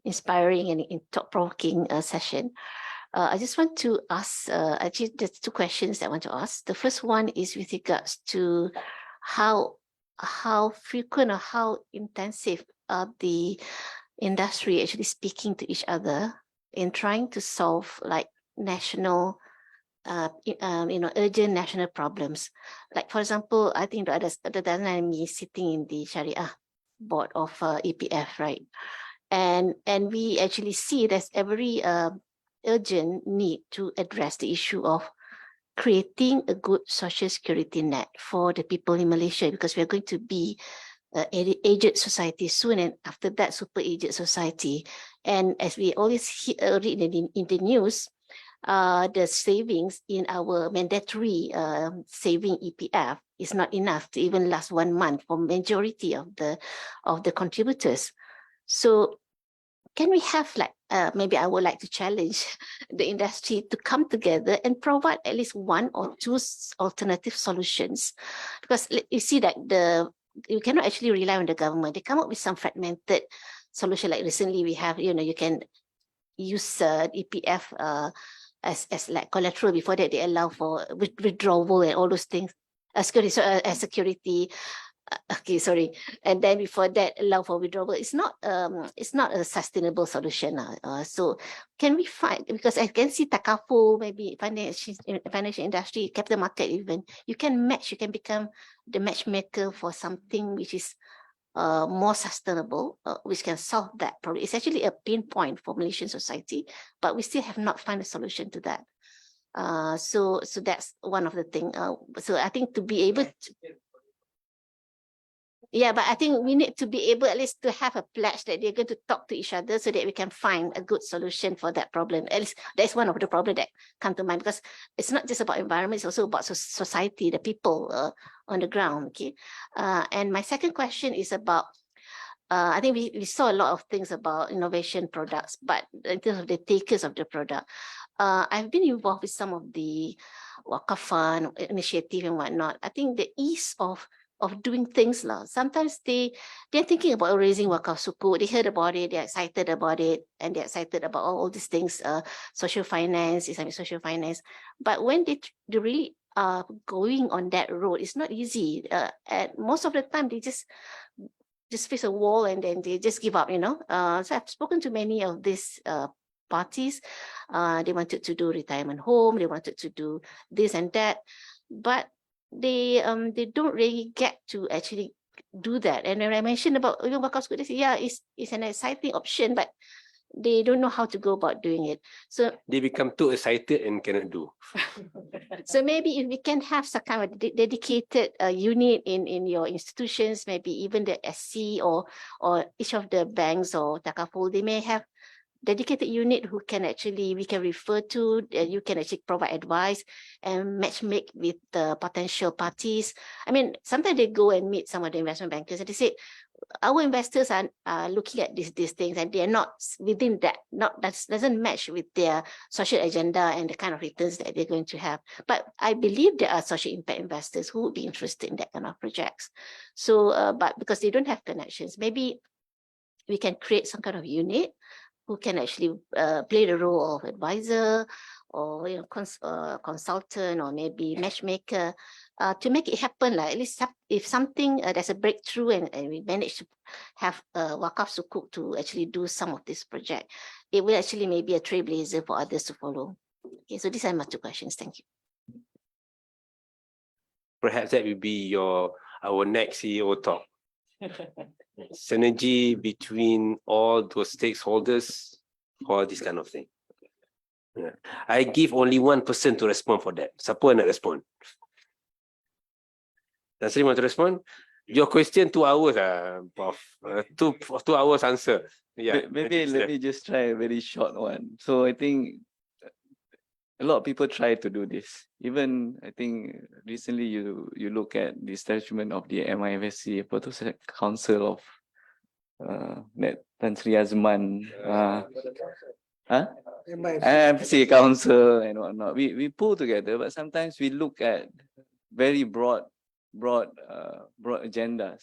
Speaker 9: inspiring and thought-provoking session. I just want to ask, actually there's two questions I want to ask. The first one is with regards to how how frequent or how intensive the industry actually speaking to each other in trying to solve like national urgent national problems. Like for example, I think the Dana sitting in the Sharia board of EPF, right? And we actually see there's a very urgent need to address the issue of creating a good social security net for the people in Malaysia, because we are going to be aged society soon, and after that super aged society. And as we always read in the news, the savings in our mandatory saving EPF is not enough to even last 1 month for majority of the contributors. So can we have like, maybe I would like to challenge the industry to come together and provide at least 1 or 2 alternative solutions, because you see that you cannot actually rely on the government. They come up with some fragmented solution. Like recently we have, you can use EPF as like collateral. Before that, they allow for withdrawal and all those things. Security. Okay, sorry. And then before that, allow for withdrawal. It's not a sustainable solution. So can we find, because I can see takaful, maybe financial industry, capital market even, you can become the matchmaker for something which is more sustainable, which can solve that problem. It's actually a pain point for Malaysian society, but we still have not found a solution to that. So that's one of the things. So I think to be able to, yeah, but I think we need to be able at least to have a pledge that they're going to talk to each other so that we can find a good solution for that problem. At least that's one of the problems that come to mind, because it's not just about environment, it's also about society, the people on the ground. Okay. And my second question is about, I think we saw a lot of things about innovation products, but in terms of the takers of the product, I've been involved with some of the Wakaf Fund initiative and whatnot. I think the ease of doing things sometimes they're thinking about raising wakaf sukuk. They heard about it, they're excited about it, and they're excited about all these things, social finance, Islamic social finance. But when they really are going on that road, it's not easy. And most of the time they just face a wall and then they just give up, So I've spoken to many of these parties. They wanted to do retirement home, they wanted to do this and that, but they don't really get to actually do that. And when I mentioned about wakaf sukuk, they say, yeah, it's an exciting option, but they don't know how to go about doing it. So
Speaker 1: They become too excited and cannot do.
Speaker 9: so maybe if we can have some kind of dedicated unit in your institutions, maybe even the SC or each of the banks or takaful, they may have dedicated unit who can actually, we can refer to, you can actually provide advice and matchmake with the potential parties. I mean, sometimes they go and meet some of the investment bankers and they say, our investors are looking at these things and they are not within that, doesn't match with their social agenda and the kind of returns that they're going to have. But I believe there are social impact investors who would be interested in that kind of projects. So, but because they don't have connections, maybe we can create some kind of unit who can actually play the role of advisor or consultant or maybe matchmaker to make it happen. Like at least if something there's a breakthrough and we manage to have wakaf sukuk to actually do some of this project, it will actually maybe a trailblazer for others to follow. Okay, so these are my 2 questions. Thank you.
Speaker 1: Perhaps that will be our next CEO talk. Synergy between all those stakeholders for this kind of thing. Yeah. I give only 1 person to respond for that. Siapa nak respond? Nasri want to respond? Your question 2 hours, Prof. 2 hours answer. Yeah.
Speaker 3: Maybe let me just try a very short one. So I think a lot of people try to do this. Even I think recently you look at the establishment of the MIFSC, Council of Tan Sri Azman, MIFSC Council and whatnot. We pull together, but sometimes we look at very broad agendas,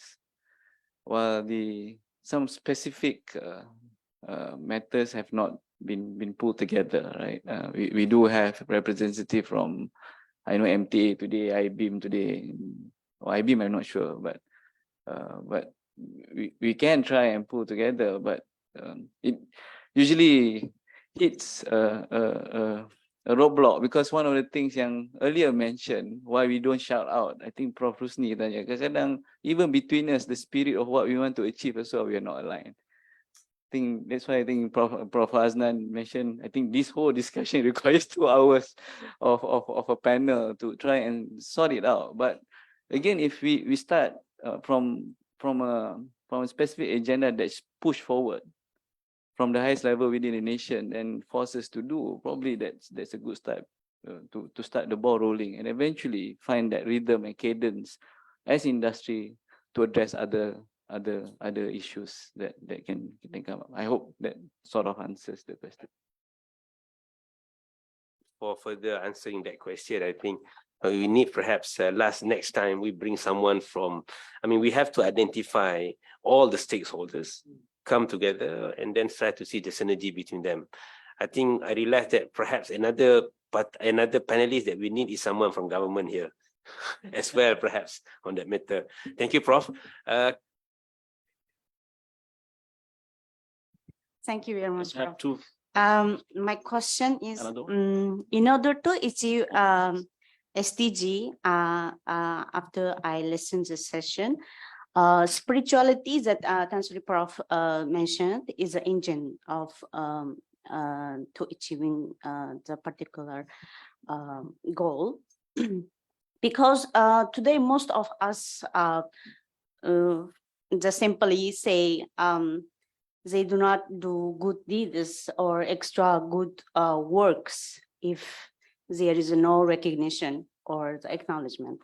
Speaker 3: while some specific matters have not been pulled together, right? We do have representative from, I know MTA today, IBIM today, or IBIM I'm not sure, but but we can try and pull together, but it usually hits a roadblock, because one of the things yang earlier mentioned why we don't shout out, I think Prof Rusni tanya, kadang-kadang even between us, the spirit of what we want to achieve as well, we are not aligned. I think that's why I think Prof Aznan mentioned, I think this whole discussion requires 2 hours of a panel to try and sort it out. But again, if we start from a specific agenda that's pushed forward from the highest level within the nation and force us to do, probably that's a good start to start the ball rolling, and eventually find that rhythm and cadence as industry to address other issues that can come up. I hope that sort of answers the question.
Speaker 1: For further answering that question, I think we need perhaps next time we bring someone from, I mean, we have to identify all the stakeholders, come together and then try to see the synergy between them. I think I realized that perhaps another panelist that we need is someone from government here as well, perhaps on that matter. Thank you, Prof.
Speaker 10: Thank you very much,
Speaker 1: I have
Speaker 10: Prof.
Speaker 1: two.
Speaker 10: My question is,
Speaker 1: Another
Speaker 10: in order to achieve SDG, after I listened to the session, spirituality that Tan Sri Prof mentioned is the engine of to achieving the particular goal. Because today most of us just simply say they do not do good deeds or extra good works if there is no recognition or the acknowledgement.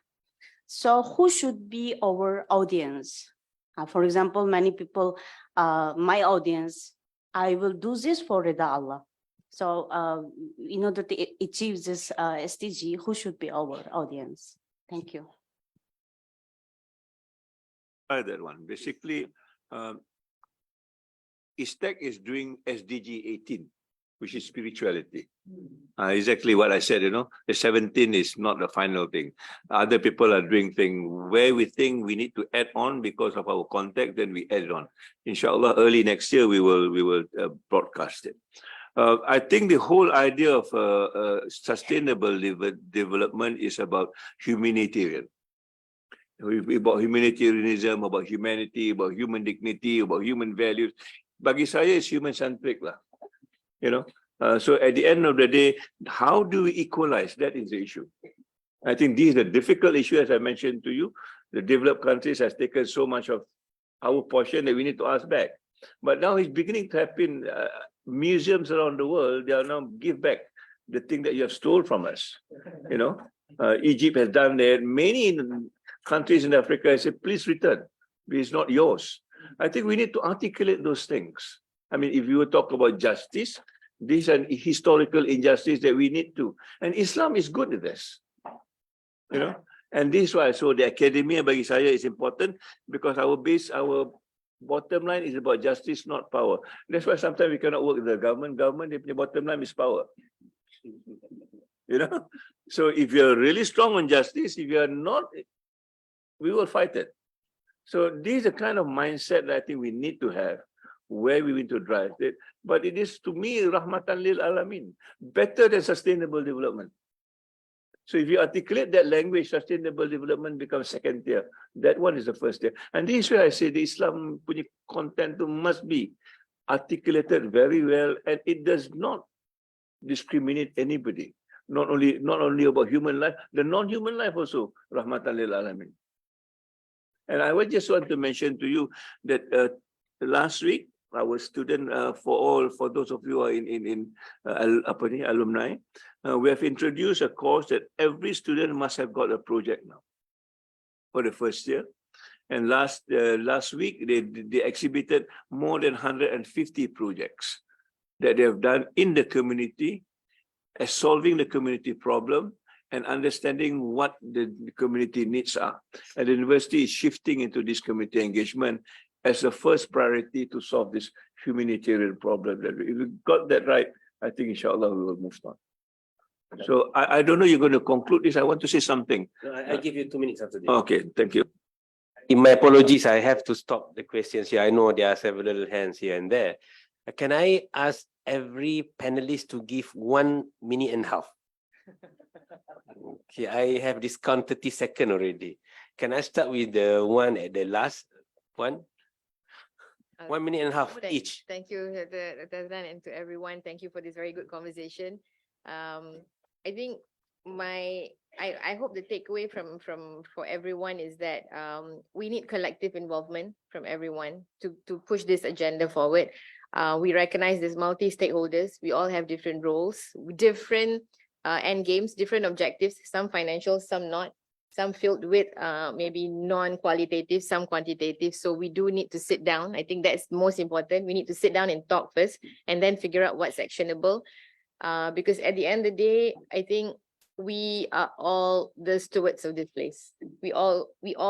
Speaker 10: So who should be our audience? For example, many people, my audience, I will do this for Rida Allah. So in order to achieve this SDG, who should be our audience? Thank you.
Speaker 2: That one. Basically, ISTEC is doing SDG 18, which is spirituality. Exactly what I said, the 17 is not the final thing. Other people are doing things where we think we need to add on because of our contact, then we add on. Inshallah, early next year, we will broadcast it. I think the whole idea of sustainable development is about humanitarian. About humanitarianism, about humanity, about human dignity, about human values. Bagi saya, it's human-centric lah. So at the end of the day, how do we equalize? That is the issue. I think this is a difficult issue, as I mentioned to you. The developed countries has taken so much of our portion that we need to ask back. But now it's beginning to happen. Museums around the world, they are now give back the thing that you have stole from us. Egypt has done that. Many countries in Africa said, please return. It's not yours. I think we need to articulate those things. I mean, if you talk about justice, this is an historical injustice that we need to. And Islam is good at this. And this is why the academia bagi saya is important, because our bottom line is about justice, not power. That's why sometimes we cannot work with the government. The bottom line is power. So if you're really strong on justice, if you're not, we will fight it. So this is the kind of mindset that I think we need to have, where we need to drive it. But it is, to me, rahmatan lil alamin, better than sustainable development. So if you articulate that language, sustainable development becomes second tier. That one is the first tier. And this is where I say the Islam punya content must be articulated very well, and it does not discriminate anybody. Not only about human life, the non-human life also, rahmatan lil alamin. And I would just want to mention to you that last week, our student, for those of you who are in alumni, we have introduced a course that every student must have got a project now for the first year. And last week, they exhibited more than 150 projects that they have done in the community, as solving the community problem and understanding what the community needs are. And the university is shifting into this community engagement as the first priority to solve this humanitarian problem. If we got that right, I think inshallah we will move on. So I don't know, you're going to conclude this. I want to say something.
Speaker 1: No, I give you 2 minutes after this.
Speaker 2: Okay, thank you.
Speaker 1: My apologies, I have to stop the questions here. I know there are several hands here and there. Can I ask every panelist to give 1.5 minutes? Okay, I have discount 30 seconds already. Can I start with the one at the last one? 1.5 minutes each.
Speaker 5: Thank you, Dr. Azlan, and to everyone. Thank you for this very good conversation. I think I hope the takeaway for everyone is that we need collective involvement from everyone to push this agenda forward. We recognize there's multi-stakeholders. We all have different roles, different end games, different objectives, some financial, some not, some filled with maybe non-qualitative, some quantitative. So we do need to sit down. I think that's most important. We need to sit down and talk first and then figure out what's actionable. Because at the end of the day, I think we are all the stewards of this place. We all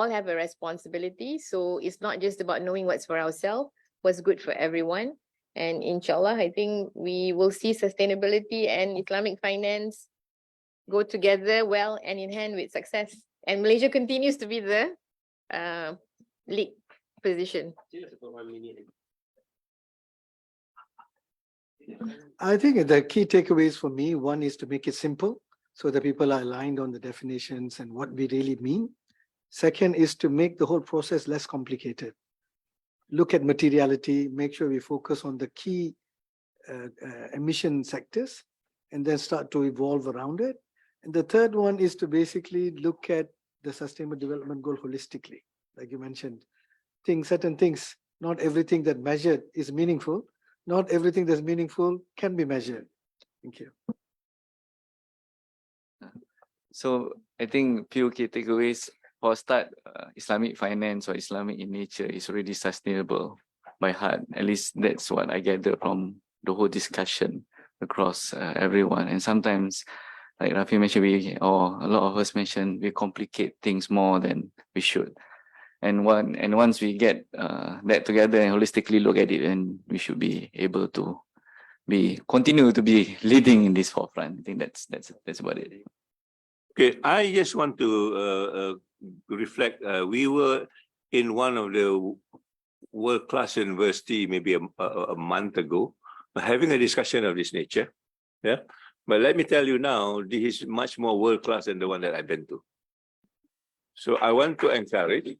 Speaker 5: have a responsibility. So it's not just about knowing what's for ourselves, what's good for everyone. And inshallah, I think we will see sustainability and Islamic finance go together well and in hand with success. And Malaysia continues to be the lead position.
Speaker 4: I think the key takeaways for me, one is to make it simple so that people are aligned on the definitions and what we really mean. Second is to make the whole process less complicated. Look at materiality, make sure we focus on the key emission sectors and then start to evolve around it. And the third one is to basically look at the Sustainable Development Goal holistically. Like you mentioned, certain things, not everything that measured is meaningful. Not everything that's meaningful can be measured. Thank you.
Speaker 3: So I think few key takeaways. For a start, Islamic finance or Islamic in nature is already sustainable by heart. At least that's what I gather from the whole discussion across everyone. And sometimes, like Rafi mentioned, or a lot of us mentioned, we complicate things more than we should. And once we get that together and holistically look at it, then we should be able to continue to be leading in this forefront. I think that's about it.
Speaker 2: Okay, I just want to reflect. We were in one of the world-class university maybe a month ago, having a discussion of this nature. Yeah, but let me tell you now, this is much more world-class than the one that I've been to. So I want to encourage.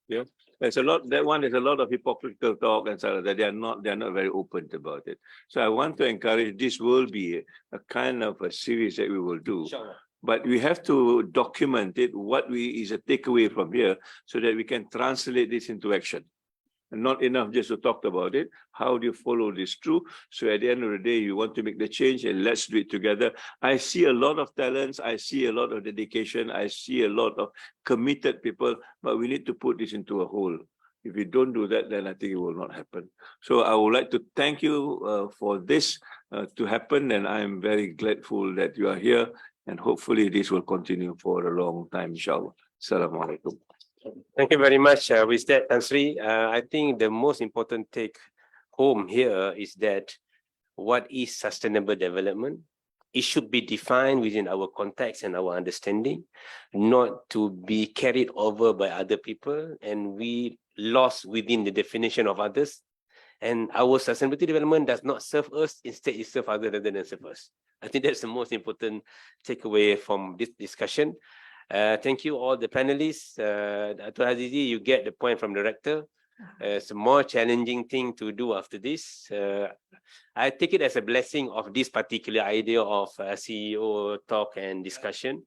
Speaker 2: Yeah, there's a lot. That one, there's a lot of hypocritical talk and so that they are not very open about it. So I want to encourage. This will be a kind of a series that we will do. Sure. But we have to document it, what is a takeaway from here, so that we can translate this into action. And not enough just to talk about it. How do you follow this through? So at the end of the day, you want to make the change and let's do it together. I see a lot of talents. I see a lot of dedication. I see a lot of committed people, but we need to put this into a whole. If we don't do that, then I think it will not happen. So I would like to thank you for this to happen. And I'm very grateful that you are here. And hopefully this will continue for a long time, inshallah. Assalamu alaikum.
Speaker 1: Thank you very much. With that, Tan Sri, I think the most important take home here is that what is sustainable development? It should be defined within our context and our understanding, not to be carried over by other people and we lost within the definition of others. And our sustainability development does not serve us, instead it serves others rather than serve us. I think that's the most important takeaway from this discussion. Thank you all the panelists. Dr. Azizi, you get the point from the rector. It's a more challenging thing to do after this. I take it as a blessing of this particular idea of CEO talk and discussion.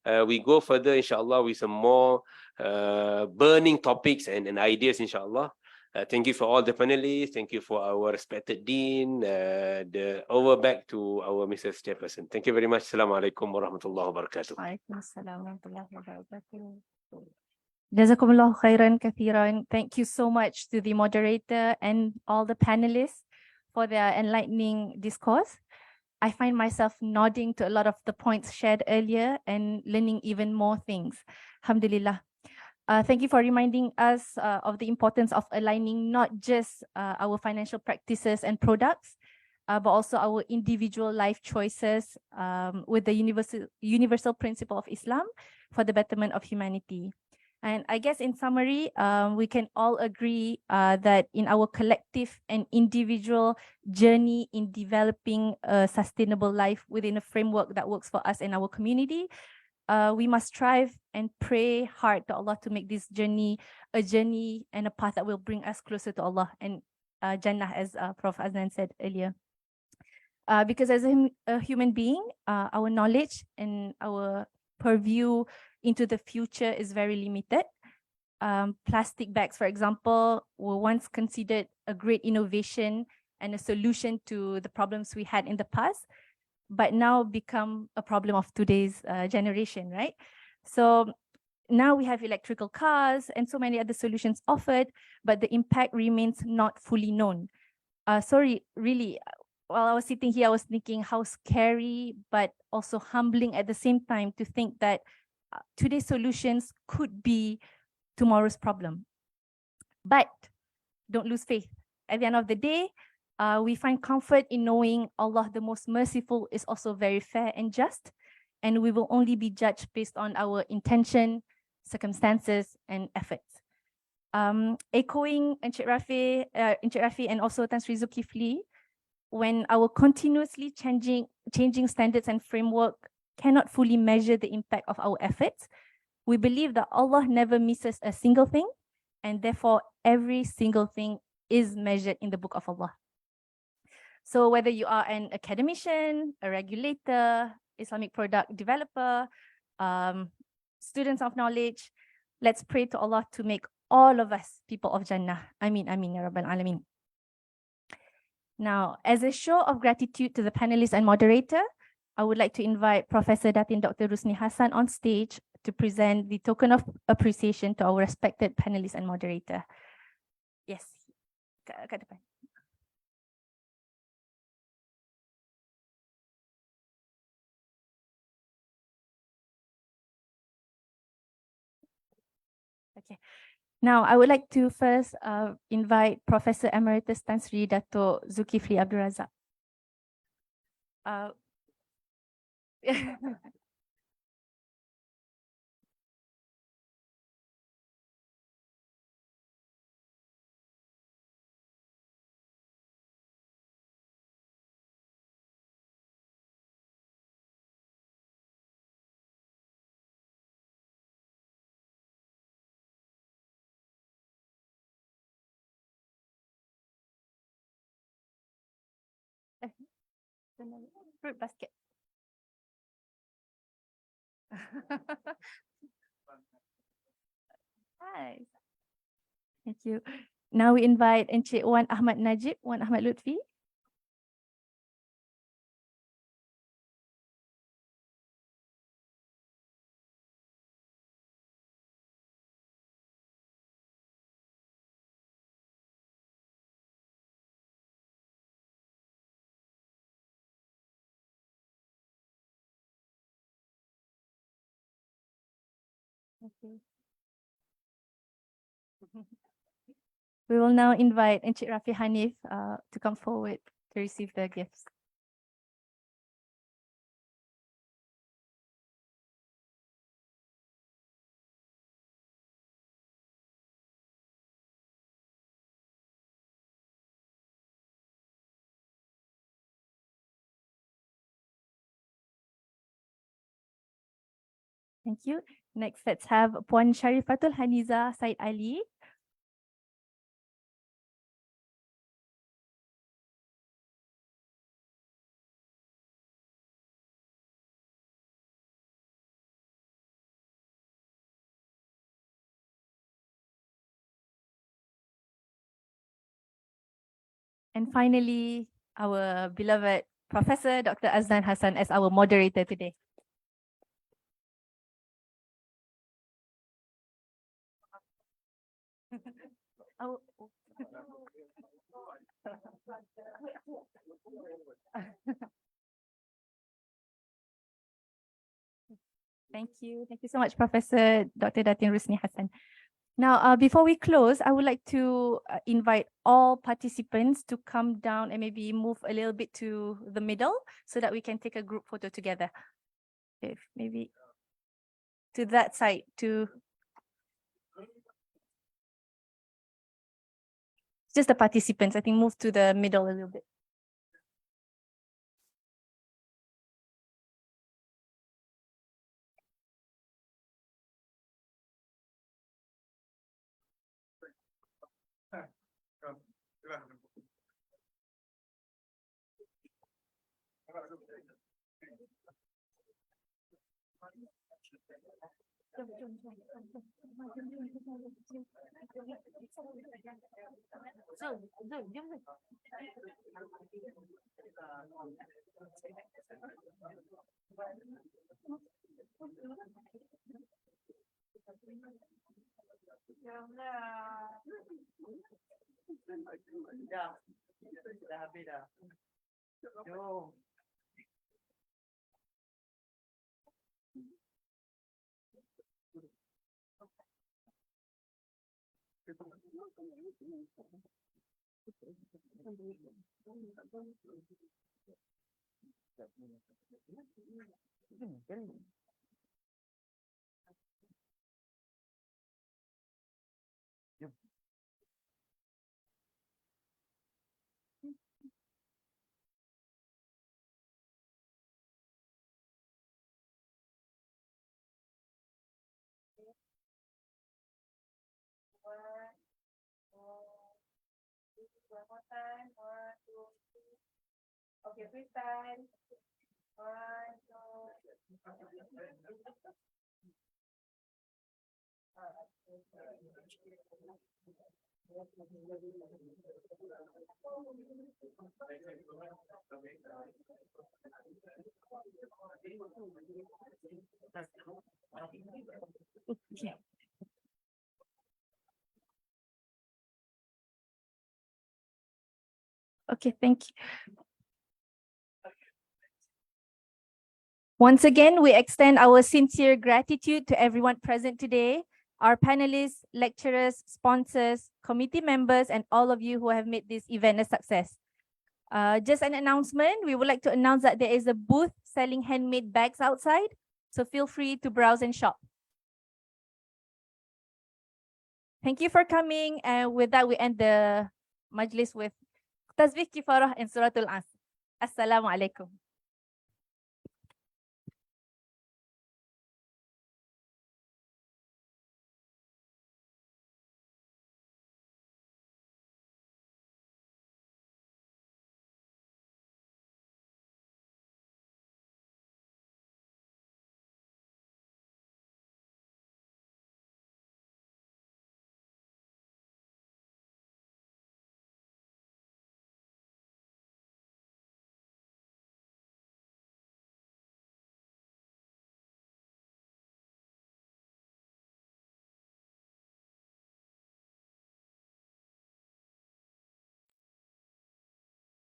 Speaker 1: We go further, inshallah, with some more burning topics and ideas, inshallah. Thank you for all the panelists. Thank you for our respected dean. Over back to our Mrs. Chairperson. Thank you very much. Assalamualaikum warahmatullahi wabarakatuh.
Speaker 11: Waalaikumsalam warahmatullahi wabarakatuh. Jazakumullah khairan kathiran. Thank you so much to the moderator and all the panelists for their enlightening discourse. I find myself nodding to a lot of the points shared earlier and learning even more things. Alhamdulillah. Thank you for reminding us of the importance of aligning not just our financial practices and products, but also our individual life choices with the universal principle of Islam for the betterment of humanity. And I guess in summary, we can all agree that in our collective and individual journey in developing a sustainable life within a framework that works for us and our community, we must strive and pray hard to Allah to make this journey a journey and a path that will bring us closer to Allah and Jannah, as Prof. Aznan said earlier. Because as a human being, our knowledge and our purview into the future is very limited. Plastic bags, for example, were once considered a great innovation and a solution to the problems we had in the past, but now become a problem of today's generation, right? So now we have electrical cars and so many other solutions offered, but the impact remains not fully known. Sorry, really, while I was sitting here, I was thinking how scary, but also humbling at the same time to think that today's solutions could be tomorrow's problem. But don't lose faith. At the end of the day, we find comfort in knowing Allah, the most merciful, is also very fair and just, and we will only be judged based on our intention, circumstances, and efforts. Echoing Encik Rafi and also Tan Sri Zulkifli, when our continuously changing standards and framework cannot fully measure the impact of our efforts, we believe that Allah never misses a single thing, and therefore every single thing is measured in the book of Allah. So whether you are an academician, a regulator, Islamic product developer, students of knowledge, let's pray to Allah to make all of us people of Jannah. Ameen, ameen, ya Rabbal Alameen. Now, as a show of gratitude to the panelists and moderator, I would like to invite Professor Datin Dr. Rusni Hassan on stage to present the token of appreciation to our respected panelists and moderator. Yes, kat depan. Okay. Now, I would like to first invite Professor Emeritus Tan Sri Dato' Zulkifli Abdul Razak. Fruit basket. Hi. Thank you. Now we invite Encik Wan Ahmad Najib, Wan Ahmad Lutfi. Okay. We will now invite Encik Rafi Hanif to come forward to receive the gifts. Thank you. Next, let's have Puan Sharifatul Haniza Said Ali. And finally, our beloved Professor Dr. Aznan Hassan as our moderator today. Thank you. Thank you so much, Professor Dr. Datin Rusni Hassan. Now, before we close, I would like to invite all participants to come down and maybe move a little bit to the middle so that we can take a group photo together. If maybe to that side, to just the participants. I think move to the middle a little bit. Okay, thank you. Once again, we extend our sincere gratitude to everyone present today, our panelists, lecturers, sponsors, committee members, and all of you who have made this event a success. Just an announcement, we would like to announce that there is a booth selling handmade bags outside, so feel free to browse and shop. Thank you for coming, and with that, we end the majlis with Tasbih Kifarah and Suratul Asr. Assalamu alaikum.